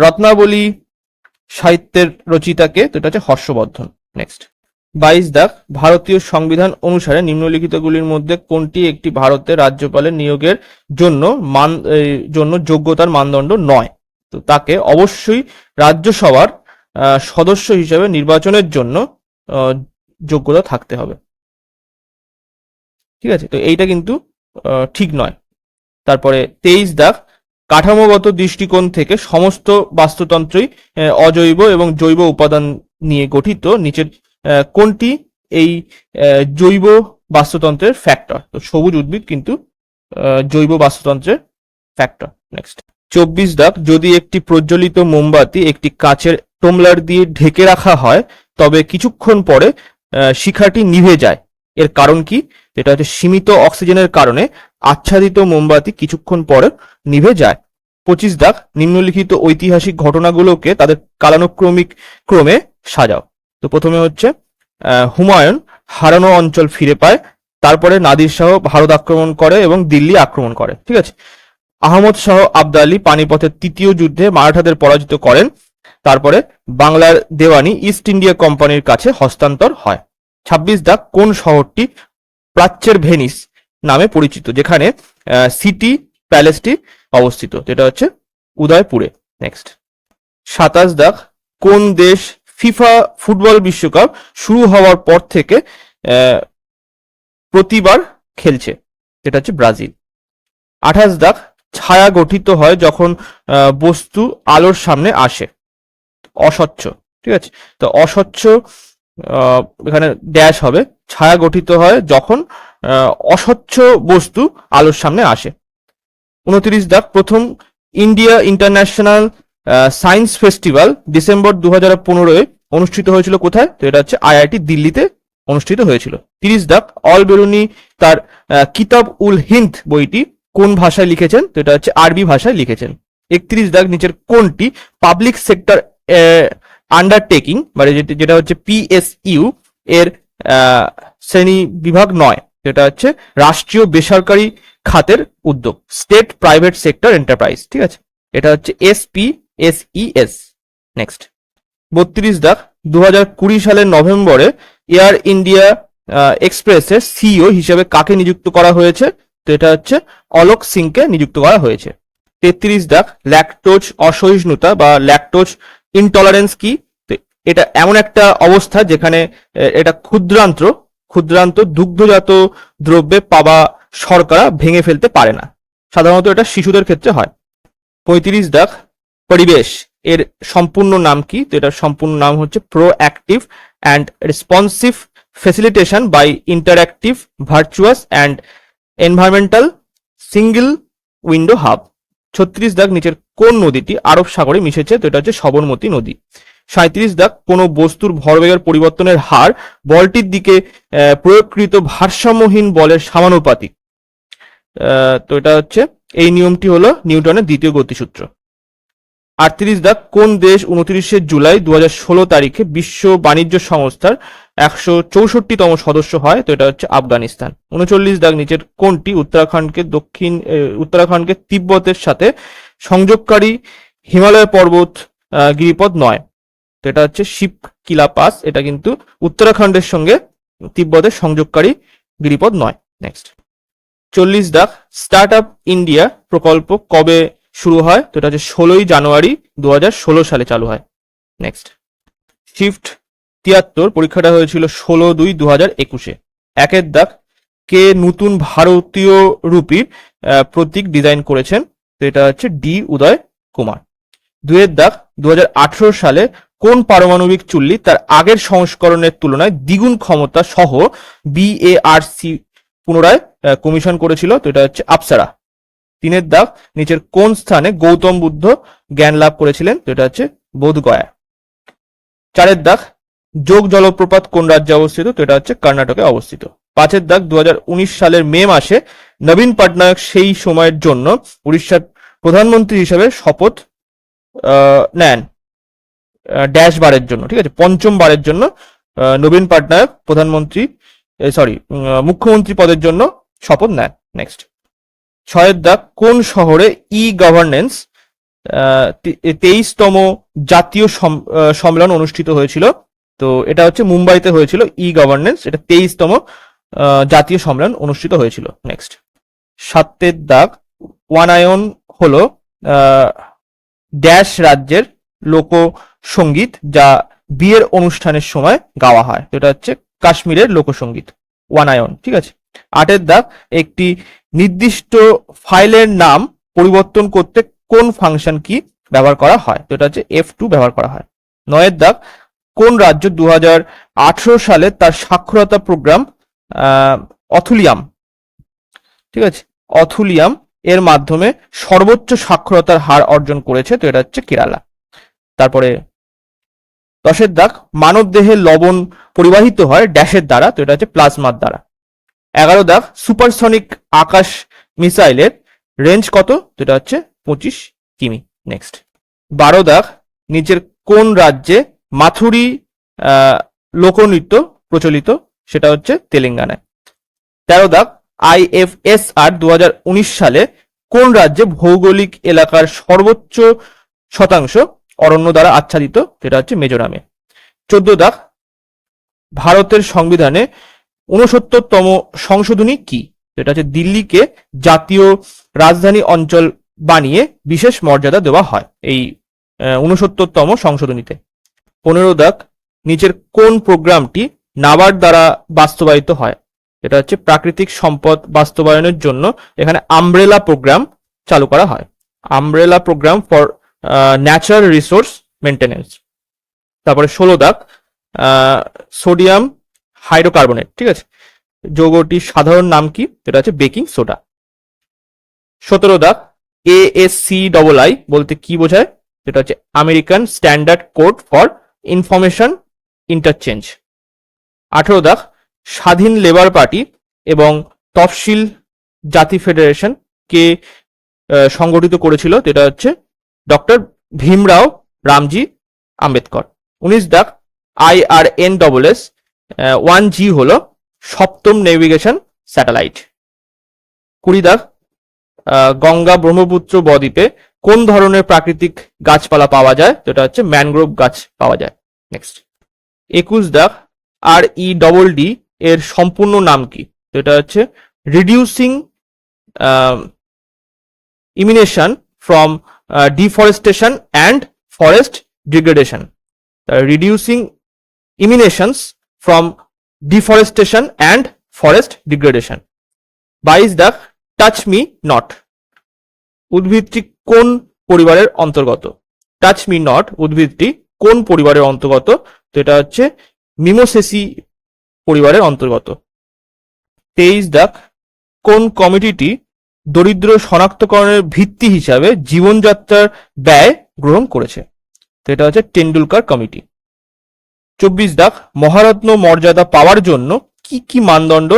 রত্নাবলী সাহিত্যের রচিতাকে? তো এটা হচ্ছে হর্ষবর্ধন। নেক্সট 22 দাগ, ভারতীয় সংবিধান অনুসারে নিম্নলিখিতগুলির মধ্যে কোনটি একটি ভারতের রাজ্যপালের নিয়োগের জন্য যোগ্যতার মানদণ্ড নয়? তো তাকে অবশ্যই রাজ্যসভার সদস্য হিসেবে নির্বাচনের জন্য যোগ্যতা থাকতে হবে। ঠিক আছে, তো এইটা কিন্তু ঠিক নয়। তারপরে 23 দাগ, কাঠামোগত দৃষ্টিকোণ থেকে সমস্ত বাস্তুতন্ত্রই অজৈব এবং জৈব উপাদান নিয়ে গঠিত। নিচের কোনটি এই জৈব বাস্তুতন্ত্রের ফ্যাক্টর? তো সবুজ উদ্ভিদ কিন্তু জৈব বাস্তুতন্ত্রের ফ্যাক্টর। নেক্সট 24 দাগ, যদি একটি প্রজ্বলিত মোমবাতি একটি কাচের টোমলার দিয়ে ঢেকে রাখা হয় তবে কিছুক্ষণ পরে শিখাটি নিভে যায়, এর কারণ কি? এটা হচ্ছে সীমিত অক্সিজেনের কারণে আচ্ছাদিত মোমবাতি কিছুক্ষণ পরে নিভে যায়। 25 দাগ, নিম্নলিখিত ঐতিহাসিক ঘটনাগুলোকে তাদের কালানুক্রমিক ক্রমে সাজাও। তো প্রথমে হচ্ছে হুমায়ুন হারানো অঞ্চল ফিরে পায়, তারপরে নাদির শাহ ভারত আক্রমণ করে এবং দিল্লি আক্রমণ করে। ঠিক আছে, আহমদ শাহ আবদালি পানিপথের তৃতীয় যুদ্ধে মারাঠাদের পরাজিত করেন, তারপরে বাংলার দেওয়ানি ইস্ট ইন্ডিয়া কোম্পানির কাছে হস্তান্তর হয়। 26 দাগ, কোন শহরটি প্রাচ্যের ভেনিস নামে পরিচিত যেখানে সিটি প্যালেসটি অবস্থিত? এটা হচ্ছে উদয়পুরে। নেক্সট 27 দাগ, কোন দেশ ফিফা ফুটবল বিশ্বকাপ শুরু হওয়ার পর থেকে প্রতিবার খেলছে? এটা হচ্ছে ব্রাজিল। 28 দাগ, ছায়া গঠিত হয় যখন বস্তু আলোর সামনে আসে? অস্বচ্ছ। ঠিক আছে, তো অস্বচ্ছ এখানে ড্যাশ হবে, ছায়া গঠিত হয় যখন অস্বচ্ছ বস্তু আলোর সামনে আসে। 29 দাগ, প্রথম India international science festival December 2015 অনুষ্ঠিত হয়েছিল কোথায়? তো এটা হচ্ছে আইআইটি দিল্লিতে অনুষ্ঠিত হয়েছিল। 30 দাগ, অল বেরুনি তার কিতাব উল হিন্দ বইটি কোন ভাষায় লিখেছেন? তো এটা হচ্ছে আরবি ভাষায় লিখেছেন। 31 দাগ, নিচের কোনটি পাবলিক সেক্টর আন্ডারটেকিং মানে যেটা হচ্ছে পিএসইউ এর শ্রেণী বিভাগ নয়? যেটা হচ্ছে রাষ্ট্রীয় বেসরকারি খাতের উদ্যোগ, স্টেট প্রাইভেট সেক্টর এন্টারপ্রাইজ, ঠিক আছে, এটা হচ্ছে SPSES। নেক্সট 32 দাগ, 2020 সালের নভেম্বরে এয়ার ইন্ডিয়া এক্সপ্রেসের সিইও হিসেবে কাকে নিযুক্ত করা হয়েছে? তো এটা হচ্ছে অলোক সিংকে নিযুক্ত করা হয়েছে। 33 দাগ, ল্যাকটোজ অসহিষ্ণুতা বা ল্যাকটোজ ইনটলারেন্স কি? তো এটা এমন একটা অবস্থা যেখানে এটা ক্ষুদ্রান্ত দুগ্ধজাত দ্রব্যে পাওয়া শর্করা ভেঙে ফেলতে পারে না। সাধারণত এটা শিশুদের ক্ষেত্রে হয়। 35 দাগ, পরিবেশ এর সম্পূর্ণ নাম কি? তো এটার সম্পূর্ণ নাম হচ্ছে proactive and responsive facilitation by interactive virtuous and environmental single window hub. 36 দাগ, নিচের কোন নদীটি আরব সাগরে মিশেছে? তো এটা হচ্ছে সবরমতী নদী। 37 দাগ, কোন বস্তুর ভরবেগের পরিবর্তনের হার বলটির দিকে প্রয়োগকৃত ভারসাম্যহীন বলের সমানুপাতিক? তো এটা হচ্ছে এই নিয়মটি হলো নিউটনের দ্বিতীয় গতিসূত্র। 38 দাগ, কোন দেশ 29শে জুলাই 2016 তারিখে বিশ্ব বাণিজ্য সংস্থার 164তম সদস্য হয়? তো এটা হচ্ছে আফগানিস্তান। 39 দাগ, নিচের কোনটি উত্তরাখণ্ডকে তিব্বতের সাথে সংযোগকারী হিমালয় পর্বত গিরিপথ নয়? তো এটা হচ্ছে শিবকিলা পাস, এটা কিন্তু উত্তরাখণ্ডের সঙ্গে তিব্বতের সংযোগকারী গিরিপথ নয়। নেক্সট 40 দাগ, স্টার্ট আপ ইন্ডিয়া প্রকল্প কবে শুরু হয়? তো এটা হচ্ছে 16ই জানুয়ারি 2016 সালে চালু হয়। নেক্সট শিফট 73 পরীক্ষাটা হয়েছিল 16/2/2021। 1 দাগ, কে নতুন ভারতীয় রুপির প্রতীক ডিজাইন করেছেন? তো এটা হচ্ছে ডি উদয় কুমার। 2 দাগ, 2018 সালে কোন পারমাণবিক চুল্লি তার আগের সংস্করণের তুলনায় দ্বিগুণ ক্ষমতা সহ BARC পুনরায় কমিশন করেছিল? তো এটা হচ্ছে আপ্সারা। 3 দাগ, নিচের কোন স্থানে গৌতম বুদ্ধ জ্ঞান লাভ করেছিলেন? তো এটা হচ্ছে বোধগয়া। 4 দাগ, যোগ জলপ্রপাত কোন রাজ্যে অবস্থিত? তো এটা হচ্ছে কর্ণাটকে অবস্থিত। 5 দাগ, 2019 সালের মে মাসে নবীন পটনায়ক সেই সময়ের জন্য উড়িষ্যার প্রধানমন্ত্রী হিসেবে শপথ নেন ড্যাশ বারের জন্য, ঠিক আছে, পঞ্চম বারের জন্য নবীন পটনায়ক মুখ্যমন্ত্রী পদের জন্য শপথ নেন। নেক্সট 6 দাগ, কোন শহরে ই গভর্নেন্স 23তম জাতীয় সম্মেলন অনুষ্ঠিত হয়েছিল? তো এটা হচ্ছে মুম্বাইতে হয়েছিল ই গভর্নেন্স, এটা 23তম জাতীয় সম্মেলন অনুষ্ঠিত হয়েছিল। নেক্সট 7 দাগ, ওয়ানায়ন হলো ড্যাশ রাজ্যের লোকসঙ্গীত যা বিয়ের অনুষ্ঠানের সময় গাওয়া হয়? তো এটা হচ্ছে কাশ্মীরের লোকসঙ্গীত ওয়ানায়ন, ঠিক আছে। 8 দাগ, একটি নির্দিষ্ট ফাইলের নাম পরিবর্তন করতে কোন ফাংশন কি ব্যবহার করা হয়? তো এটা হচ্ছে F2 ব্যবহার করা হয়। 9 দাগ, কোন রাজ্য 2018 সালে তার সাক্ষরতা প্রোগ্রাম অথুলিয়াম, ঠিক আছে, অথুলিয়াম এর মাধ্যমে সর্বোচ্চ সাক্ষরতার হার অর্জন করেছে? তো এটা হচ্ছে কেরালা। তারপরে 10 দাগ, মানব দেহে লবণ পরিবাহিত হয় ড্যাশের দ্বারা? তো এটা হচ্ছে প্লাজমার দ্বারা। 11 দাগ, সুপারসনিক আকাশ মিসাইলের রেঞ্জ কত? তো এটা হচ্ছে 25 কিমি। নেক্সট 12 দাগ, নিচের কোন রাজ্যে মাথুরি লোকনৃত্য প্রচলিত? সেটা হচ্ছে তেলেঙ্গানায়। 13 দাগ, IFSR 2019 সালে কোন রাজ্যে ভৌগোলিক এলাকার সর্বোচ্চ শতাংশ অরণ্য দ্বারা আচ্ছাদিত? সেটা হচ্ছে মিজোরামে। 14 দাগ, ভারতের সংবিধানে 69তম সংশোধনী কি? সেটা হচ্ছে দিল্লিকে জাতীয় রাজধানী অঞ্চল বানিয়ে বিশেষ মর্যাদা দেওয়া হয় এই 69তম সংশোধনীতে। 15 দাগ, নিচের কোন প্রোগ্রামটি নাবার্ড দ্বারা বাস্তবায়িত হয়? এটা হচ্ছে প্রাকৃতিক সম্পদ বাস্তবায়নের জন্য এখানে আমব্রেলা প্রোগ্রাম চালু করা হয়, umbrella programme for natural resource maintenance. তারপরে 16 দাগ, সোডিয়াম হাইড্রোকার্বনেট, ঠিক আছে, যৌগটির সাধারণ নাম কি? এটা হচ্ছে বেকিং সোডা। 17 দাগ, ASCII বলতে কি বোঝায়? এটা হচ্ছে American standard code for information interchange. 18 দাগ, স্বাধীন লেবার পার্টি এবং তফসিল জাতি ফেডারেশন কে সংগঠিত করেছিল? যেটা হচ্ছে ডক্টর ভীমরাও রামজি আম্বেদকর। 19 দাগ, IRNSS 1G হলো সপ্তম নেভিগেশন স্যাটেলাইট। 20 দাগ, গঙ্গা ব্রহ্মপুত্র বদ্বীপে কোন ধরনের প্রাকৃতিক গাছপালা পাওয়া যায়? যেটা হচ্ছে ম্যানগ্রোভ গাছ পাওয়া যায়। নেক্সট 21 দাগ, REDD এর সম্পূর্ণ নাম কি? যেটা হচ্ছে reducing emission from deforestation and forest degradation. Reducing emissions from deforestation and forest degradation. 22 দাগ, টাচ মি নট উদ্ভিদটি কোন পরিবারের অন্তর্গত? টাচ মি নট উদ্ভিদটি কোন পরিবারের অন্তর্গত? তো এটা হচ্ছে মিমোসেসি পরিবারের অন্তর্গত। 23 দাগ, কোন কমিটিটি দরিদ্র শনাক্তকরণের ভিত্তি হিসাবে জীবনযাত্রার ব্যয় গ্রহণ করেছে? তো এটা হচ্ছে টেন্ডুলকার কমিটি। 24 দাগ, মহারত্ন মর্যাদা পাওয়ার জন্য কি কি মানদণ্ড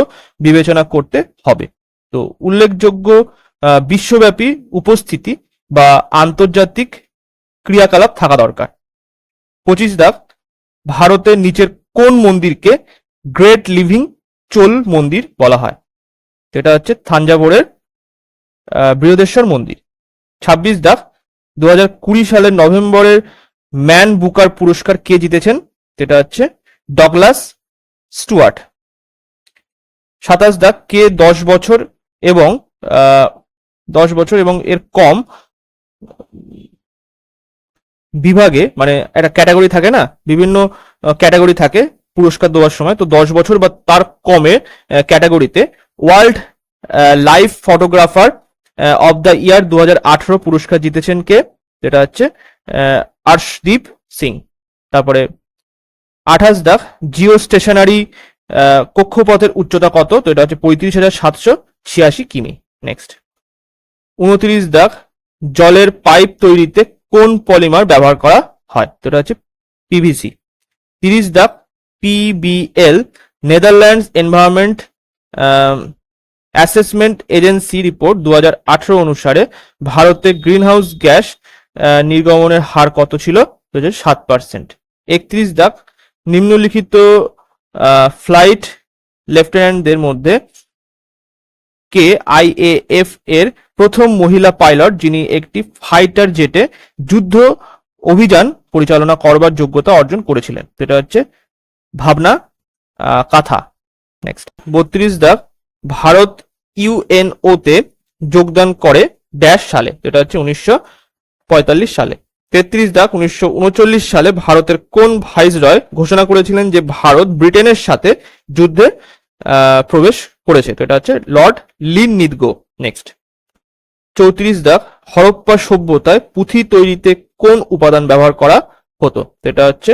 বিবেচনা করতে হবে? তো উল্লেখযোগ্য বিশ্বব্যাপী উপস্থিতি বা আন্তর্জাতিক ক্রিয়াকলাপ থাকা দরকার। 25 দাগ, ভারতের নিচের কোন মন্দিরকে গ্রেট লিভিং চোল মন্দির বলা হয়? এটা হচ্ছে থাঞ্জাভুরের বৃহদেশ্বর মন্দির। 26 দাগ, 2020 সালের নভেম্বরের ম্যান বুকার পুরস্কার কে জিতেছেন? যেটা হচ্ছে ডগলাস স্টুয়ার্ট। 27 দাগ, কে 10 বছর এবং এর কম বিভাগে, মানে একটা ক্যাটাগরি থাকে না, বিভিন্ন ক্যাটাগরি থাকে পুরস্কার দেওয়ার সময়, তো 10 বছর বা তার কমে ক্যাটাগরিতে world life photographer of the year 2018 পুরস্কার জিতেছেন কে? যেটা হচ্ছে আর্শদীপ সিং। তারপরে 28 দাগ, জিও স্টেশনারি কক্ষপথের উচ্চতা কত? তো এটা হচ্ছে 35,786 কিমি। নেক্সট 29 দাগ, জলের পাইপ তৈরিতে কোন পলিমার ব্যবহার করা হয়? তো এটা হচ্ছে পিভিসি। 30 দাগ, PBL Netherlands environment assessment agency report 2018 অনুসারে ভারতে গ্রিনহাউস গ্যাস নির্গমনের হার কত ছিল? 7%। 31 দাগ, নিম্নলিখিত ফ্লাইট লেফটেন্যান্টদের মধ্যে কে IAF এর প্রথম মহিলা পাইলট যিনি একটি ফাইটার জেটে যুদ্ধ অভিযান পরিচালনা করবার যোগ্যতা অর্জন করেছিলেন? সেটা হচ্ছে ভাবনা কাথা। নেক্সট 32 দাগ, ভারত UNO তে যোগদান করে ড্যাশ সালে? এটা হচ্ছে 1945 সালে। 33 দাগ, 1939 সালে ভারতের কোন ভাইসরয় ঘোষণা করেছিলেন যে ভারত ব্রিটেনের সাথে যুদ্ধে প্রবেশ করেছে? তো এটা হচ্ছে লর্ড লিনলিথগো। নেক্সট 34 দাগ, হরপ্পা সভ্যতায় পুঁথি তৈরিতে কোন উপাদান ব্যবহার করা হতো? এটা হচ্ছে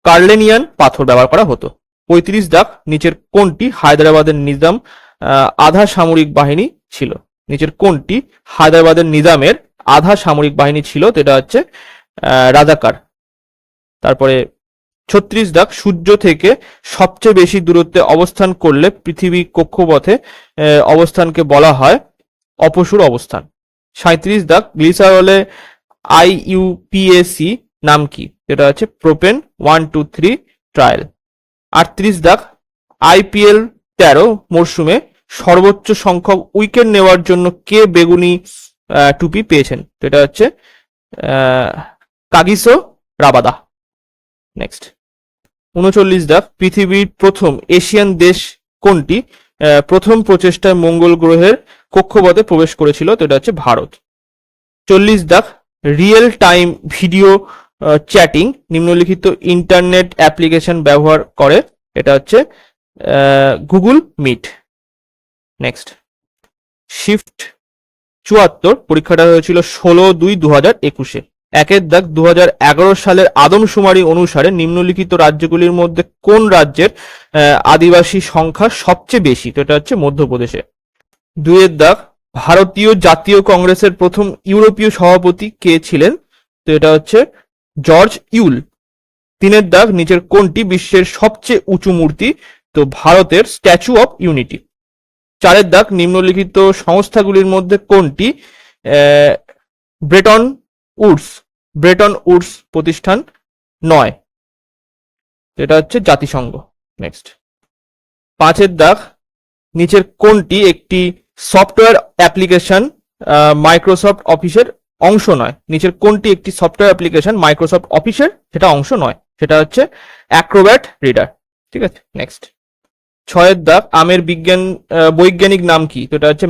কার্লেনিয়ান পাথর ব্যবহার করা হতো। 35 দাগ, নিচের কোনটি হায়দ্রাবাদের নিজাম আধা সামরিক বাহিনী ছিল? নিচের কোনটি হায়দ্রাবাদের নিজামের আধা সামরিক বাহিনী ছিল? তো এটা হচ্ছে রাজাকার। তারপরে 36 দাগ, সূর্য থেকে সবচেয়ে বেশি দূরত্বে অবস্থান করলে পৃথিবী কক্ষপথে অবস্থানকে বলা হয় অপসূর অবস্থান। 37 দাগ, গ্লিসারলে IUPAC নাম কি? এটা হচ্ছে প্রোপেন 123 ট্রায়াল। 38 দাগ, IPL 13 মরশুমে সর্বোচ্চ সংখ্যক উইকেট নেওয়ার জন্য কে বেগুনি টুপি পেয়েছেন? তো এটা হচ্ছে কাগিসো রাবাদা। নেক্সট 39 দাগ, পৃথিবীর প্রথম এশিয়ান দেশ কোনটি প্রথম প্রচেষ্টায় মঙ্গল গ্রহের কক্ষপথে প্রবেশ করেছিল? তো এটা হচ্ছে ভারত। 40 দাগ, রিয়েল টাইম ভিডিও চ্যাটিং নিম্নলিখিত ইন্টারনেট অ্যাপ্লিকেশন ব্যবহার করে? এটা হচ্ছে গুগল মিট। নেক্সট শিফট 74 পরীক্ষাটা হয়েছিল 16/2/2021-এ। 1 দাগ, 2011 সালের আদমশুমারি অনুসারে নিম্নলিখিত রাজ্যগুলির মধ্যে কোন রাজ্যের আদিবাসী সংখ্যা সবচেয়ে বেশি? তো এটা হচ্ছে মধ্যপ্রদেশে। 2 দাগ, ভারতীয় জাতীয় কংগ্রেসের প্রথম ইউরোপীয় সভাপতি কে ছিলেন? তো এটা হচ্ছে জর্জ ইউল। 3 দাগ, নিচের কোনটি বিশ্বের সবচেয়ে উঁচু মূর্তি? তো ভারতের স্ট্যাচু অফ ইউনিটি। 4 দাগ, নিম্নলিখিত সংস্থাগুলির মধ্যে কোনটি ব্রেটন উডস প্রতিষ্ঠান নয়? এটা হচ্ছে জাতিসংঘ। নেক্সট 5 দাগ, নিচের কোনটি একটি সফটওয়্যার অ্যাপ্লিকেশন মাইক্রোসফট অফিসের অংশ নয়? নিচের কোনটি একটি সফটওয়্যার অ্যাপ্লিকেশন মাইক্রোসফট অফিসের সেটা অংশ নয়? সেটা হচ্ছে অ্যাক্রোব্যাট রিডার। ঠিক আছে, নেক্সট 6 দাগ, আমের বৈজ্ঞানিক নাম কি? তো এটা হচ্ছে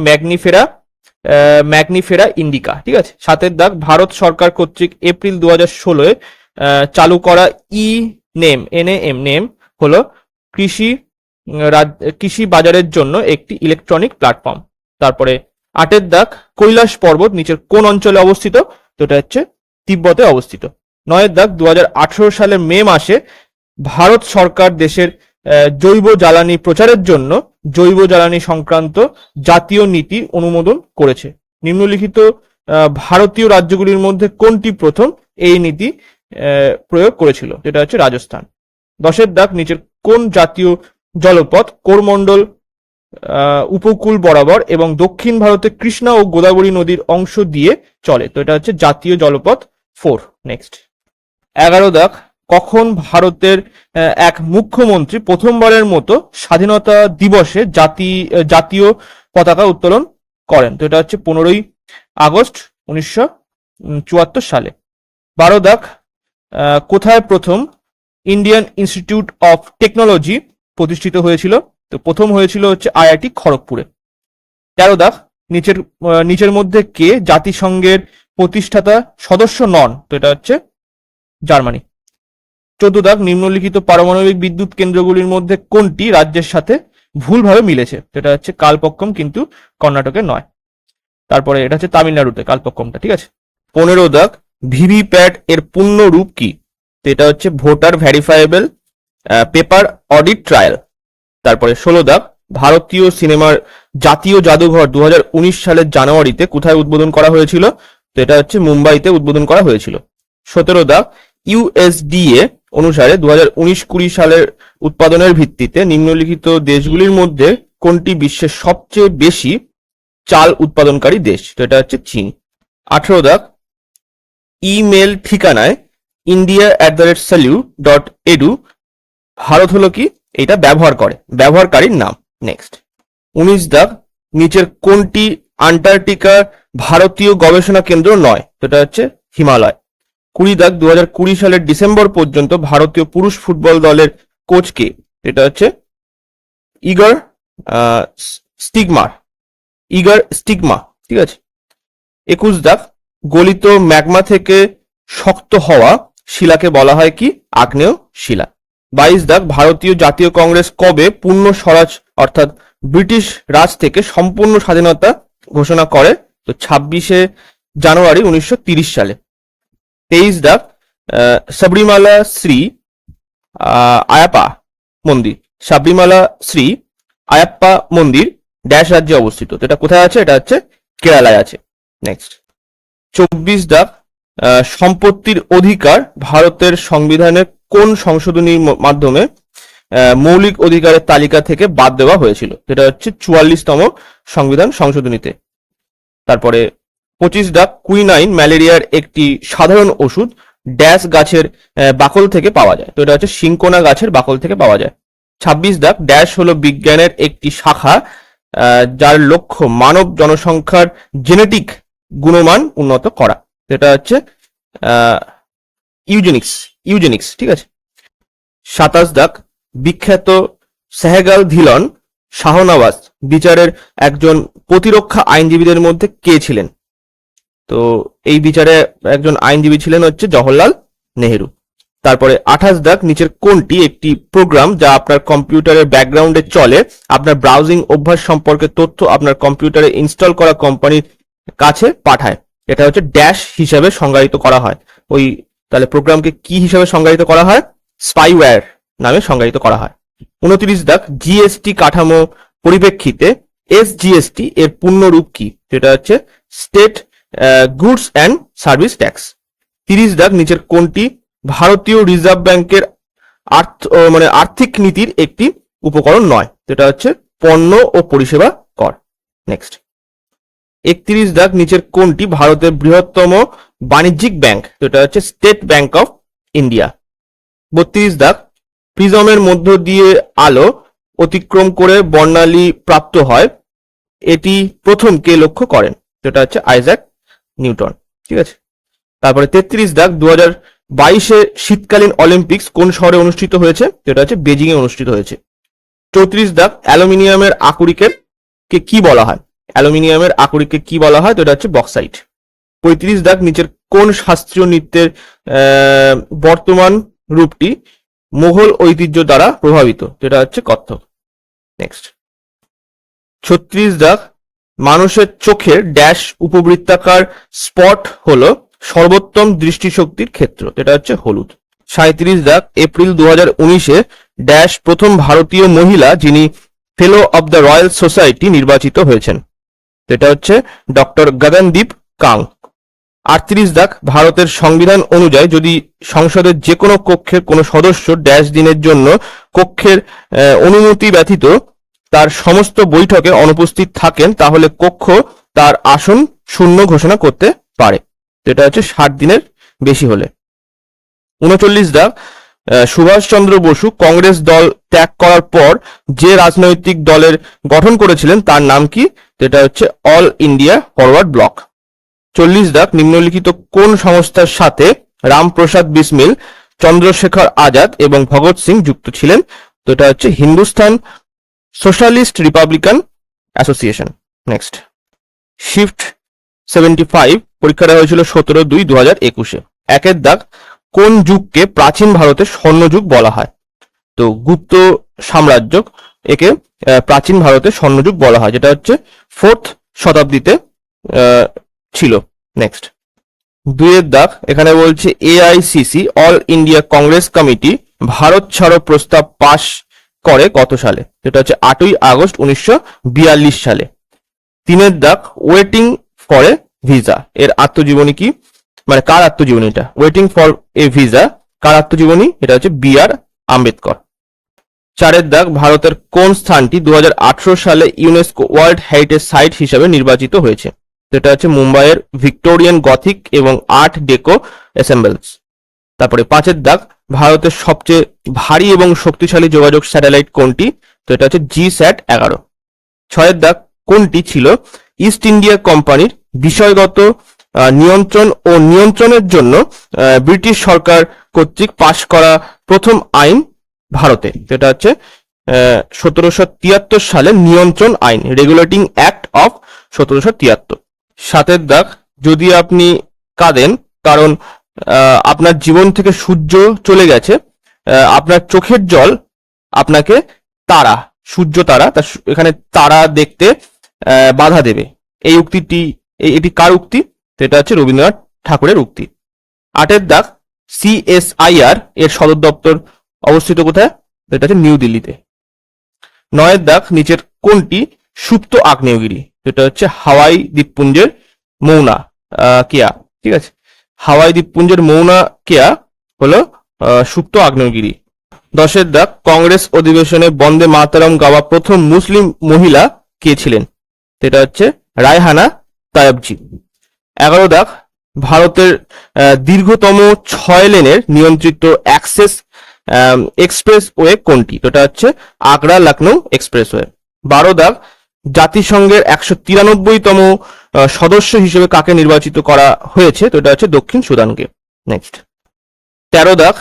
ম্যাগনিফেরা ইন্ডিকা। ঠিক আছে। 7 দাগ, ভারত সরকার কর্তৃক এপ্রিল 2016 চালু করা নেম হলো কৃষি বাজারের জন্য একটি ইলেকট্রনিক প্ল্যাটফর্ম। তারপরে 8 দাগ, কৈলাস পর্বত নিচের কোন অঞ্চলে অবস্থিত? তো এটা হচ্ছে তিব্বতে অবস্থিত। 9 দাগ, 2018 সালের মে মাসে ভারত সরকার দেশের জৈব জ্বালানি প্রচারের জন্য জৈব জ্বালানি সংক্রান্ত জাতীয় নীতি অনুমোদন করেছে। নিম্নলিখিত ভারতীয় রাজ্যগুলির মধ্যে কোনটি প্রথম এই নীতি প্রয়োগ করেছিল? যেটা হচ্ছে রাজস্থান। 10 দাগ, নিচের কোন জাতীয় জলপথ কোরমণ্ডল উপকূল বরাবর এবং দক্ষিণ ভারতে কৃষ্ণা ও গোদাবরী নদীর অংশ দিয়ে চলে? তো এটা হচ্ছে জাতীয় জলপথ 4। নেক্সট 11 দাগ, কখন ভারতের এক মুখ্যমন্ত্রী প্রথমবারের মতো স্বাধীনতা দিবসে জাতীয় পতাকা উত্তোলন করেন? তো এটা হচ্ছে 15ই আগস্ট 1974 সালে। 12 দাগ, কোথায় প্রথম ইন্ডিয়ান ইনস্টিটিউট অফ টেকনোলজি প্রতিষ্ঠিত হয়েছিল? তো প্রথম হয়েছিল হচ্ছে আইআইটি খড়গপুরে। 13 দাগ, নিচের মধ্যে কে জাতিসংঘের প্রতিষ্ঠাতা সদস্য নন? তো এটা হচ্ছে জার্মানি। 14 দাগ, নিম্নলিখিত পারমাণবিক বিদ্যুৎ কেন্দ্রগুলির মধ্যে কোনটি রাজ্যের সাথে ভুলভাবে মিলেছে? এটা হচ্ছে কালপক্কম, কিন্তু কর্ণাটকে নয়। তারপরে এটা হচ্ছে তামিলনাড়ুতে কালপক্কমটা। ঠিক আছে। 15 দাগ, ভিভিপ্যাট এর পূর্ণ রূপ কি? তো এটা হচ্ছে voter verifiable paper audit trial. তারপরে 16 দাগ, ভারতীয় সিনেমার জাতীয় জাদুঘর 2019 সালের জানুয়ারিতে কোথায় উদ্বোধন করা হয়েছিল? তো এটা হচ্ছে মুম্বাইতে উদ্বোধন করা হয়েছিল। 17 দাগ, ইউএসডিএ অনুসারে 2019-20 সালের উৎপাদনের ভিত্তিতে নিম্নলিখিত দেশগুলির মধ্যে কোনটি বিশ্বের সবচেয়ে বেশি চাল উৎপাদনকারী দেশ? তো এটা হচ্ছে চীন। 18 দাগ, ইমেল ঠিকানায় india@salu.edu ভারত হলো কি? এটা ব্যবহারকারীর নাম। নেক্সট 19 দাগ, নিচের কোনটি আন্টার্কটিকার ভারতীয় গবেষণা কেন্দ্র নয়? সেটা হচ্ছে হিমালয়। 20 দাগ, 2020 সালের ডিসেম্বর পর্যন্ত ভারতীয় পুরুষ ফুটবল দলের কোচ কে? এটা হচ্ছে ইগর স্টিগমা। ঠিক আছে। 21 দাগ, গলিত ম্যাগমা থেকে শক্ত হওয়া শিলাকে বলা হয় কি? আগ্নেয় শিলা। 22 দাগ, ভারতীয় জাতীয় কংগ্রেস কবে পূর্ণ স্বরাজ অর্থাৎ ব্রিটিশ রাজ থেকে সম্পূর্ণ স্বাধীনতা ঘোষণা করে? তো 26শে জানুয়ারি 1930 সালে। 23 দাগ, সাবরিমালা শ্রী আয়াপ্পা মন্দির ড্যাশ রাজ্যে অবস্থিত? তো এটা কোথায় আছে? এটা হচ্ছে কেরালায় আছে। নেক্সট 24 দাগ, সম্পত্তির অধিকার ভারতের সংবিধানের কোন সংশোধনীর মাধ্যমে মৌলিক অধিকারের তালিকা থেকে বাদ দেওয়া হয়েছিল? যেটা হচ্ছে 44তম সংবিধান সংশোধনীতে। তারপরে 25 দাগ, কুইনাইন ম্যালেরিয়ার একটি সাধারণ ওষুধ ড্যাশ গাছের বাকল থেকে পাওয়া যায়? তো এটা হচ্ছে সিঙ্কোনা গাছের বাকল থেকে পাওয়া যায়। 26 দাগ, ড্যাশ হলো বিজ্ঞানের একটি শাখা যার লক্ষ্য মানব জনসংখ্যার জেনেটিক গুণমান উন্নত করা? এটা হচ্ছে ইউজেনিক্স। ঠিক আছে। 27 দাগ, বিখ্যাত সেহগাল ধিলন শাহনওয়াজ বিচারের একজন প্রতিরক্ষা আইনজীবীদের মধ্যে কে ছিলেন? তো এই বিচারে একজন আইনজীবী ছিলেন হচ্ছে জওহরলাল নেহেরু। তারপরে 28 দাগ, নিচের কোনটি একটি প্রোগ্রাম যা আপনার কম্পিউটারের ব্যাকগ্রাউন্ডে চলে আপনার ব্রাউজিং অভ্যাস সম্পর্কে তথ্য আপনার কম্পিউটারে ইনস্টল করা কোম্পানির কাছে পাঠায়? এটা হচ্ছে ড্যাশ হিসাবে সংজ্ঞায়িত করা হয়। তাহলে প্রোগ্রামকে কি হিসাবে সংজ্ঞায়িত করা হয়? স্পাইওয়্যার নামে সংজ্ঞায়িত করা হয়। 29 দাগ, জিএসটি কাঠামো পরিপ্রেক্ষিতে এসজিএসটি এর পূর্ণ রূপ কি? যেটা হচ্ছে state goods and service tax. 30 দাগ, নিচের কোনটি ভারতীয় রিজার্ভ ব্যাংকের আর্থিক নীতির একটি উপকরণ নয়, এটা হচ্ছে পণ্য ও পরিষেবা কর। নেক্সট 31 দাগ, নিচের কোনটি ভারতের বৃহত্তম বাণিজ্যিক ব্যাংক? এটা হচ্ছে স্টেট ব্যাংক অফ ইন্ডিয়া। 32 দাগ, প্রিজমের মধ্য দিয়ে আলো অতিক্রম করে বর্ণালী প্রাপ্ত হয়, এটি প্রথম কে লক্ষ্য করেন? যেটা হচ্ছে আইজ্যাক নিউটন। ঠিক আছে, তারপরে 33 দাগ, 2022 শীতকালীন অলিম্পিক্স কোন শহরে অনুষ্ঠিত হয়েছে? যেটা হচ্ছে বেজিং এ অনুষ্ঠিত হয়েছে। 34 দাগ, অ্যালুমিনিয়ামের আকরিকের কে কি বলা হয়? অ্যালুমিনিয়ামের আকরিককে কি বলা হয়? তো এটা হচ্ছে বক্সাইট। 35 দাগ, নিচের কোন শাস্ত্রীয় নৃত্যের বর্তমান রূপটি মুঘল ঐতিহ্য দ্বারা প্রভাবিত? যেটা হচ্ছে কত্থক। নেক্সট 36 দাগ, মানুষের চোখের ড্যাশ উপবৃত্তাকার স্পট হলো সর্বোত্তম দৃষ্টিশক্তির ক্ষেত্র, এটা হচ্ছে হলুদ। 37 দাগ, এপ্রিল 2019 ড্যাশ প্রথম ভারতীয় মহিলা যিনি ফেলো অব দ্য রয়্যাল সোসাইটি নির্বাচিত হয়েছেন? এটা হচ্ছে ডক্টর গগনদীপ কাং। 38 দাগ, ভারতের সংবিধান অনুযায়ী যদি সংসদের যে কোনো কক্ষের কোনো সদস্য ড্যাশ দিনের জন্য কক্ষের অনুমতি ব্যতীত তার সমস্ত বৈঠকে অনুপস্থিত থাকেন, তাহলে কক্ষ তার আসন শূন্য ঘোষণা করতে পারে। এটা হচ্ছে 60 দিনের বেশি হলে। 39 দাগ, সুভাষচন্দ্র বসু কংগ্রেস দল ত্যাগ করার পর যে রাজনৈতিক দলের গঠন করেছিলেন তার নাম কি? এটা হচ্ছে অল ইন্ডিয়া ফরওয়ার্ড ব্লক। 40 দাগ, নিম্নলিখিত কোন সংস্থার সাথে রামপ্রসাদ বিসমিল, চন্দ্রশেখর আজাদ এবং ভগৎ সিং যুক্ত ছিলেন? তো এটা হচ্ছে Hindustan socialist Republican association. Next shift 75 পরীক্ষাটা হয়েছিল 17/2/2021। 1 দাগ, কোন যুগকে প্রাচীন ভারতের স্বর্ণযুগ বলা হয়? তো গুপ্ত সাম্রাজ্য একে প্রাচীন ভারতের স্বর্ণযুগ বলা হয়, যেটা হচ্ছে 4th শতাব্দীতে ছিল। নেক্সট 2 দাগ, এখানে বলছে AICC all India Congress committee Bharat ছাড়ো প্রস্তাব পাশ করে কত সালে? যেটা হচ্ছে 8ই আগস্ট 1942 সালে। 3 দাগ, ওয়েটিং ফর এ ভিসা এর আত্মজীবনী কি? মানে কার আত্মজীবনী এটা? ওয়েটিং ফর এ ভিসা কার আত্মজীবনী? এটা হচ্ছে বি.আর. আম্বেদকর। 4 দাগ, ভারতের কোন স্থানটি 2018 সালে ইউনেস্কো ওয়ার্ল্ড হেরিটেজ সাইট হিসেবে নির্বাচিত হয়েছে? যেটা হচ্ছে মুম্বাইয়ের ভিক্টোরিয়ান গথিক এবং আর্ট ডেকো অ্যাসেম্বলস। তারপরে 5 দাগ, ভারতের সবচেয়ে ভারী এবং শক্তিশালী যোগাযোগ স্যাটেলাইট কোনটি? তো এটা হচ্ছে GSAT-11। 6 দাগ, কোনটি ছিল ইস্ট ইন্ডিয়া কোম্পানির বিষয়গত নিয়ন্ত্রণ ও নিয়ন্ত্রণের জন্য ব্রিটিশ সরকার কর্তৃক পাশ করা প্রথম আইন ভারতে? যেটা হচ্ছে 1773 সালে নিয়ন্ত্রণ আইন, রেগুলেটিং অ্যাক্ট অফ 1773। 7 দাগ, যদি আপনি কাঁদেন কারণ আপনার জীবন থেকে সূর্য চলে গেছে, আপনার চোখের জল আপনাকে তারা, সূর্য তারা, এখানে তারা দেখতে বাধা দেবে। এই উক্তিটি, এটি কার উক্তি? এটা হচ্ছে রবীন্দ্রনাথ ঠাকুরের উক্তি। 8 দাগ, CSIR এর সদর দপ্তর অবস্থিত কোথায়? এটা হচ্ছে নিউ দিল্লিতে। 9 দাগ, নিচের কোনটি সুপ্ত আগ্নেয়গিরি? এটা হচ্ছে হাওয়াই দ্বীপপুঞ্জের মৌনা কেয়া। ঠিক আছে, হাওয়াই দ্বীপপুঞ্জের মৌনা কেয়া হলো সুপ্ত আগ্নেয়গিরি। 10 দাগ, কংগ্রেস অধিবেশনে বন্দে মাতরম গাওয়া প্রথম মুসলিম মহিলা কে ছিলেন? এটা হচ্ছে রায়হানা তায়াবজি। 11 দাগ, ভারতের দীর্ঘতম 6 লেনের নিয়ন্ত্রিত অ্যাক্সেস এক্সপ্রেসওয়ে কোনটি? এটা হচ্ছে আগ্রা লখনৌ এক্সপ্রেসওয়ে। 12 দাগ, জাতিসংঘের 193তম সদস্য হিসেবে কাকে নির্বাচিত করা হয়েছে? তো এটা হচ্ছে দক্ষিণ সুদানকে। নেক্সট 13 দাগ,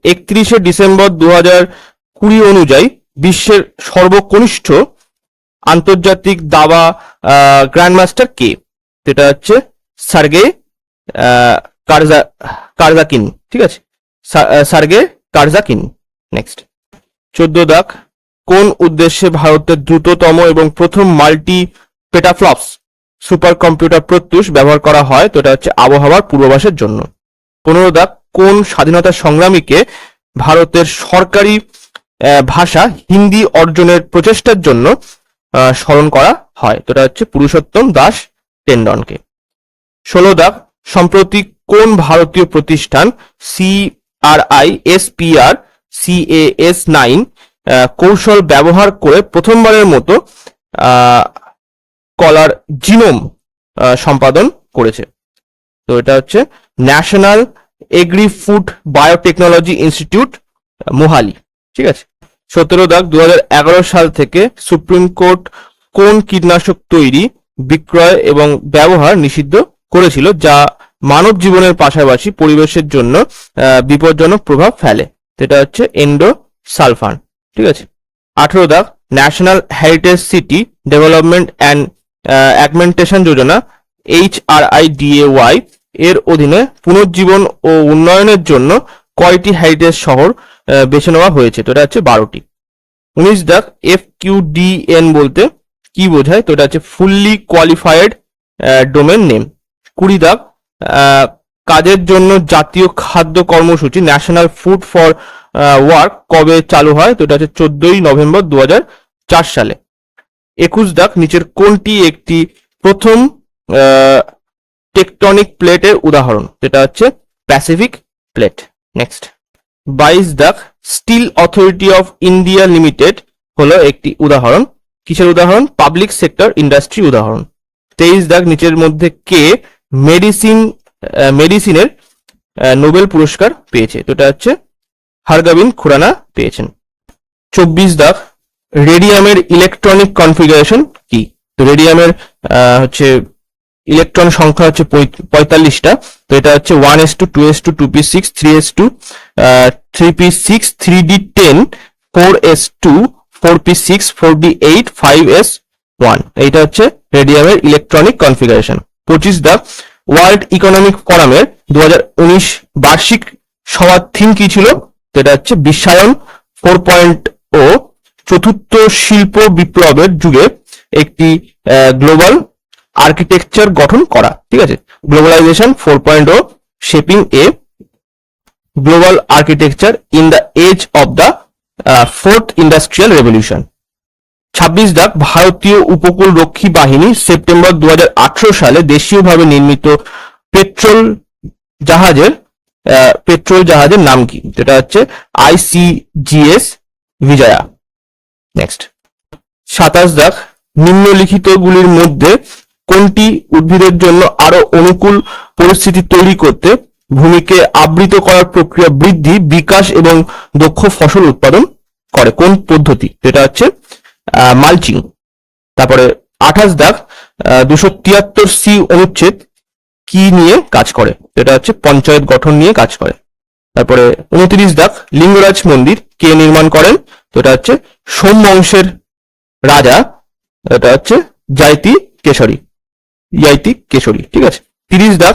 31 ডিসেম্বর 2020 অনুযায়ী বিশ্বের সর্বকনিষ্ঠ আন্তর্জাতিক দাবা গ্র্যান্ডমাস্টার কে? এটা হচ্ছে সার্গে কারজাকিন। ঠিক আছে, সার্গে কারজাকিন। নেক্সট 14 দাগ, কোন উদ্দেশ্যে ভারতের দ্রুততম এবং প্রথম মাল্টি পেটাফ্লপস সুপার কম্পিউটার প্রত্যুষ ব্যবহার করা হয়? তো এটা হচ্ছে আবহাওয়ার পূর্বাভাসের জন্য। 15 দাগ, কোন স্বাধীনতা সংগ্রামীকে ভারতের সরকারি ভাষা হিন্দি অর্জনের প্রচেষ্টার জন্য স্মরণ করা হয়? তো এটা হচ্ছে পুরুষোত্তম দাস টেন্ডনকে। 16 দাগ, সম্প্রতি কোন ভারতীয় প্রতিষ্ঠান CRISPR CAS9 কৌশল ব্যবহার করে প্রথমবারের মতো কলার জিনোম সম্পাদন করেছে। তো এটা হচ্ছে national agri food biotechnology institute, Mohali. ঠিক আছে। 17 দাগ 2011 সাল থেকে সুপ্রিম কোর্ট কোন কীটনাশক তৈরি, বিক্রয় এবং ব্যবহার নিষিদ্ধ করেছিল যা মানব জীবনের পাশাপাশি পরিবেশের জন্য বিপজ্জনক প্রভাব ফেলে। এটা হচ্ছে এন্ডোসালফান। ঠিক আছে। 18 দাগ national heritage city development and augmentation Yojana HRIDAY এর অধীনে পুনর্জীবন ও উন্নয়নের জন্য কয়টি হেরিটেজ শহর বেছে নেওয়া হয়েছে? তো এটা হচ্ছে 12টি। 19 দাগ FQDN বলতে কি বোঝায়? তো এটা হচ্ছে ফুললি কোয়ালিফাইড ডোমেন নেম। 20 দাগ কাজের জন্য জাতীয় খাদ্য কর্মসূচি ন্যাশনাল ফুড ফর ওয়ার্ক কবে চালু হয়? তো এটা হচ্ছে 14ই নভেম্বর 2004 সালে। 21 দাগ নিচের কোনটি একটি প্রথম টেকটনিক প্লেটের উদাহরণ? যেটা হচ্ছে প্যাসিফিক প্লেট। নেক্সট। 22 দাগ steel authority of India limited হলো একটি উদাহরণ। কিসের উদাহরণ? পাবলিক সেক্টর ইন্ডাস্ট্রি উদাহরণ। 23 দাগ নিচের মধ্যে কে মেডিসিনের নোবেল পুরস্কার পেয়েছে? তো এটা হচ্ছে হারগোবিন্দ খুরানা পেয়েছেন। 24 দাগ রেডিয়ামের ইলেকট্রনিক কনফিগারেশন কি? তো রেডিয়ামের হচ্ছে ইলেকট্রন সংখ্যা হচ্ছে 45টা। তো এটা হচ্ছে 1s2 2s2 2p6 3s2 3p6 3d10 4s2 4p6 4d8 5s1। এইটা হচ্ছে রেডিয়ামের ইলেকট্রনিক কনফিগারেশন। 25 দাগ ওয়ার্ল্ড ইকোনমিক ফোরামের 2019 বার্ষিক সভার থিম কি ছিল? তো এটা হচ্ছে বিশ্বায়ন 4.0 চতুর্থ শিল্প বিপ্লবের যুগে একটি গ্লোবাল আর্কিটেকচার গঠন করা। ঠিক আছে। Globalisation 4.0 shaping a global architecture in the age of the fourth industrial revolution. 26 দাগ ভারতীয় উপকূল রক্ষী বাহিনী সেপ্টেম্বর 2018 সালে দেশীয়ভাবে নির্মিত পেট্রোল জাহাজের নাম কি? যেটা হচ্ছে ICGS বিজয়া। নেক্সট। 27 দাগ নিম্নলিখিত গুলির মধ্যে কোনটি উদ্ভিদের জন্য আরো অনুকূল পরিস্থিতি তৈরি করতে ভূমিকে আবৃত করার প্রক্রিয়া বৃদ্ধি, বিকাশ এবং দক্ষ ফসল উৎপাদন করে? কোন পদ্ধতি? যেটা হচ্ছে মালচিং। তারপরে 28 দাগ 273C অনুচ্ছেদ কি নিয়ে কাজ করে? এটা হচ্ছে পঞ্চায়েত গঠন নিয়ে কাজ করে। তারপরে 29 দাগ লিঙ্গরাজ মন্দির কে নির্মাণ করেন? তো এটা হচ্ছে সোম বংশের রাজা, এটা হচ্ছে ইয়াইতি কেশরী। ঠিক আছে। 30 দাগ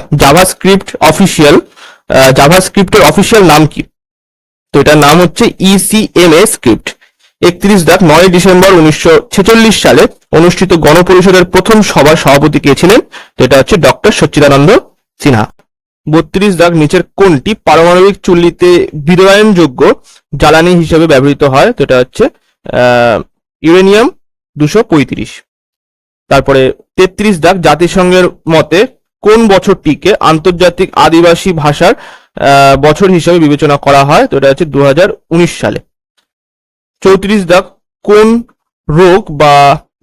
জাভাস্ক্রিপ্টের অফিসিয়াল নাম কি? তো এটার নাম হচ্ছে ECMA স্ক্রিপ্ট। 31 দাগ 9 ডিসেম্বর 1946 সালে অনুষ্ঠিত গণপরিষদের প্রথম সভার সভাপতি কে ছিলেন? তো এটা হচ্ছে ডক্টর সচ্চিদানন্দ সিনহা। 32 দাগ নিচের কোনটি পারমাণবিক চুল্লিতে বিদ্যুতায়নযোগ্য জ্বালানি হিসেবে ব্যবহৃত হয়? তো এটা হচ্ছে ইউরেনিয়াম 235। তারপরে 33 দাগ জাতিসংঘের মতে কোন বছরটিকে আন্তর্জাতিক আদিবাসী ভাষার বছর হিসেবে বিবেচনা করা হয়? তো এটা হচ্ছে 2019 সালে। 34 দাগ কোন রোগ বা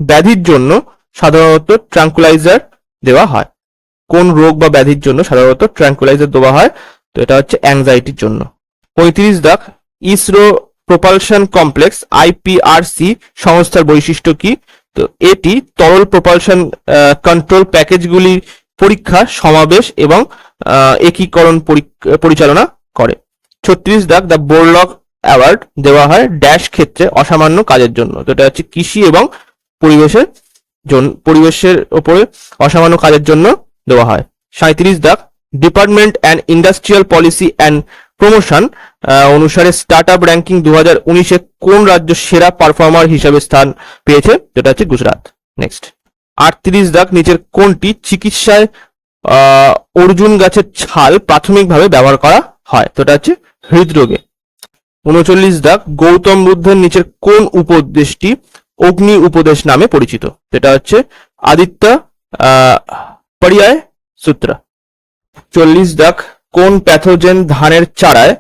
ব্যাধির জন্য সাধারণত ট্র্যাঙ্কুলাইজার দেওয়া হয়? কোন রোগ বা ব্যাধির জন্য সাধারণত ট্র্যাঙ্কুলাইজার দেওয়া হয়? তো এটা হচ্ছে অ্যাংজাইটির জন্য। 35 দাগ ইসরো প্রপালশন কমপ্লেক্স IPRC সংস্থার বৈশিষ্ট্য কি? তো এটি তরল প্রপালশন কন্ট্রোল প্যাকেজগুলি পরীক্ষা, সমাবেশ এবং একীকরণ পরিচালনা করে। 36 দাগ দ্য বোরলগ অ্যাওয়ার্ড দেওয়া হয় ড্যাশ ক্ষেত্রে অসামান্য কাজের জন্য? তো এটা হচ্ছে কৃষি এবং পরিবেশের উপরে অসামান্য কাজের জন্য দেওয়া হয়। 37 দাগ department and industrial policy and promotion অনুসারে স্টার্টআপ র্যাঙ্কিং 2019-এ কোন রাজ্য সেরা পারফর্মার হিসেবে স্থান পেয়েছে? যেটা হচ্ছে গুজরাট। নেক্সট। 38 দাগ নিচের কোনটি চিকিৎসায় অর্জুন গাছের ছাল প্রাথমিকভাবে ব্যবহার করা হয়? তো এটা হচ্ছে হৃদরোগে। 39 দাগ গৌতম বুদ্ধের নিচের কোন উপদেশটি অগ্নি উপদেশ নামে পরিচিত? যেটা হচ্ছে আদিত্য পর্যায় সূত্র। 40 দাগ কোন প্যাথোজেন ধানের চারায়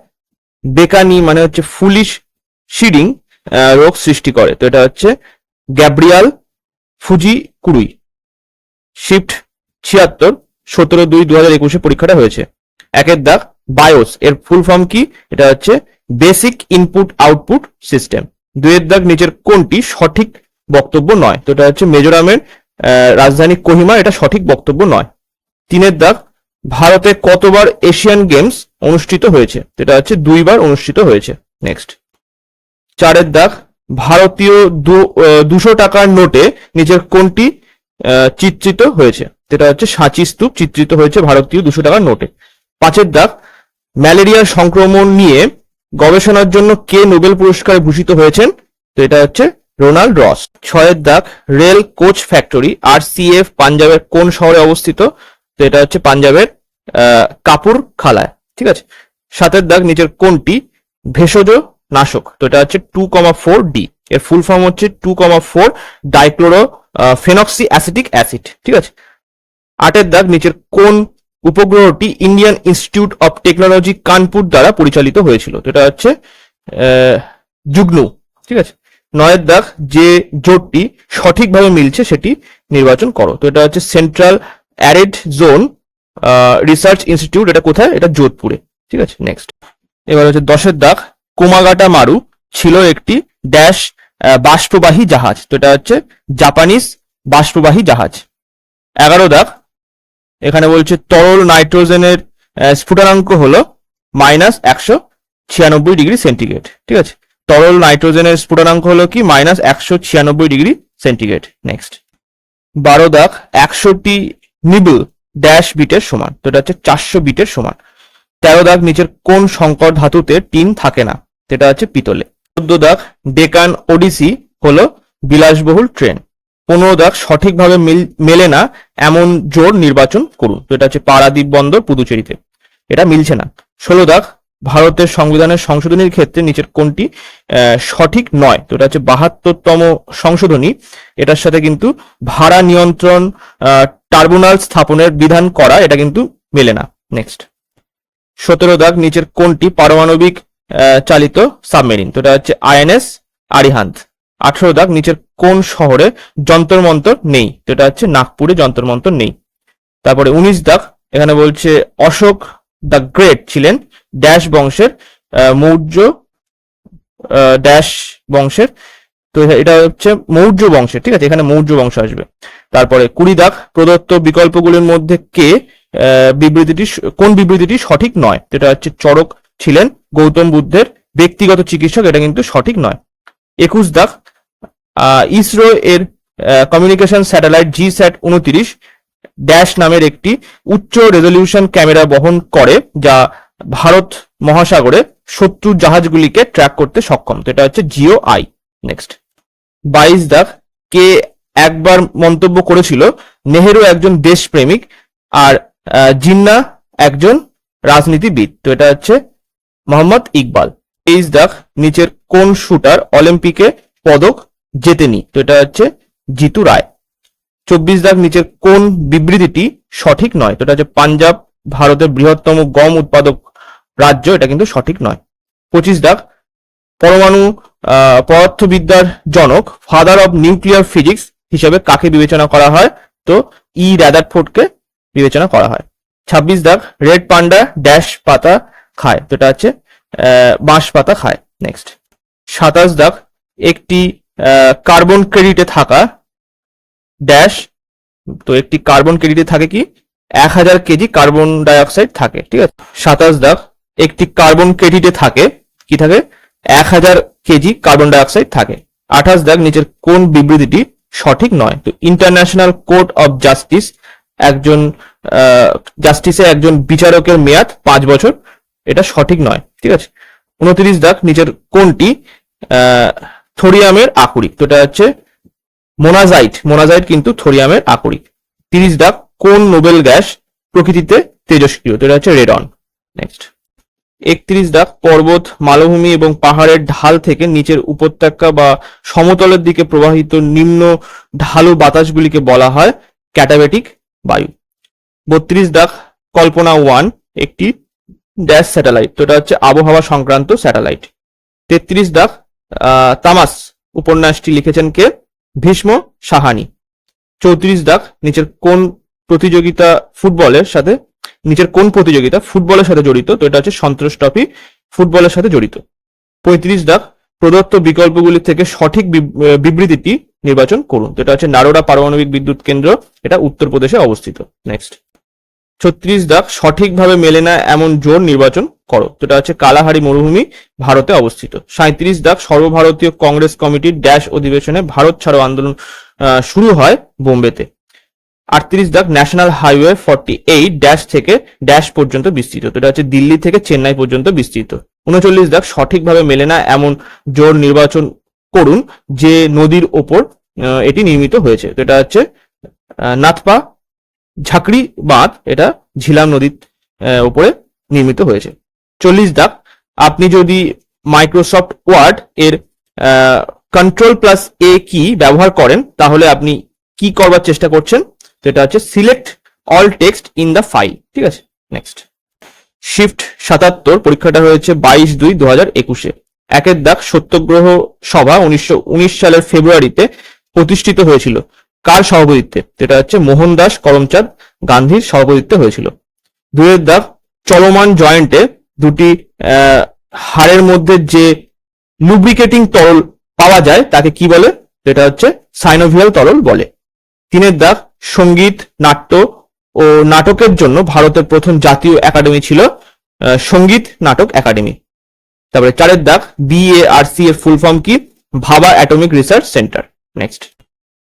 বেকানি মানে হচ্ছে ফুলিশ সিডিং রোগ সৃষ্টি করে। তো এটা হচ্ছে গ্যাব্রিয়াল ফুজি কুরুই। শিফট 76 17/2/2021 পরীক্ষাটা হয়েছে। একের দাগ বায়োস এর ফুল ফর্ম কি? এটা হচ্ছে বেসিক ইনপুট আউটপুট সিস্টেম। দুইয়ের দাগ নিচের কোনটি সঠিক বক্তব্য নয়? তো এটা হচ্ছে মিজোরামের রাজধানী কোহিমা, এটা সঠিক বক্তব্য নয়। তিনের দাগ ভারতে কতবার এশিয়ান গেমস অনুষ্ঠিত হয়েছে? এটা হচ্ছে 2বার অনুষ্ঠিত হয়েছে। নেক্সট। চারের দাগ ভারতীয় 200 টাকার নোটে নিচের কোনটি চিত্রিত হয়েছে? এটা হচ্ছে সাঁচি স্তূপ চিত্রিত হয়েছে ভারতীয় 200 টাকার নোটে। পাঁচের দাগ ম্যালেরিয়ার সংক্রমণ নিয়ে গবেষণার জন্য কে নোবেল পুরস্কারে ভূষিত হয়েছেন? তো এটা হচ্ছে রোনাল্ড রস। ছয়ের দাগ রেল কোচ ফ্যাক্টরি RCF পাঞ্জাবের কোন শহরে অবস্থিত? তো এটা হচ্ছে পাঞ্জাবের কাপুর খালায়। ঠিক আছে। সাতের দাগ নিচের কোনটি ভেষজ নাশক? তো এটা হচ্ছে 2,4D, এর ফুল ফর্ম হচ্ছে 2,4 ডাইক্লোরো ফেনক্সি অ্যাসিটিক অ্যাসিড। ঠিক আছে। আটের দাগ নিচের কোন উপগ্রহটি Indian Institute of Technology Kanpur দ্বারা পরিচালিত হয়েছিল? তো এটা হচ্ছে জুগনু। ঠিক আছে। নয়ের দাগ যে জোটটি সঠিকভাবে মিলছে সেটি নির্বাচন করো। তো এটা হচ্ছে central arid zone research institute, এটা কোথায়? এটা যোধপুরে। ঠিক আছে। নেক্সট। এবার হচ্ছে 10এর দাগ কুমাগাটা মারু ছিল একটি ড্যাশ বাষ্পবাহী জাহাজ। তো এটা হচ্ছে জাপানিজ বাষ্পবাহী জাহাজ। 11 দাগ এখানে বলছে তরল নাইট্রোজেনের স্ফুটনাঙ্ক হলো -196°C। ঠিক আছে। তরল নাইট্রোজেনের স্ফুটনাঙ্ক হলো কি -196°C। নেক্সট। 12 দাগ 100টি নিবল ড্যাশ বিটের সমান। তো এটা হচ্ছে 400 বিটের সমান। 13 দাগ নিচের কোন সংকর ধাতুতে টিন থাকে না? এটা হচ্ছে পিতলে। 14 দাগ ডেকান ওডিসি হলো বিলাসবহুল ট্রেন। 15 দাগ সঠিকভাবে মেলে না এমন জোর নির্বাচন করুন। তো এটা হচ্ছে পারাদ্বীপ বন্দর পুদুচেরিতে, এটা মিলছে না। 16 দাগ ভারতের সংবিধানের সংশোধনীর ক্ষেত্রে নিচের কোনটি সঠিক নয়? তো এটা হচ্ছে 72তম সংশোধনী, এটার সাথে কিন্তু ভাড়া নিয়ন্ত্রণ ট্রাইব্যুনাল স্থাপনের বিধান করা, এটা কিন্তু মেলে না। নেক্সট। 17 দাগ নিচের কোনটি পারমাণবিক চালিত সাবমেরিন? তো এটা হচ্ছে INS আরিহান্ত। 18 দাগ নিচের কোন শহরে যন্তর মন্তর নেই? তো এটা হচ্ছে নাগপুরে যন্তর মন্তর নেই। তারপরে 19 দাগ এখানে বলছে অশোক দ্য গ্রেট ছিলেন ড্যাশ বংশের মৌর্য ড্যাশ বংশের। তো এটা হচ্ছে মৌর্য বংশের। ঠিক আছে, এখানে মৌর্য বংশ আসবে। তারপরে 20 দাগ প্রদত্ত বিকল্পগুলির মধ্যে কোন বিবৃতিটি সঠিক নয়? এটা হচ্ছে চরক ছিলেন গৌতম বুদ্ধের ব্যক্তিগত চিকিৎসক, এটা কিন্তু সঠিক নয়। 21 দাগ ইসরো এর কমিউনিকেশন স্যাটেলাইট GSAT-29 ড্যাশ নামের একটি উচ্চ রেজলিউশন ক্যামেরা বহন করে যা ভারত মহাসাগরে শত্রু জাহাজগুলিকে ট্র্যাক করতে সক্ষম। তো এটা হচ্ছে GEO-I। নেক্সট। 22 দাগ কে একবার মন্তব্য করেছিল নেহেরু একজন দেশপ্রেমিক আর জিন্না একজন রাজনীতিবিদ? তো এটা হচ্ছে মোহাম্মদ ইকবাল। 23 দাগ নিচের কোন শুটার অলিম্পিকে পদক জেতেনি? তো এটা হচ্ছে জিতু রায়। 24 দাগ নিচের কোন বিবৃতিটি সঠিক নয়? তো এটা হচ্ছে পাঞ্জাব ভারতের বৃহত্তম গম উৎপাদক রাজ্য, এটা কিন্তু সঠিক নয়। 25 দাগ পরমাণু পদার্থবিদ্যার জনক ফাদার অব নিউক্লিয়ার ফিজিক্স হিসেবে কাকে বিবেচনা করা হয়? তো রাদারফোর্ডকে বিবেচনা করা হয়। 26 দাগ রেড পান্ডা ড্যাশ পাতা খায়? তো এটা হচ্ছে বাঁশ পাতা খায়। নেক্সট। 27 দাগ একটি কার্বন ক্রেডিটে থাকা ড্যাশ, তো একটি কার্বন ক্রেডিটে থাকে কি 1000 কেজি কার্বন ডাইঅক্সাইড থাকে। ঠিক আছে। 27 দাগ একটি কার্বন ক্রেডিটে থাকে কি থাকে 1000 কেজি কার্বন ডাইঅক্সাইড থাকে। 28 দাগ নিচের কোন বিবৃতিটি সঠিক নয়? তো ইন্টারন্যাশনাল কোর্ট অফ জাস্টিস জাস্টিসে একজন বিচারকের মেয়াদ 5 বছর, এটা সঠিক নয়। ঠিক আছে। 29 দাগ নিচের কোনটি থোরিয়ামের আকরিক? তো এটা হচ্ছে মোনাজাইট কিন্তু থোরিয়ামের আকরিক। 30 দাগ কোন নোবেল গ্যাস প্রকৃতিতে তেজস্ক্রিয়? তো এটা হচ্ছে রেডন। নেক্সট। 31 দাগ পর্বত মালভূমি এবং পাহাড়ের ঢাল থেকে নিচের উপত্যকা বা সমতলের দিকে প্রবাহিত নিম্ন ঢালু বাতাসগুলিকে বলা হয় ক্যাটাবেটিক বায়ু। 32 দাগ কল্পনা 1 একটি ড্যাশ স্যাটেলাইট? তো এটা হচ্ছে আবহাওয়া সংক্রান্ত স্যাটেলাইট। 33 দাগ তামাস উপন্যাসটি লিখেছেন কে? ভীষ্ম সাহানি। 34 দাগ, নিচের কোন প্রতিযোগিতা ফুটবলের সাথে জড়িত? তো এটা হচ্ছে সন্তোষ ট্রফি ফুটবলের সাথে জড়িত। 35 দাগ, প্রদত্ত বিকল্পগুলি থেকে সঠিক বিবৃতিটি নির্বাচন করুন। তো এটা হচ্ছে নারোডা পারমাণবিক বিদ্যুৎ কেন্দ্র, এটা উত্তরপ্রদেশে অবস্থিত। নেক্সট 36 দাগ, সঠিকভাবে মেলে না এমন জোন নির্বাচন করো। তো এটা হচ্ছে কালাহারি মরুভূমি, ভারতে অবস্থিত। 37 দাগ, সর্বভারতীয় কংগ্রেস কমিটির ড্যাশ অধিবেশনে ভারত ছাড়ো আন্দোলন শুরু হয় বোম্বেতে। 38 দাগ, ন্যাশনাল হাইওয়ে 48 ড্যাশ থেকে ড্যাশ পর্যন্ত বিস্তৃত। তো এটা হচ্ছে দিল্লি থেকে চেন্নাই পর্যন্ত বিস্তৃত। 39 দাগ, সঠিকভাবে মেলে না এমন জোন নির্বাচন করুন যে নদীর ওপর এটি নির্মিত হয়েছে। তো এটা হচ্ছে নাথপা ঝাঁকড়ি বাঁধ, এটা ঝিলাম নদীর উপরে নির্মিত হয়েছে। 40 দাগ, আপনি যদি মাইক্রোসফট ওয়ার্ড এর Ctrl+A কি ব্যবহার করেন তাহলে আপনি কি করবার চেষ্টা করছেন? তো এটা হচ্ছে select all text in the file. ঠিক আছে, নেক্সট শিফট 77 পরীক্ষাটা হয়েছে 22/2/2021। 1 দাগ, সত্যগ্রহ সভা 1919 সালের ফেব্রুয়ারিতে প্রতিষ্ঠিত হয়েছিল কার সভাপতিত্বে? এটা হচ্ছে মোহনদাস করমচাঁদ গান্ধীর সভাপতিত্বে হয়েছিল। 2 দাগ, চলমান জয়েন্টে দুটি হাড়ের মধ্যে যে লুব্রিকেটিং তরল পাওয়া যায় তাকে কি বলে? এটা হচ্ছে সাইনোভিয়াল তরল বলে। 3 দাগ, সঙ্গীত, নাট্য ও নাটকের জন্য ভারতের প্রথম জাতীয় একাডেমি ছিল সঙ্গীত নাটক একাডেমি। তারপরে 4 দাগ, BARC এর ফুল ফর্ম কি? ভাবা অ্যাটমিক রিসার্চ সেন্টার। নেক্সট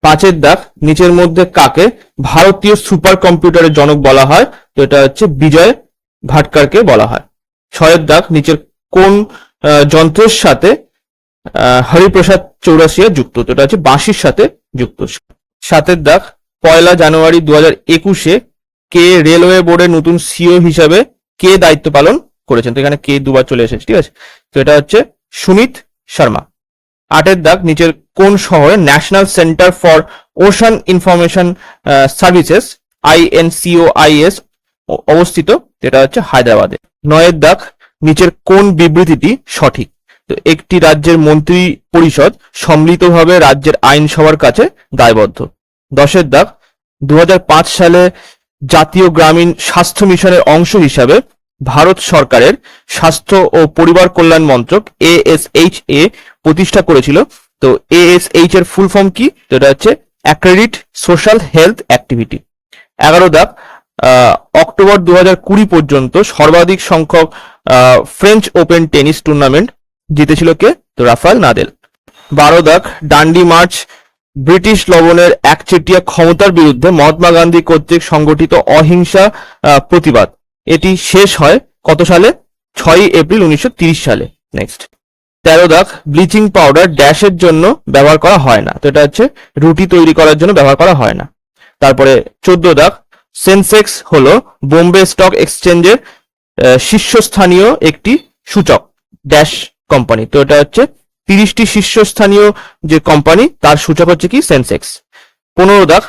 5 দাগ, নিচের মধ্যে কাকে ভারতীয় সুপার কম্পিউটারের জনক বলা হয়? তো এটা হচ্ছে বিজয় ভাটকারকে বলা হয়। 6 দাগ, নিচের কোন যন্ত্রের সাথে হরিপ্রসাদ চৌরাসিয়া যুক্ত? তো এটা হচ্ছে বাঁশির সাথে যুক্ত। 7 দাগ, 1 জানুয়ারি 2021 কে রেলওয়ে বোর্ডের নতুন সিও হিসাবে কে দায়িত্ব পালন করেছেন? তো এখানে কে দুবার চলে এসেছে। ঠিক আছে, তো এটা হচ্ছে সুনীত শর্মা। 8 দাগ, নিচের কোন শহরে national centre for ocean information services INCOIS অবস্থিত? এটা হচ্ছে হায়দ্রাবাদে। 9 দাগ, নিচের কোন বিবৃতিটি সঠিক? তো একটি রাজ্যের মন্ত্রী পরিষদ সম্মিলিতভাবে রাজ্যের আইনসভার কাছে দায়বদ্ধ। 10 দাগ, 2005 সালে জাতীয় গ্রামীণ স্বাস্থ্য মিশনের অংশ হিসাবে ভারত সরকারের স্বাস্থ্য ও পরিবার কল্যাণ মন্ত্রক ASHA প্রতিষ্ঠা করেছিল। তো ASH এর ফুল ফর্ম কি? তো এটা হচ্ছে অ্যাক্রেডিট সোশ্যাল হেলথ অ্যাক্টিভিটি। 11 দাগ, অক্টোবর 2020 পর্যন্ত সর্বাধিক সংখ্যক ফ্রেঞ্চ ওপেন টেনিস টুর্নামেন্ট জিতেছিল কে? তো রাফায়েল নাদেল। 12 দাগ, ডান্ডি মার্চ ব্রিটিশ লবণের একচেটিয়া ক্ষমতার বিরুদ্ধে মহাত্মা গান্ধী কর্তৃক সংগঠিত অহিংসা প্রতিবাদ, এটি শেষ হয় কত সালে? 6 এপ্রিল 1930 সালে। নেক্সট 13 দাগ, ব্লিচিং পাউডার ড্যাশের জন্য ব্যবহার করা হয় না? তো এটা হচ্ছে রুটি তৈরি করার জন্য ব্যবহার করা হয় না। তারপরে 14 দাগ, সেন্সেক্স হলো বোম্বে স্টক এক্সচেঞ্জের শীর্ষস্থানীয় একটি সূচক ড্যাশ কোম্পানি। তো এটা হচ্ছে 30টি শীর্ষস্থানীয় যে কোম্পানি তার সূচক হচ্ছে কি? সেন্সেক্স। 15 দাগ,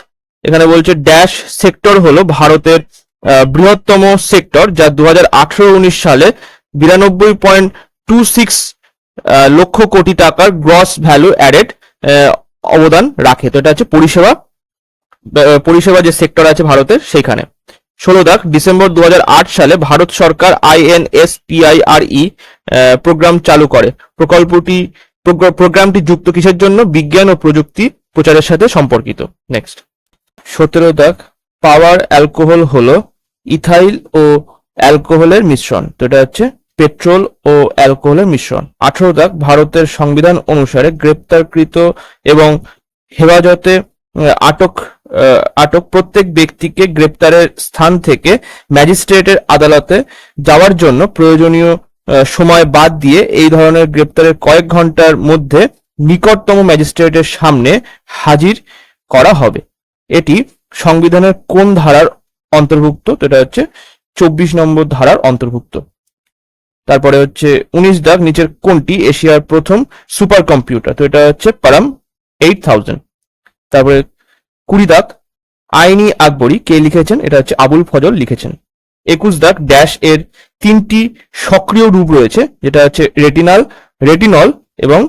এখানে বলছে ড্যাশ সেক্টর হলো ভারতের বৃহত্তম সেক্টর যা 2018-19 সালে 92.26 লক্ষ কোটি টাকার গ্রস ভ্যালু অ্যাডেড অবদান রাখে। তো এটা হচ্ছে পরিষেবা যে সেক্টর আছে ভারতের সেখানে। 16 দাগ, ডিসেম্বর 2008 সালে ভারত সরকার INSPIRE প্রোগ্রাম চালু করে। প্রোগ্রামটি যুক্ত কিসের জন্য? বিজ্ঞান ও প্রযুক্তি প্রচারের সাথে সম্পর্কিত। নেক্সট 17 দাগ, পাওয়ার অ্যালকোহল হলো ইথাইল ও অ্যালকোহলের মিশ্রণ। তো এটা হচ্ছে পেট্রোল ও অ্যালকোহলের মিশ্রণ। 18 দাগ, ভারতের সংবিধান অনুসারে গ্রেপ্তারকৃত এবং হেফাজতে আটক প্রত্যেক ব্যক্তিকে গ্রেপ্তারের স্থান থেকে ম্যাজিস্ট্রেটের আদালতে যাওয়ার জন্য প্রয়োজনীয় সময় বাদ দিয়ে এই ধরনের গ্রেপ্তারের কয়েক ঘন্টার মধ্যে নিকটতম ম্যাজিস্ট্রেটের সামনে হাজির করা হবে। এটি সংবিধানের কোন ধারার অন্তর্ভুক্ত? তো এটা হচ্ছে 24 নম্বর ধারার অন্তর্ভুক্ত। তারপরে হচ্ছে 19 দাগ, নিচের কোনটি এশিয়ার প্রথম সুপার কম্পিউটার? তো এটা হচ্ছে পারাম 8000। তারপরে 20 দাগ, আইনি আকবরী কে লিখেছেন? এটা হচ্ছে আবুল ফজল লিখেছেন। 21 দাগ, ড্যাশ এর 3টি সক্রিয় রূপ রয়েছে যেটা হচ্ছে রেটিনল এবং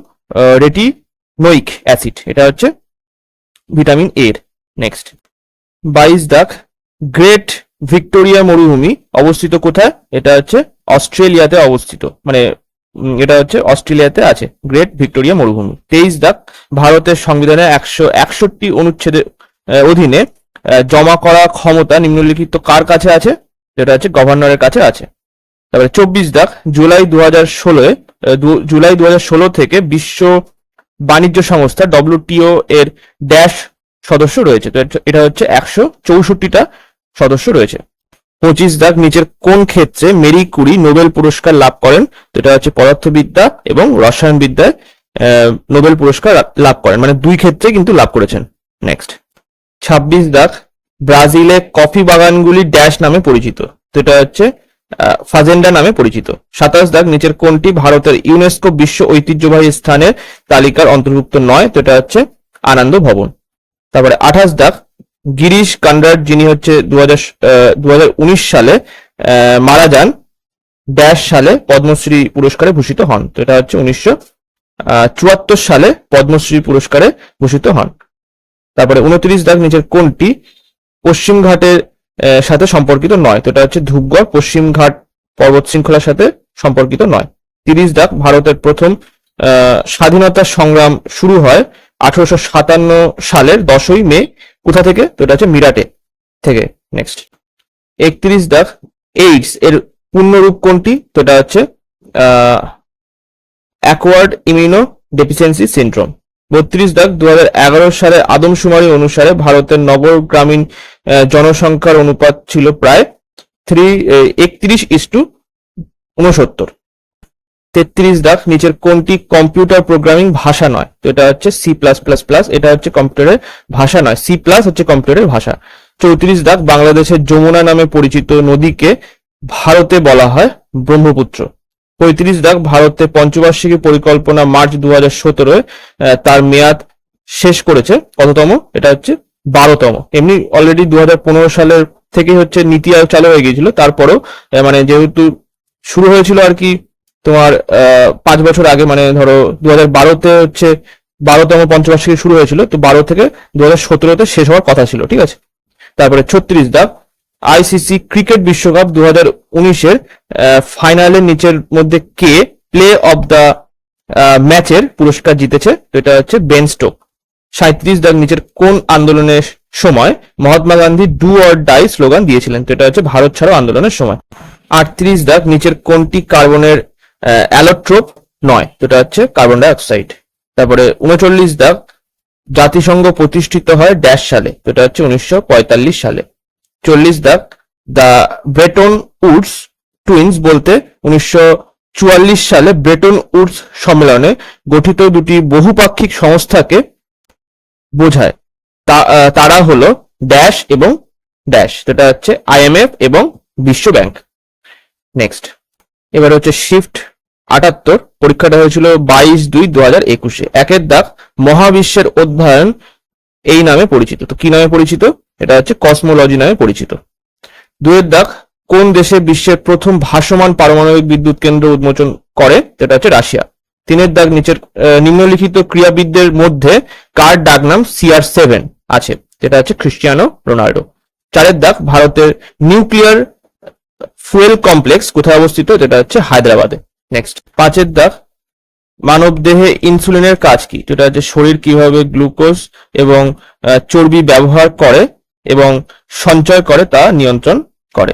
রেটিনোইক অ্যাসিড, এটা হচ্ছে ভিটামিন এর। নেক্সট 22 দাগ, গ্রেট ভিক্টোরিয়া মরুভূমি অবস্থিত কোথায়? এটা হচ্ছে অস্ট্রেলিয়াতে অবস্থিত, মানে এটা হচ্ছে অস্ট্রেলিয়াতে আছে গ্রেট ভিক্টোরিয়া মরুভূমি। 23 দাগ, ভারতের সংবিধানের 161 অনুচ্ছেদের অধীনে জমা করা ক্ষমতা নিম্নলিখিত কার কাছে আছে? যেটা হচ্ছে গভর্নরের কাছে আছে। তারপরে 24 দাগ, জুলাই 2016 থেকে বিশ্ব বাণিজ্য সংস্থা WTO এর ড্যাশ সদস্য রয়েছে, তো এটা হচ্ছে 164টা সদস্য রয়েছে। 25 দাগ, নিচের কোন ক্ষেত্রে মেরি কুরি নোবেল পুরস্কার লাভ করেন? তো এটা হচ্ছে পদার্থবিদ্যা এবং রসায়নবিদ্যায় নোবেল পুরস্কার লাভ করেন, মানে দুই ক্ষেত্রে কিন্তু লাভ করেছেন। নেক্সট 26 দাগ, ব্রাজিলে কফি বাগানগুলি ড্যাশ নামে পরিচিত? তো এটা হচ্ছে ফাজেন্ডা নামে পরিচিত। 27 দাগ, নিচের কোনটি ভারতের ইউনেস্কো বিশ্ব ঐতিহ্যবাহী স্থানের তালিকার অন্তর্ভুক্ত নয়? তো এটা হচ্ছে আনন্দ ভবন। তারপরে 28 দাগ, গিরিশ কান্ডার যিনি হচ্ছে 2019 সালে মারা যান, ড্যাশ সালে পদ্মশ্রী পুরস্কারে ভূষিত হন? তো এটা হচ্ছে 1974 সালে পদ্মশ্রী পুরস্কারে ভূষিত হন। তারপরে 29 দাগ, নিচের কোনটি পশ্চিম ঘাটের সাথে সম্পর্কিত নয়? তো এটা হচ্ছে ধূপগড় পশ্চিম ঘাট পর্বত শৃঙ্খলার সাথে সম্পর্কিত নয়। 30 দাগ, ভারতের প্রথম স্বাধীনতা সংগ্রাম শুরু হয় 1857 সালের 10ই মে, কোথা থেকে? তো এটা হচ্ছে মিরাটে থেকে। নেক্সট 31 দাগ, এইডস এর পূর্ণরূপ কোনটি? তো এটা হচ্ছে অ্যাকোয়ার্ড ইমিউনো ডেফিসিয়েন্সি সিনড্রোম। 32 দাগ, 2011 সালের আদমশুমারি অনুসারে ভারতের নগর গ্রামীণ জনসংখ্যার অনুপাত ছিল প্রায় 31:69। 33 দাগ, নিচের কোনটি কম্পিউটার প্রোগ্রামিং ভাষা নয়? তো এটা হচ্ছে C++, এটা হচ্ছে কম্পিউটারের ভাষা নয়, C+ হচ্ছে কম্পিউটারের ভাষা। 34 দাগ, বাংলাদেশের যমুনা নামে পরিচিত নদীকে ভারতে বলা হয় ব্রহ্মপুত্র। 35 দাগ, ভারতের পঞ্চবার্ষিকী পরিকল্পনা মার্চ 2017 তার মেয়াদ শেষ করেছে কততম? এটা হচ্ছে 12তম। এমনি অলরেডি 2015 সালের থেকে হচ্ছে নীতি আয়োগ চালু হয়ে গিয়েছিল, তারপরেও মানে যেহেতু শুরু হয়েছিল আর কি তোমার 5 বছর আগে, মানে ধরো 2012তে হচ্ছে 12তম পঞ্চবার্ষিকী শুরু হয়েছিল, তো 12 থেকে 2017তে শেষ হওয়ার কথা ছিল, ঠিক আছে। তারপরে 36 দাগ, আইসিসি ক্রিকেট বিশ্বকাপ 2019-এর ফাইনালের নিচের মধ্যে কে প্লে অফ দ্য ম্যাচের পুরস্কার জিতেছে? তো এটা হচ্ছে বেন স্টোক। 37 দাগ, নিচের কোন আন্দোলনের সময় Mahatma Gandhi do or die slogan দিয়েছিলেন? তো এটা হচ্ছে ভারত ছাড়ো আন্দোলনের সময়। 38 দাগ, নিচের কোনটি কার্বনের অ্যালোট্রোপ নয়? তো এটা হচ্ছে কার্বন ডাই অক্সাইড। তারপরে 39 দাগ, জাতিসংঘ প্রতিষ্ঠিত হয় ড্যাশ সালে? তো এটা হচ্ছে 1945 সালে। 40 দাগ, দ্য ব্রেটন উডস টুইন্স বলতে 1944 সালে ব্রেটন উডস সম্মেলনে গঠিত দুটি বহুপাক্ষিক সংস্থাকে বোঝায়, তারা হলো ড্যাশ এবং ড্যাশ। এটা হচ্ছে IMF এবং বিশ্ব ব্যাংক। নেক্সট এবার হচ্ছে শিফট 78, পরীক্ষাটা হয়েছিল 22/2/2021-এ। 1 দাগ, মহাবিশ্বের অধ্যয়ন এই নামে পরিচিত? তো কি নামে পরিচিত? এটা হচ্ছে কসমোলজি নামে পরিচিত। 2 দাগ, কোন দেশে বিশ্বের প্রথম ভাসমান পারমাণবিক বিদ্যুৎ কেন্দ্র উন্মোচন করে? এটা হচ্ছে রাশিয়া। 3 দাগ, নিচের নিম্নলিখিত ক্রীড়াবিদদের মধ্যে কার ডাকনাম CR7 আছে? যেটা হচ্ছে ক্রিস্টিয়ানো রোনাল্ডো। 4 দাগ, ভারতের নিউক্লিয়ার ফুয়েল কমপ্লেক্স কোথায় অবস্থিত? যেটা হচ্ছে হায়দ্রাবাদে। নেক্সট 5 দাগ, মানব দেহে ইনসুলিনের কাজ কি? যেটা হচ্ছে শরীর কিভাবে গ্লুকোজ এবং চর্বি ব্যবহার করে এবং সঞ্চয় করে তা নিয়ন্ত্রণ করে।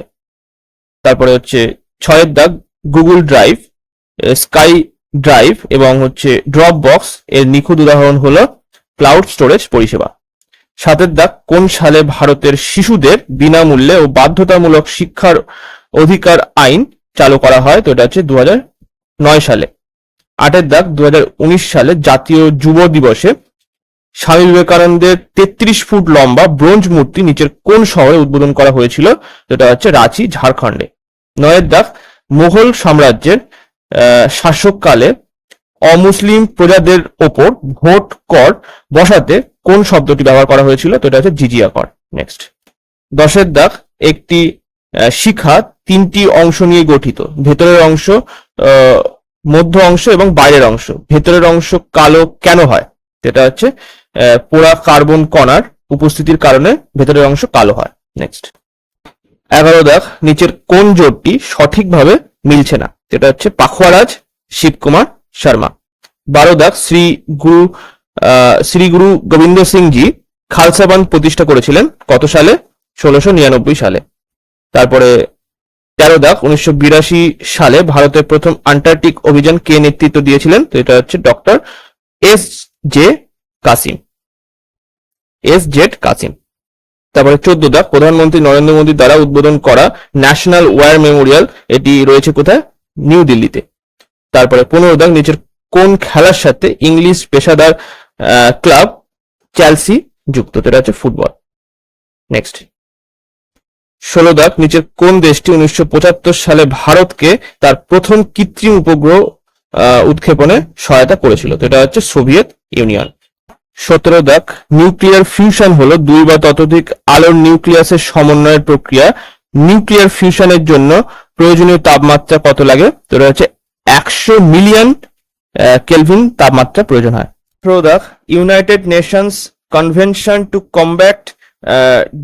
তারপরে হচ্ছে 6 দাগ, গুগল ড্রাইভ, স্কাই ড্রাইভ এবং হচ্ছে ড্রপ বক্স এর নিখুঁত উদাহরণ হলো ক্লাউড স্টোরেজ পরিষেবা। 7 দাগ, কোন সালে ভারতের শিশুদের বিনামূল্যে ও বাধ্যতামূলক শিক্ষার অধিকার আইন চালু করা হয়? তো এটা হচ্ছে 2009 সালে। 8 দাগ, 2019 সালে জাতীয় যুব দিবসে স্বামী বিবেকানন্দের 33 ফুট লম্বা ব্রোঞ্জ মূর্তি নিচের কোন শহরে উদ্বোধন করা হয়েছিল? যেটা হচ্ছে রাঁচি, ঝাড়খণ্ডে। 9 দাগ, মুঘল সাম্রাজ্যের শাসককালে অমুসলিম প্রজাদের ওপর ভোট কর বসাতে কোন শব্দটি ব্যবহার করা হয়েছিল? তো এটা হচ্ছে জিজিয়া কর। নেক্সট 10 দাগ, একটি শিখা 3টি অংশ নিয়ে গঠিত, ভেতরের অংশ মধ্য অংশ এবং বাইরের অংশ, ভেতরের অংশ কালো কেন হয়? যেটা হচ্ছে পোড়া কার্বন কণার উপস্থিতির কারণে ভেতরের অংশ কালো হয়। নেক্সট 11 দাগ, নিচের কোন জোটটি সঠিকভাবে মিলছে না? যেটা হচ্ছে পাখোয়ারাজ শিবকুমার শর্মা। 12 দাগ, শ্রী গুরু গোবিন্দ সিং জি খালসা বাঁধ প্রতিষ্ঠা করেছিলেন কত সালে? 1699 সালে। তারপরে 13 দাগ, 1982 সালে ভারতের প্রথম আন্টার্কটিক অভিযান কে নেতৃত্ব দিয়েছিলেন? তো এটা হচ্ছে ডক্টর এস জে কাসিম। তারপরে 14 দাগ, প্রধানমন্ত্রী নরেন্দ্র মোদী দ্বারা উদ্বোধন করা ন্যাশনাল ওয়ার মেমোরিয়াল এটি রয়েছে কোথায়? নিউ দিল্লিতে। তারপরে 15 দাগ, নিচের কোন খেলার সাথে ইংলিশ পেশাদার ক্লাব চেলসি যুক্ত? এটা হচ্ছে ফুটবল। নেক্সট 16 দাগ, নিচের কোন দেশটি 1975 সালে ভারতকে তার প্রথম কৃত্রিম উপগ্রহ উৎক্ষেপণে সহায়তা করেছিল? তো এটা হচ্ছে সোভিয়েত ইউনিয়ন। 17 দাগ, নিউক্লিয়ার ফিউশন হলো দুই বা ততোধিক আলোর নিউক্লিয়াসের সমন্বয়ের প্রক্রিয়া। নিউক্লিয়ার ফিউশনের জন্য প্রয়োজনীয় তাপমাত্রা কত লাগে? তো এটা হচ্ছে 100 মিলিয়ন কেলভিন তাপমাত্রা প্রয়োজন হয়। 18 দাগ, United Nations convention two combat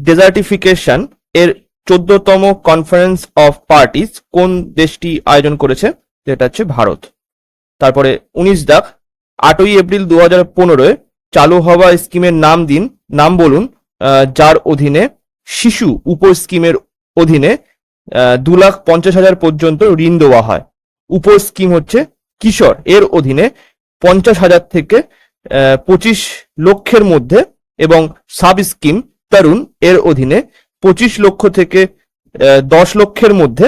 ডেজার্টিফিকেশন এর 14তম কনফারেন্স অফ পার্টিস কোন দেশটি আয়োজন করেছে? যেটা হচ্ছে ভারত। তারপরে 19 দাগ, 8ই এপ্রিল 2015 চালু হওয়া স্কিমের নাম বলুন যার অধীনে শিশু উপ স্কিমের অধীনে 2,50,000 পর্যন্ত ঋণ দেওয়া হয়। উপ স্কিম হচ্ছে কিশোর, এর অধীনে 50,000 থেকে 25 লক্ষের মধ্যে, এবং সাব স্কিম তরুণ এর অধীনে 25 লক্ষ থেকে 10 লক্ষের মধ্যে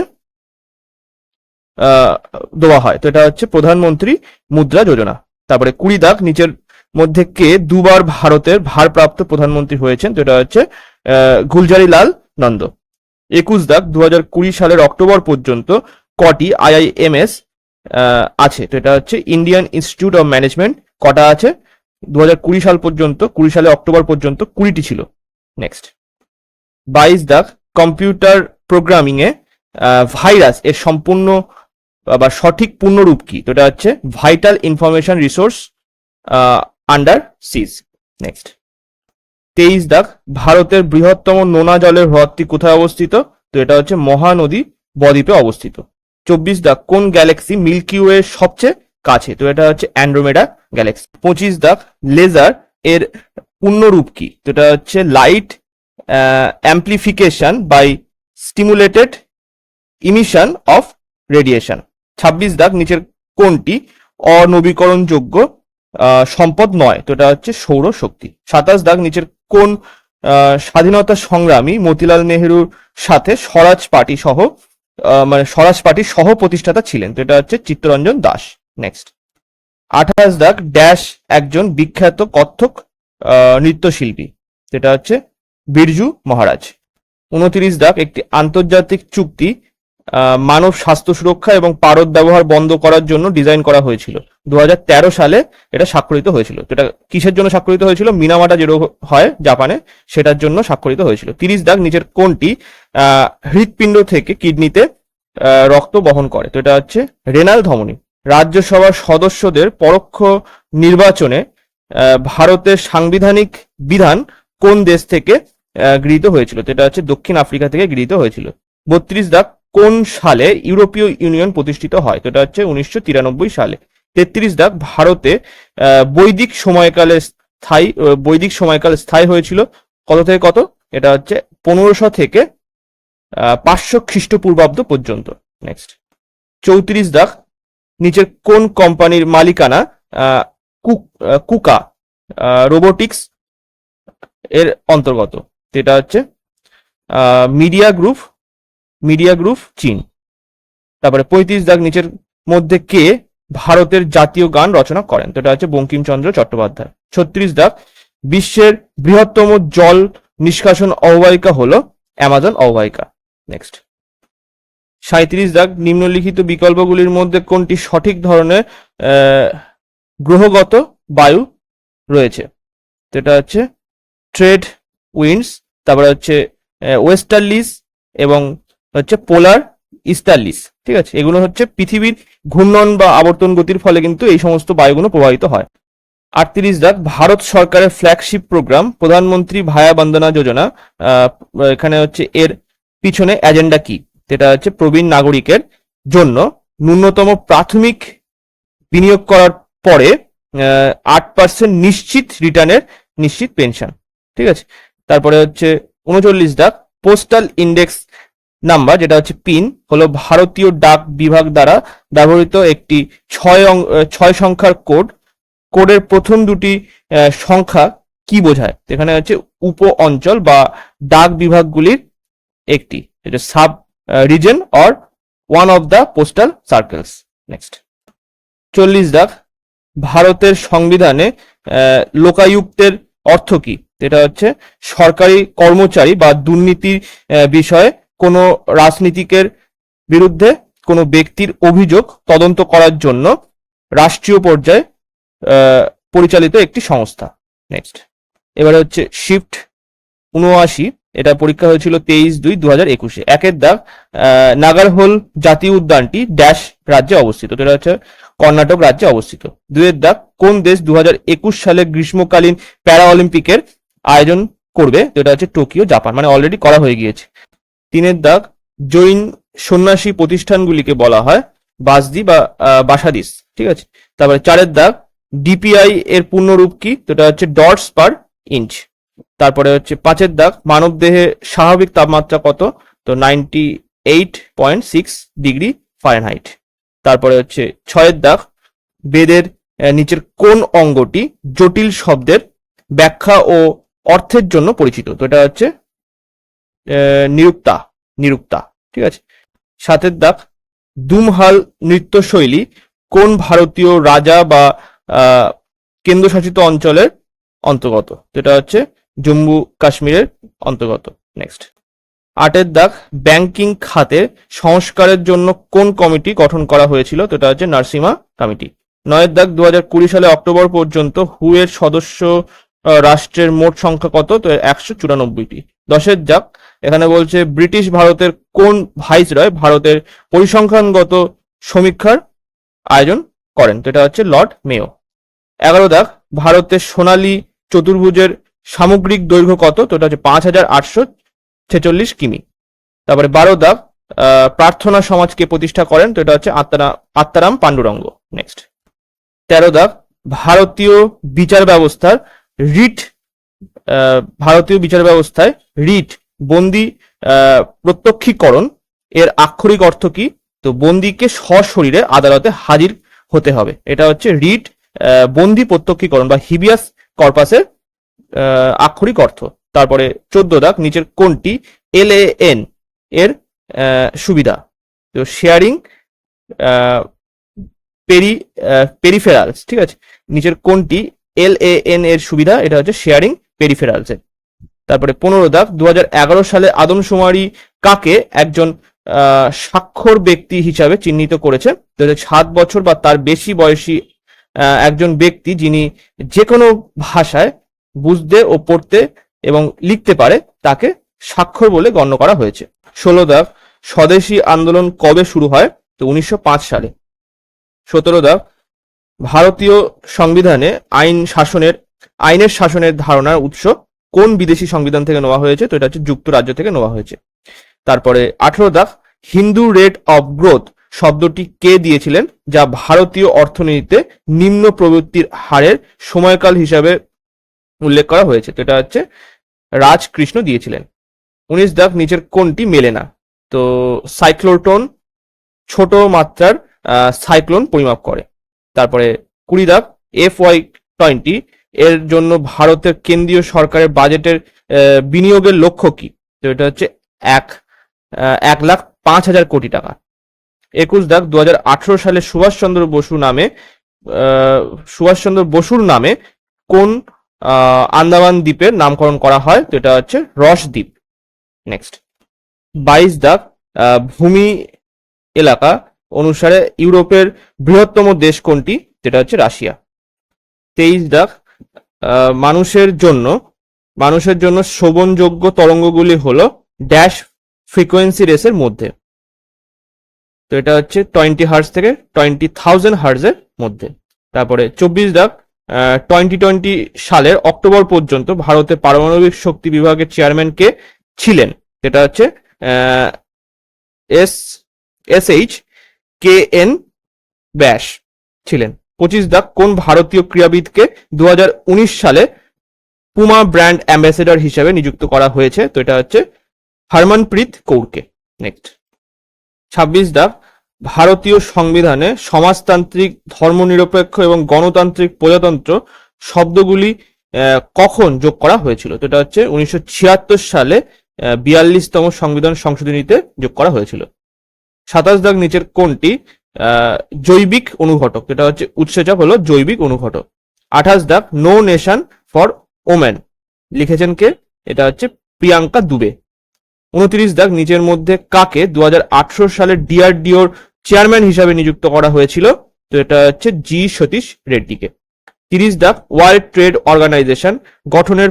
দেওয়া হয়। তো এটা হচ্ছে প্রধানমন্ত্রী মুদ্রা যোজনা। তারপরে 20 দাগ, নিচের মধ্যে কে দুবার ভারতের ভারপ্রাপ্ত প্রধানমন্ত্রী হয়েছেন? তো এটা হচ্ছে গুলজারিলাল নন্দ। 21 দাগ, 2020 সালের অক্টোবর পর্যন্ত কটি IIMS আছে? তো এটা হচ্ছে ইন্ডিয়ান ইনস্টিটিউট অফ ম্যানেজমেন্ট। কটা আছে? 2020 সাল পর্যন্ত, 20 সালে অক্টোবর পর্যন্ত 20টি ছিল। নেক্সট 22 দাগ, কম্পিউটার প্রোগ্রামিং এ ভাইরাস এর সম্পূর্ণ বা সঠিক পূর্ণরূপ কি? তো এটা হচ্ছে ভাইটাল ইনফরমেশন রিসোর্স আন্ডার সিজ। নেক্সট 23 দাগ, ভারতের বৃহত্তম নোনা জলের হ্রদটি কোথায় অবস্থিত? তো এটা হচ্ছে মহানদী বদ্বীপে অবস্থিত। 24 দাগ, কোন গ্যালাক্সি মিল্কি ওয়ে সবচেয়ে কাছে? তো এটা হচ্ছে অ্যান্ড্রোমেডা গ্যালাক্সি। 25 দাগ, লেজার এর পূর্ণরূপ কি? তো এটা হচ্ছে light amplification by stimulated emission of radiation. 26 দাগ, নিচের কোনটি অনবীকরণযোগ্য সম্পদ নয়? তো এটা হচ্ছে সৌরশক্তি। 27 দাগ, নিচের কোন স্বাধীনতা সংগ্রামী মতিলাল নেহেরুর সাথে স্বরাজ পার্টির সহ প্রতিষ্ঠাতা ছিলেন? তো এটা হচ্ছে চিত্তরঞ্জন দাস। নেক্সট 28 দাগ, ড্যাশ একজন বিখ্যাত কত্থক নৃত্যশিল্পী? যেটা হচ্ছে বিরজু মহারাজ। 29 দাগ, একটি আন্তর্জাতিক চুক্তি মানব স্বাস্থ্য সুরক্ষা এবং পারদ ব্যবহার বন্ধ করার জন্য ডিজাইন করা হয়েছিল। 2013 সালে এটা স্বাক্ষরিত হয়েছিল। এটা কিসের জন্য স্বাক্ষরিত হয়েছিল? মিনামাটা যে রোগ হয় জাপানে, সেটার জন্য স্বাক্ষরিত হয়েছিল। 30 দাগ, নিচের কোনটি হৃৎপিণ্ড থেকে কিডনিতে রক্ত বহন করে? তো এটা হচ্ছে রেনাল ধমনী। রাজ্যসভার সদস্যদের পরোক্ষ নির্বাচনে ভারতের সাংবিধানিক বিধান কোন দেশ থেকে গৃহীত হয়েছিল? তো এটা হচ্ছে দক্ষিণ আফ্রিকা থেকে গৃহীত হয়েছিল। 32 দাগ, কোন সালে ইউরোপীয় ইউনিয়ন প্রতিষ্ঠিত হয়? তো এটা হচ্ছে 1993 সালে। 33 দাগ, ভারতে বৈদিক সময়কাল স্থায়ী হয়েছিল কত থেকে কত? এটা হচ্ছে 1500 থেকে 500 খ্রিস্টপূর্বাব্দ পর্যন্ত। নেক্সট 34 দাগ, নিচের কোন কোম্পানির মালিকানা কুকা রোবোটিক্স এর অন্তর্গত? এটা হচ্ছে মিডিয়া গ্রুপ চীন। তারপরে 35 দাগ, নিচের মধ্যে কে ভারতের জাতীয় গান রচনা করেন? তো এটা হচ্ছে বঙ্কিমচন্দ্র চট্টোপাধ্যায়। 36 দাগ, বিশ্বের বৃহত্তম জল নিষ্কাশন অববাহিকা হলো অ্যামাজন অববাহিকা। নেক্সট 37 দাগ, নিম্নলিখিত বিকল্পগুলির মধ্যে কোনটি সঠিক ধরনের গ্রহগত বায়ু রয়েছে? তো এটা হচ্ছে ট্রেড উইন্ডস, তারপরে হচ্ছে ওয়েস্টার্লিস, এবং হচ্ছে পোলার ইস্তালিস, ঠিক আছে। এগুলো হচ্ছে পৃথিবীর ঘূর্ণন বা আবর্তন গতির ফলে কিন্তু এই সমস্ত বায়ুগুলো প্রবাহিত হয়। 38 দাগ, ভারত সরকারের ফ্ল্যাগশিপ প্রোগ্রাম প্রধানমন্ত্রী ভায়া বন্দনা যোজনা, এখানে হচ্ছে এর পিছনে এজেন্ডা কি? যেটা হচ্ছে প্রবীণ নাগরিকের জন্য ন্যূনতম প্রাথমিক বিনিয়োগ করার পরে 8% নিশ্চিত রিটার্নের নিশ্চিত পেনশন, ঠিক আছে। তারপরে হচ্ছে 39 দাগ, পোস্টাল ইন্ডেক্স নাম্বার যেটা হচ্ছে পিন হলো ভারতীয় ডাক বিভাগ দ্বারা ব্যবহৃত একটি 6 সংখ্যার কোড। কোডের প্রথম দুটি সংখ্যা কি বোঝায়? এখানে হচ্ছে উপ অঞ্চল বা ডাক বিভাগগুলির একটি, এটা sub reason or one of the postal circles. Next 40 দাগ, ভারতের সংবিধানে লোকায়ুক্তের অর্থ কি? এটা হচ্ছে সরকারি কর্মচারী বা দুর্নীতি বিষয়ে কোনো রাজনীতিকের বিরুদ্ধে কোনো ব্যক্তির অভিযোগ তদন্ত করার জন্য রাষ্ট্রীয় পর্যায়ে পরিচালিত একটি সংস্থা। নেক্সট এবারে হচ্ছে শিফট 79, এটা পরীক্ষা হয়েছিল 23/2/2021। একের দাগ, নাগারহোল জাতীয় উদ্যানটি ড্যাশ রাজ্যে অবস্থিত? এটা হচ্ছে কর্ণাটক রাজ্যে অবস্থিত। 2-এর দাগ, কোন দেশ 2021 সালে গ্রীষ্মকালীন প্যারা অলিম্পিকের আয়োজন করবে? যেটা হচ্ছে টোকিও, জাপান, মানে অলরেডি করা হয়ে গিয়েছে। 3-এর দাগ, জৈন সন্ন্যাসী প্রতিষ্ঠানগুলিকে বলা হয় বাসদি বা বাসাদিস, ঠিক আছে। তারপরে 4-এর দাগ, ডিপিআই এর পূর্ণরূপ কি? যেটা হচ্ছে ডটস পার ইঞ্চ। তারপরে হচ্ছে 5-এর দাগ, মানব দেহে স্বাভাবিক তাপমাত্রা কত? তো 98.6 ডিগ্রি ফারেনহাইট। তারপরে হচ্ছে 6-এর দাগ, বেদের নিচের কোন অঙ্গটি জটিল শব্দের ব্যাখ্যা ও অর্থের জন্য পরিচিত? তো এটা হচ্ছে নিরুক্তা, ঠিক আছে। 7-এর দাগ, দুমহাল নৃত্যশৈলী কোন ভারতীয় রাজা বা কেন্দ্রশাসিত অঞ্চলের অন্তর্গত? যেটা হচ্ছে জম্মু কাশ্মীরের অন্তর্গত। নেক্সট 8-এর দাগ, ব্যাংকিং খাতে সংস্কারের জন্য কোন কমিটি গঠন করা হয়েছিল? তো এটা হচ্ছে নরসিমা কমিটি। 9-এর দাগ, 2020 সালে অক্টোবর পর্যন্ত হু এর সদস্য রাষ্ট্রের মোট সংখ্যা কত? তো 194টি। 10-এর দাগ, এখানে বলছে ব্রিটিশ ভারতের কোন ভাইসরয় ভারতের পরিসংখ্যানগত সমীক্ষার আয়োজন করেন? তো এটা হচ্ছে লর্ড মেয়ো। 11 দাগ, ভারতের সোনালী চতুর্ভুজের সামগ্রিক দৈর্ঘ্য কত? তো এটা হচ্ছে 5846 কিমি। তারপরে 12 দাগ, প্রার্থনা সমাজকে প্রতিষ্ঠা করেন? তো এটা হচ্ছে আত্মারাম পাণ্ডুরঙ্গ। নেক্সট 13 দাগ, ভারতীয় বিচার ব্যবস্থায় রিট বন্দি প্রত্যক্ষীকরণ এর আক্ষরিক অর্থ কি? তো বন্দিকে সশরীরে আদালতে হাজির হতে হবে। এটা হচ্ছে রিট বন্দি প্রত্যক্ষীকরণ বা হিবিয়াস কর্পাসের আক্ষরিক অর্থ। তারপরে 14 দাগ, নিচের কোনটি LAN এর সুবিধা? তো শেয়ারিং পেরিফেরালস, ঠিক আছে। নিচের কোনটি LAN এর সুবিধা? এটা হচ্ছে শেয়ারিং পেরিফেরালস এর। তারপরে 15 দাগ, 2011 সালে আদমশুমারি কাকে একজন স্বাক্ষর ব্যক্তি হিসাবে চিহ্নিত করেছে? 7 বছর বা তার বেশি বয়সী একজন ব্যক্তি যিনি যে কোনো ভাষায় বুঝতে ও পড়তে এবং লিখতে পারে তাকে স্বাক্ষর বলে গণ্য করা হয়েছে। 16 দাগ, স্বদেশী আন্দোলন কবে শুরু হয়? তো 1905 সালে। 17 দাগ, ভারতীয় সংবিধানে আইনের শাসনের ধারণার উৎস কোন বিদেশি সংবিধান থেকে নেওয়া হয়েছে? তো এটা হচ্ছে যুক্তরাজ্য থেকে নেওয়া হয়েছে। তারপরে 18 দাগ, হিন্দু রেট অফ গ্রোথ শব্দটি কে দিয়েছিলেন যা ভারতীয় অর্থনীতিতে নিম্ন প্রবৃত্তির হারের সময়কাল হিসাবে উল্লেখ করা হয়েছে? তো এটা হচ্ছে রাজকৃষ্ণ দিয়েছিলেন। 19 দাগ, নিচের কোনটি মেলে না? তো সাইক্লোট্রন ছোট মাত্রার সাইক্লোন পরিমাপ করে। তারপরে 20 দাগ, FY20 এর জন্য ভারতের কেন্দ্রীয় সরকারের বাজেটের বিনিয়োগের লক্ষ্য কি? তো এটা হচ্ছে 1,05,000 কোটি টাকা। 21 দাগ, 2018 সালে সুভাষচন্দ্র বসুর নামে কোন আন্দামান দ্বীপের নামকরণ করা হয়? তো এটা হচ্ছে রস দ্বীপ। নেক্সট 22 দাগ, ভূমি এলাকা অনুসারে ইউরোপের বৃহত্তম দেশ কোনটি? যেটা হচ্ছে রাশিয়া। 23 দাগ, মানুষের জন্য শ্রবণযোগ্য তরঙ্গগুলি হলো ড্যাশ ফ্রিকোয়েন্সি রেসের মধ্যে? তো এটা হচ্ছে 20 হার্জ থেকে 20,000 হার্জের মধ্যে। তারপরে 24 দাগ 2020 সালের অক্টোবর পর্যন্ত ভারতের পারমাণবিক শক্তি বিভাগের চেয়ারম্যান কে ছিলেন? সেটা হচ্ছে SH KN ব্যাস ছিলেন। 25 দাগ কোন ভারতীয় ক্রীড়াবিদকে 2019 সালে পুমা ব্র্যান্ড অ্যাম্বাসেডর হিসেবে নিযুক্ত করা হয়েছে? তো এটা হচ্ছে হরমনপ্রীত কৌরকে। নেক্সট 26 দাগ ভারতীয় সংবিধানে সমাজতান্ত্রিক, ধর্মনিরপেক্ষ এবং গণতান্ত্রিক প্রজাতন্ত্র শব্দগুলি কখন যোগ করা হয়েছিল? তো এটা হচ্ছে 1976 সালে 42তম সংবিধান সংশোধনীতে যোগ করা হয়েছিল। 27 দাগ নিচের কোনটি জৈবিক অনুঘটক? এটা হচ্ছে উৎসেচক হলো জৈবিক অনুঘটক। 28 দাগ নো নেশন ফর ওমেন লিখেছেন কে? এটা হচ্ছে প্রিয়াঙ্কা দুবে। 29 দাগ নিচের মধ্যে কাকে 2018 সালে ডিআরডিওর চেয়ারম্যান হিসাবে নিযুক্ত করা হয়েছিল? তো এটা হচ্ছে জি সতীশ রেড্ডিকে। 30 দাগ ওয়ার্ল্ড ট্রেড অর্গানাইজেশন গঠনের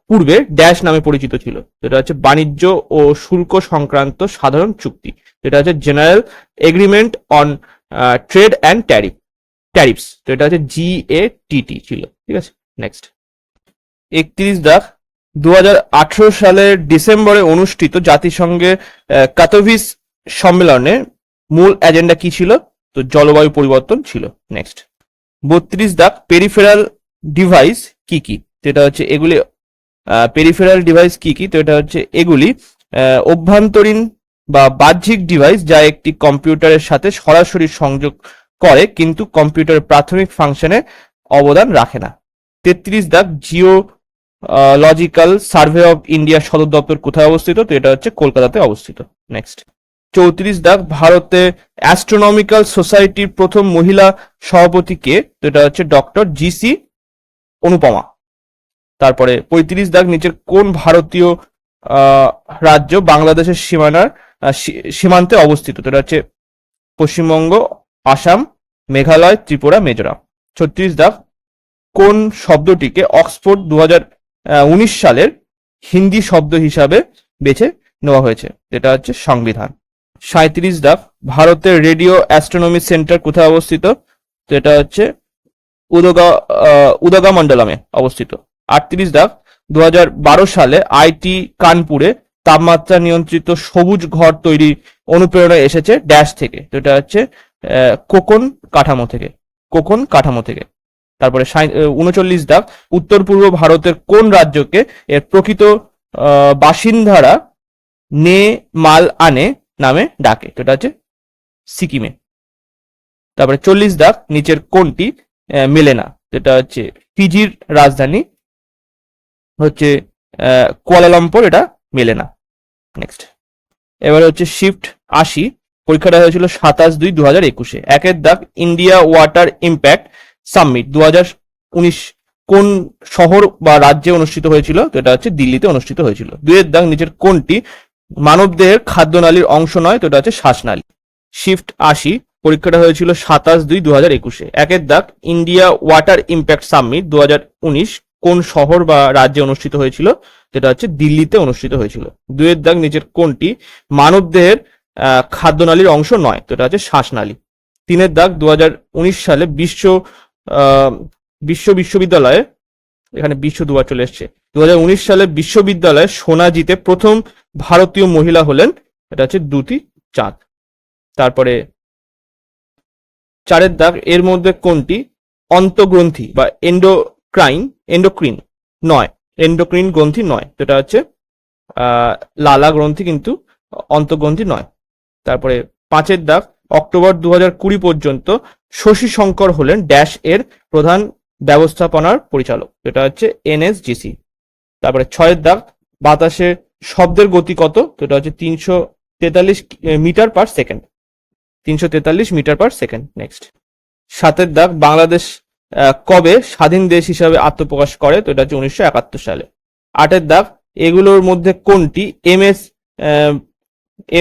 পূর্বে ড্যাশ নামে পরিচিত ছিল? এটা হচ্ছে বাণিজ্য ও শুল্ক সংক্রান্ত সাধারণ চুক্তি। এটা হচ্ছে general agreement on trade and tariffs. তো এটা হচ্ছে GATT ছিল। ঠিক আছে, নেক্সট 31 দাগ 2018 সালের ডিসেম্বরে অনুষ্ঠিত জাতিসংঘের কাতোভিস সম্মেলনে মূল এজেন্ডা কি ছিল? তো জলবায়ু পরিবর্তন ছিল। নেক্সট 32 দাগ পেরিফেরাল ডিভাইস কি কি? যেটা হচ্ছে এগুলি পেরিফেরাল ডিভাইস কি কি? তো এটা হচ্ছে এগুলি অভ্যন্তরীণ বা বাহ্যিক ডিভাইস যা একটি কম্পিউটারের সাথে সরাসরি সংযোগ করে কিন্তু কম্পিউটারের প্রাথমিক ফাংশনে অবদান রাখে না। 33 দাগ জিওলজিক্যাল সার্ভে অফ ইন্ডিয়া সদর দপ্তর কোথায় অবস্থিত? তো এটা হচ্ছে কলকাতাতে অবস্থিত। নেক্সট 34 দাগ ভারতে অ্যাস্ট্রোনমিক্যাল সোসাইটির প্রথম মহিলা সভাপতি কে? তো এটা হচ্ছে ডক্টর GC অনুপমা। তারপরে 35 দাগ নিচের কোন ভারতীয় রাজ্য বাংলাদেশের সীমান্তে অবস্থিত? তো এটা হচ্ছে পশ্চিমবঙ্গ, আসাম, মেঘালয়, ত্রিপুরা, মিজোরাম। 36 দাগ কোন শব্দটিকে অক্সফোর্ড 2019 সালের হিন্দি শব্দ হিসাবে বেছে নেওয়া হয়েছে? এটা হচ্ছে সংবিধান। 37 দাগ ভারতের রেডিও অ্যাস্ট্রোনমি সেন্টার কোথায় অবস্থিত? তো এটা হচ্ছে উদগামন্ডলমে অবস্থিত। 38 দাগ 2012 সালে আইটি কানপুরে তাপমাত্রা নিয়ন্ত্রিত সবুজ ঘর তৈরি অনুপ্রেরণা এসেছে ড্যাশ থেকে? তো এটা হচ্ছে কোকন কাঠামো থেকে। তারপরে 39 দাগ উত্তর পূর্ব ভারতের কোন রাজ্যকে এর প্রকৃত বাসিন্দারা নে মাল আনে নামে ডাকে? তো এটা হচ্ছে সিকিমে। তারপরে 40 দাগ নিচের কোনটি মেলে না? যেটা হচ্ছে ফিজির রাজধানী হচ্ছে কুয়ালালামপুর, এটা মেলে না। নেক্সট এবারে হচ্ছে শিফট 80 পরীক্ষাটা হয়েছিল 27/2/2021। 1 দাগ ইন্ডিয়া ওয়াটার ইম্প্যাক্ট সামিট 2019 কোন শহর বা রাজ্যে অনুষ্ঠিত হয়েছিল? তো এটা হচ্ছে দিল্লিতে অনুষ্ঠিত হয়েছিল। 2 দাগ নিচের কোনটি মানবদেহের খাদ্যনালীর অংশ নয়? তো এটা হচ্ছে শ্বাসনালী। শিফট 80 পরীক্ষাটা হয়েছিল 27/2/2021। 1 দাগ ইন্ডিয়া ওয়াটার ইম্প্যাক্ট সামিট 2019 কোন শহর বা রাজ্যে অনুষ্ঠিত হয়েছিল? যেটা হচ্ছে দিল্লিতে অনুষ্ঠিত হয়েছিল। 2 দাগ নিচের কোনটি মানবদেহের খাদ্যনালীর অংশ নয়? তো এটা হচ্ছে শ্বাসনালী। 3 দাগ 2019 সালে বিশ্ববিদ্যালয়ে, এখানে বিশ্ব দুবার চলে এসছে, 2019 সালে বিশ্ববিদ্যালয়ে সোনা জিতে প্রথম ভারতীয় মহিলা হলেন, এটা হচ্ছে দ্যুতি চাঁদ। তারপরে 4 দাগ এর মধ্যে কোনটি অন্তঃগ্রন্থি বা এন্ডোক্রিন গ্রন্থি নয়? যেটা হচ্ছে লালা গ্রন্থি, কিন্তু অন্তঃগ্রন্থি নয়। তারপরে 5 দাগ অক্টোবর 2020 পর্যন্ত শশী শঙ্কর হলেন ড্যাশ এর প্রধান ব্যবস্থাপনার পরিচালক? এটা হচ্ছে NSGC। তারপরে 6 দাগ বাতাসে শব্দের গতি কত? তো এটা হচ্ছে 343 metre per second. 343 metre per second. Next 7 দাগ বাংলাদেশ কবে স্বাধীন দেশ হিসাবে আত্মপ্রকাশ করে? তো এটা হচ্ছে 1971 সালে। 8 দাগ এগুলোর মধ্যে কোনটি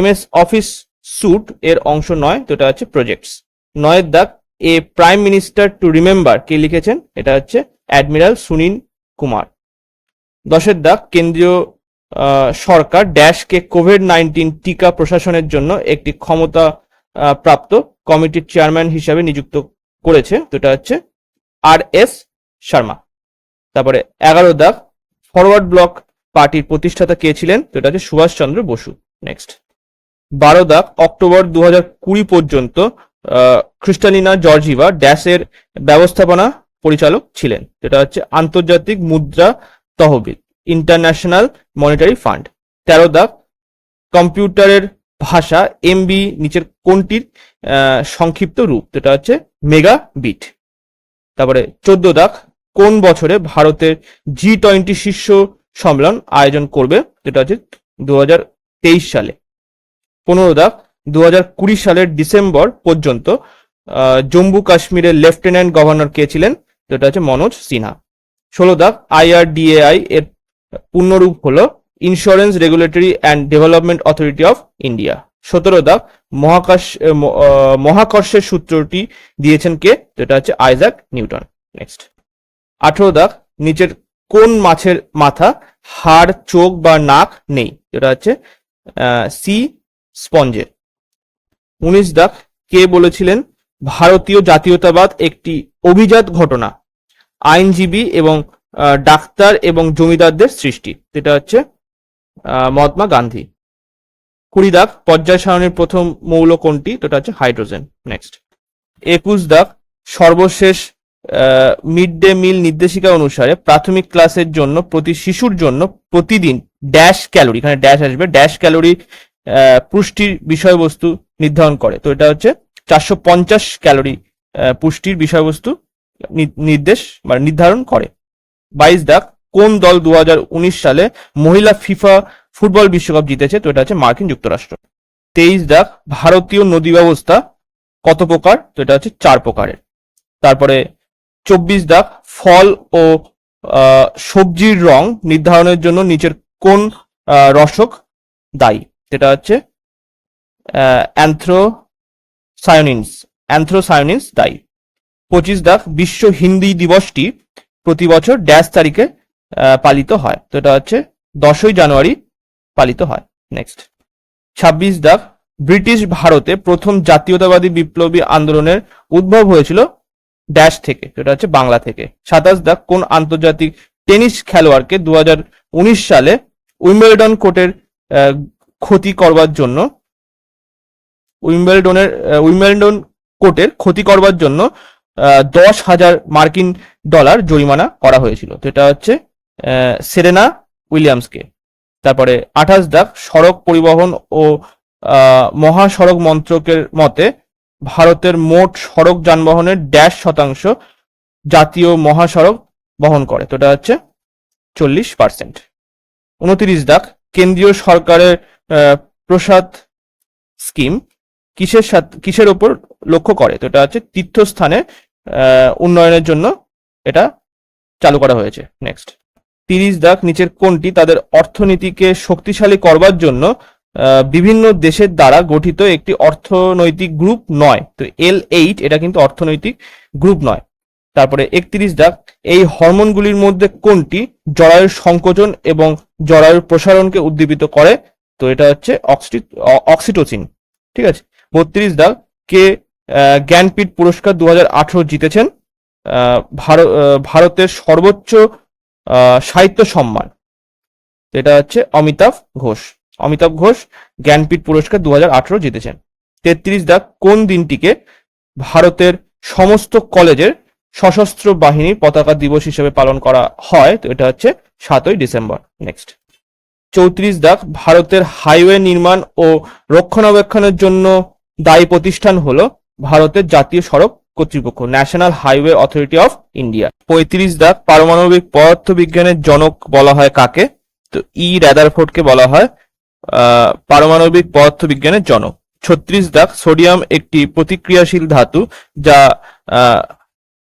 MS অফিস স্যুট এর অংশ নয়? তো এটা হচ্ছে প্রজেক্টস। 9 দাগ এ প্রাইম মিনিস্টার টু রিমেম্বার কে লিখেছেন? এটা হচ্ছে অ্যাডমিরাল সুনীল কুমার। 10 দাগ কেন্দ্রীয় সরকার ড্যাশকে কোভিড-19 টিকা প্রশাসনের জন্য একটি ক্ষমতা প্রাপ্ত কমিটির চেয়ারম্যান হিসাবে নিযুক্ত করেছে। তো এটা হচ্ছে আর.এস. শর্মা। তারপরে 11 দাগ, ফরওয়ার্ড ব্লক পার্টির প্রতিষ্ঠাতা কে ছিলেন? তো এটা হচ্ছে সুভাষচন্দ্র বসু। নেক্সট 12 দাগ, অক্টোবর 2020 পর্যন্ত ক্রিস্টালিনা জর্জিভা ড্যাশের ব্যবস্থাপনা পরিচালক ছিলেন। যেটা হচ্ছে আন্তর্জাতিক মুদ্রা তহবিল, ইন্টারন্যাশনাল মনিটারি ফান্ড। 13 দাগ, কম্পিউটারের ভাষা এমবি নিচের কোনটির সংক্ষিপ্ত রূপ? যেটা হচ্ছে মেগা বিট। তারপরে 14 দাগ, কোন বছরে ভারতের G20 শীর্ষ সম্মেলন আয়োজন করবে? যেটা হচ্ছে 2023 সালে। 15 দাগ, 2020 সালের ডিসেম্বর পর্যন্ত জম্মু কাশ্মীরের লেফটেন্যান্ট গভর্নর কে ছিলেন? যেটা হচ্ছে মনোজ সিনহা। 16 দাগ, IRDAI এর পূর্ণরূপ হলো insurance regulatory and development authority of India. 17 দাগ, মহাকর্ষের সূত্রটি দিয়েছেন কে? যেটা হচ্ছে আইজাক নিউটন। নেক্সট 18 দাগ, নিচের কোন মাছের মাথা, হাড়, চোখ বা নাক নেই? যেটা হচ্ছে সি স্পঞ্জের। 19 দাগ, কে বলেছিলেন ভারতীয় জাতীয়তাবাদ একটি অভিজাত ঘটনা? আইনজীবী এবং ডাক্তার এবং জমিদারদের সৃষ্টি। যেটা হচ্ছে মহাত্মা গান্ধী। 20 দাগ, পর্যায় সারণীর প্রথম মৌল কোনটি? এটা হচ্ছে হাইড্রোজেন। নেক্সট 21 দাগ, সর্বশেষ মিড ডে মিল নির্দেশিকা অনুসারে প্রাথমিক ক্লাসের জন্য প্রতি শিশুর জন্য প্রতিদিন ড্যাশ ক্যালোরি, এখানে ড্যাশ আসবে, ড্যাশ ক্যালোরি পুষ্টির বিষয়বস্তু নির্ধারণ করে। তো এটা হচ্ছে 450 ক্যালোরি পুষ্টির বিষয়বস্তু নির্ধারণ করে। 22 দাগ, কোন দল 2019 সালে মহিলা ফিফা ফুটবল বিশ্বকাপ জিতেছে? তো এটা হচ্ছে মার্কিন যুক্তরাষ্ট্র। 23 দাগ, ভারতীয় নদী ব্যবস্থা কত প্রকার? তো এটা হচ্ছে 4 প্রকারের। তারপরে 24 দাগ, ফল ও সবজির রং নির্ধারণের জন্য নিচের কোন রসক দায়ী? যেটা হচ্ছে অ্যান্থ্রোসায়ানিনস দায়ী। 25 দাগ, বিশ্ব হিন্দি দিবসটি প্রতি বছর ড্যাশ তারিখে পালিত হয়? তো এটা হচ্ছে 10ই জানুয়ারি পালিত হয়। নেক্সট 26 দাগ, ব্রিটিশ ভারতে প্রথম জাতীয়তাবাদী বিপ্লবী আন্দোলনের উদ্ভব হয়েছিল ড্যাশ থেকে? এটা হচ্ছে বাংলা থেকে। 27 দাগ, কোন আন্তর্জাতিক টেনিস খেলোয়াড়কে 2019 সালে উইম্বলডন কোর্টের ক্ষতি করবার জন্য উইম্বলডন কোর্টের ক্ষতি করবার জন্য $10,000 জরিমানা করা হয়েছিল? তো এটা হচ্ছে সেরেনা উইলিয়ামসকে। তারপরে 28 দাগ, সড়ক পরিবহন ও মহাসড়ক মন্ত্রকের মতে ভারতের মোট সড়ক যানবাহনের ড্যাশ শতাংশ জাতীয় মহাসড়ক বহন করে? তো এটা হচ্ছে 40%। 29 দাগ, কেন্দ্রীয় সরকারের প্রসাদ স্কিম কিসের ওপর লক্ষ্য করে? তো এটা হচ্ছে তীর্থস্থানের উন্নয়নের জন্য এটা চালু করা হয়েছে। নেক্সট 30 দাগ, নিচের কোনটি তাদের অর্থনীতিকে শক্তিশালী করবার জন্য বিভিন্ন দেশের দ্বারা গঠিত একটি অর্থনৈতিক গ্রুপ নয়? তো L8 এটা কিন্তু অর্থনৈতিক গ্রুপ নয়। তারপরে 31 দাগ, এই হরমোনগুলির মধ্যে কোনটি জরায়ুর সংকোচন এবং জরায়ুর প্রসারণকে উদ্দীপিত করে? তো এটা হচ্ছে অক্সিটোসিন। ঠিক আছে। 32 দাগ, কে জ্ঞানপীঠ পুরস্কার 2018 জিতেছেন? ভারতের সর্বোচ্চ সাহিত্য সম্মান? এটা হচ্ছে অমিতাভ ঘোষ। অমিতাভ ঘোষ জ্ঞানপীঠ পুরস্কার 2018 জিতেছেন। 33 দাগ, কোন দিনটিকে ভারতের সমস্ত কলেজের সশস্ত্র বাহিনী পতাকা দিবস হিসেবে পালন করা হয়? তো এটা হচ্ছে 7ই ডিসেম্বর। নেক্সট 34 দাগ, ভারতের হাইওয়ে নির্মাণ ও রক্ষণাবেক্ষণের জন্য দায়ী প্রতিষ্ঠান হলো ভারতের জাতীয় সড়ক কর্তৃপক্ষ, national highway authority of India. 35 দাগ, পারমাণবিক পদার্থবিজ্ঞানের জনক বলা হয় কাকে? তো রাদারফোর্ডকে বলা হয় পারমাণবিক পদার্থবিজ্ঞানের জনক। 36 দাগ, সোডিয়াম একটি প্রতিক্রিয়াশীল ধাতু যা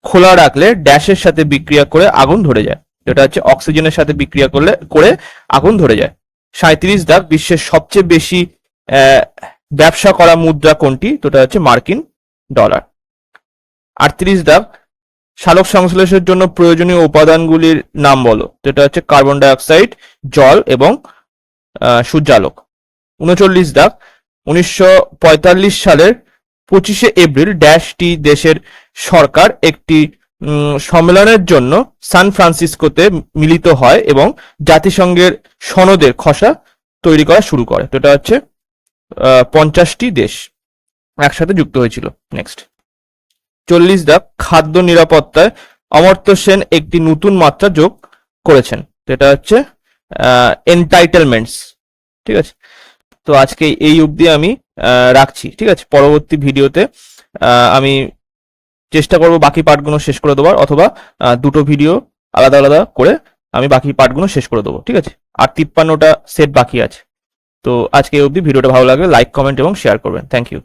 খোলা রাখলে ড্যাশের সাথে বিক্রিয়া করে আগুন ধরে যায়? যেটা হচ্ছে অক্সিজেনের সাথে বিক্রিয়া করে আগুন ধরে যায়। 37 দাগ, বিশ্বের সবচেয়ে বেশি ব্যবসা করা মুদ্রা কোনটি? তো এটা হচ্ছে মার্কিন ডলার। 38 দাগ, সালোক সংশ্লেষের জন্য প্রয়োজনীয় উপাদানগুলির নাম বলো? যেটা হচ্ছে কার্বন ডাই অক্সাইড, জল এবং সূর্যালোক। 39 দাগ, 1945 সালের 25শে এপ্রিল ড্যাশটি দেশের সরকার একটি সম্মেলনের জন্য সান ফ্রান্সিসকোতে মিলিত হয় এবং জাতিসংঘের সনদের খসড়া তৈরি করা শুরু করে। তো এটা হচ্ছে 50টি দেশ একসাথে যুক্ত হয়েছিল। নেক্সট 40 দাগ, খাদ্য নিরাপত্তায় অমর্ত্য সেন একটি নতুন মাত্রা যোগ করেছেন। তো এটা হচ্ছে এন্টাইটেলমেন্টস। ঠিক আছে, তো আজকে এই অবধি আমি রাখছি। ঠিক আছে, পরবর্তী ভিডিওতে আমি চেষ্টা করব বাকি পার্টগুলো শেষ করে দেওয়ার, অথবা দুটো ভিডিও আলাদা আলাদা করে আমি বাকি পার্টগুলো শেষ করে দেবো। ঠিক আছে, আর 53টা সেট বাকি আছে। তো আজকে এই অবধি। ভিডিওটা ভালো লাগলে লাইক, কমেন্ট এবং শেয়ার করবেন। Thank you.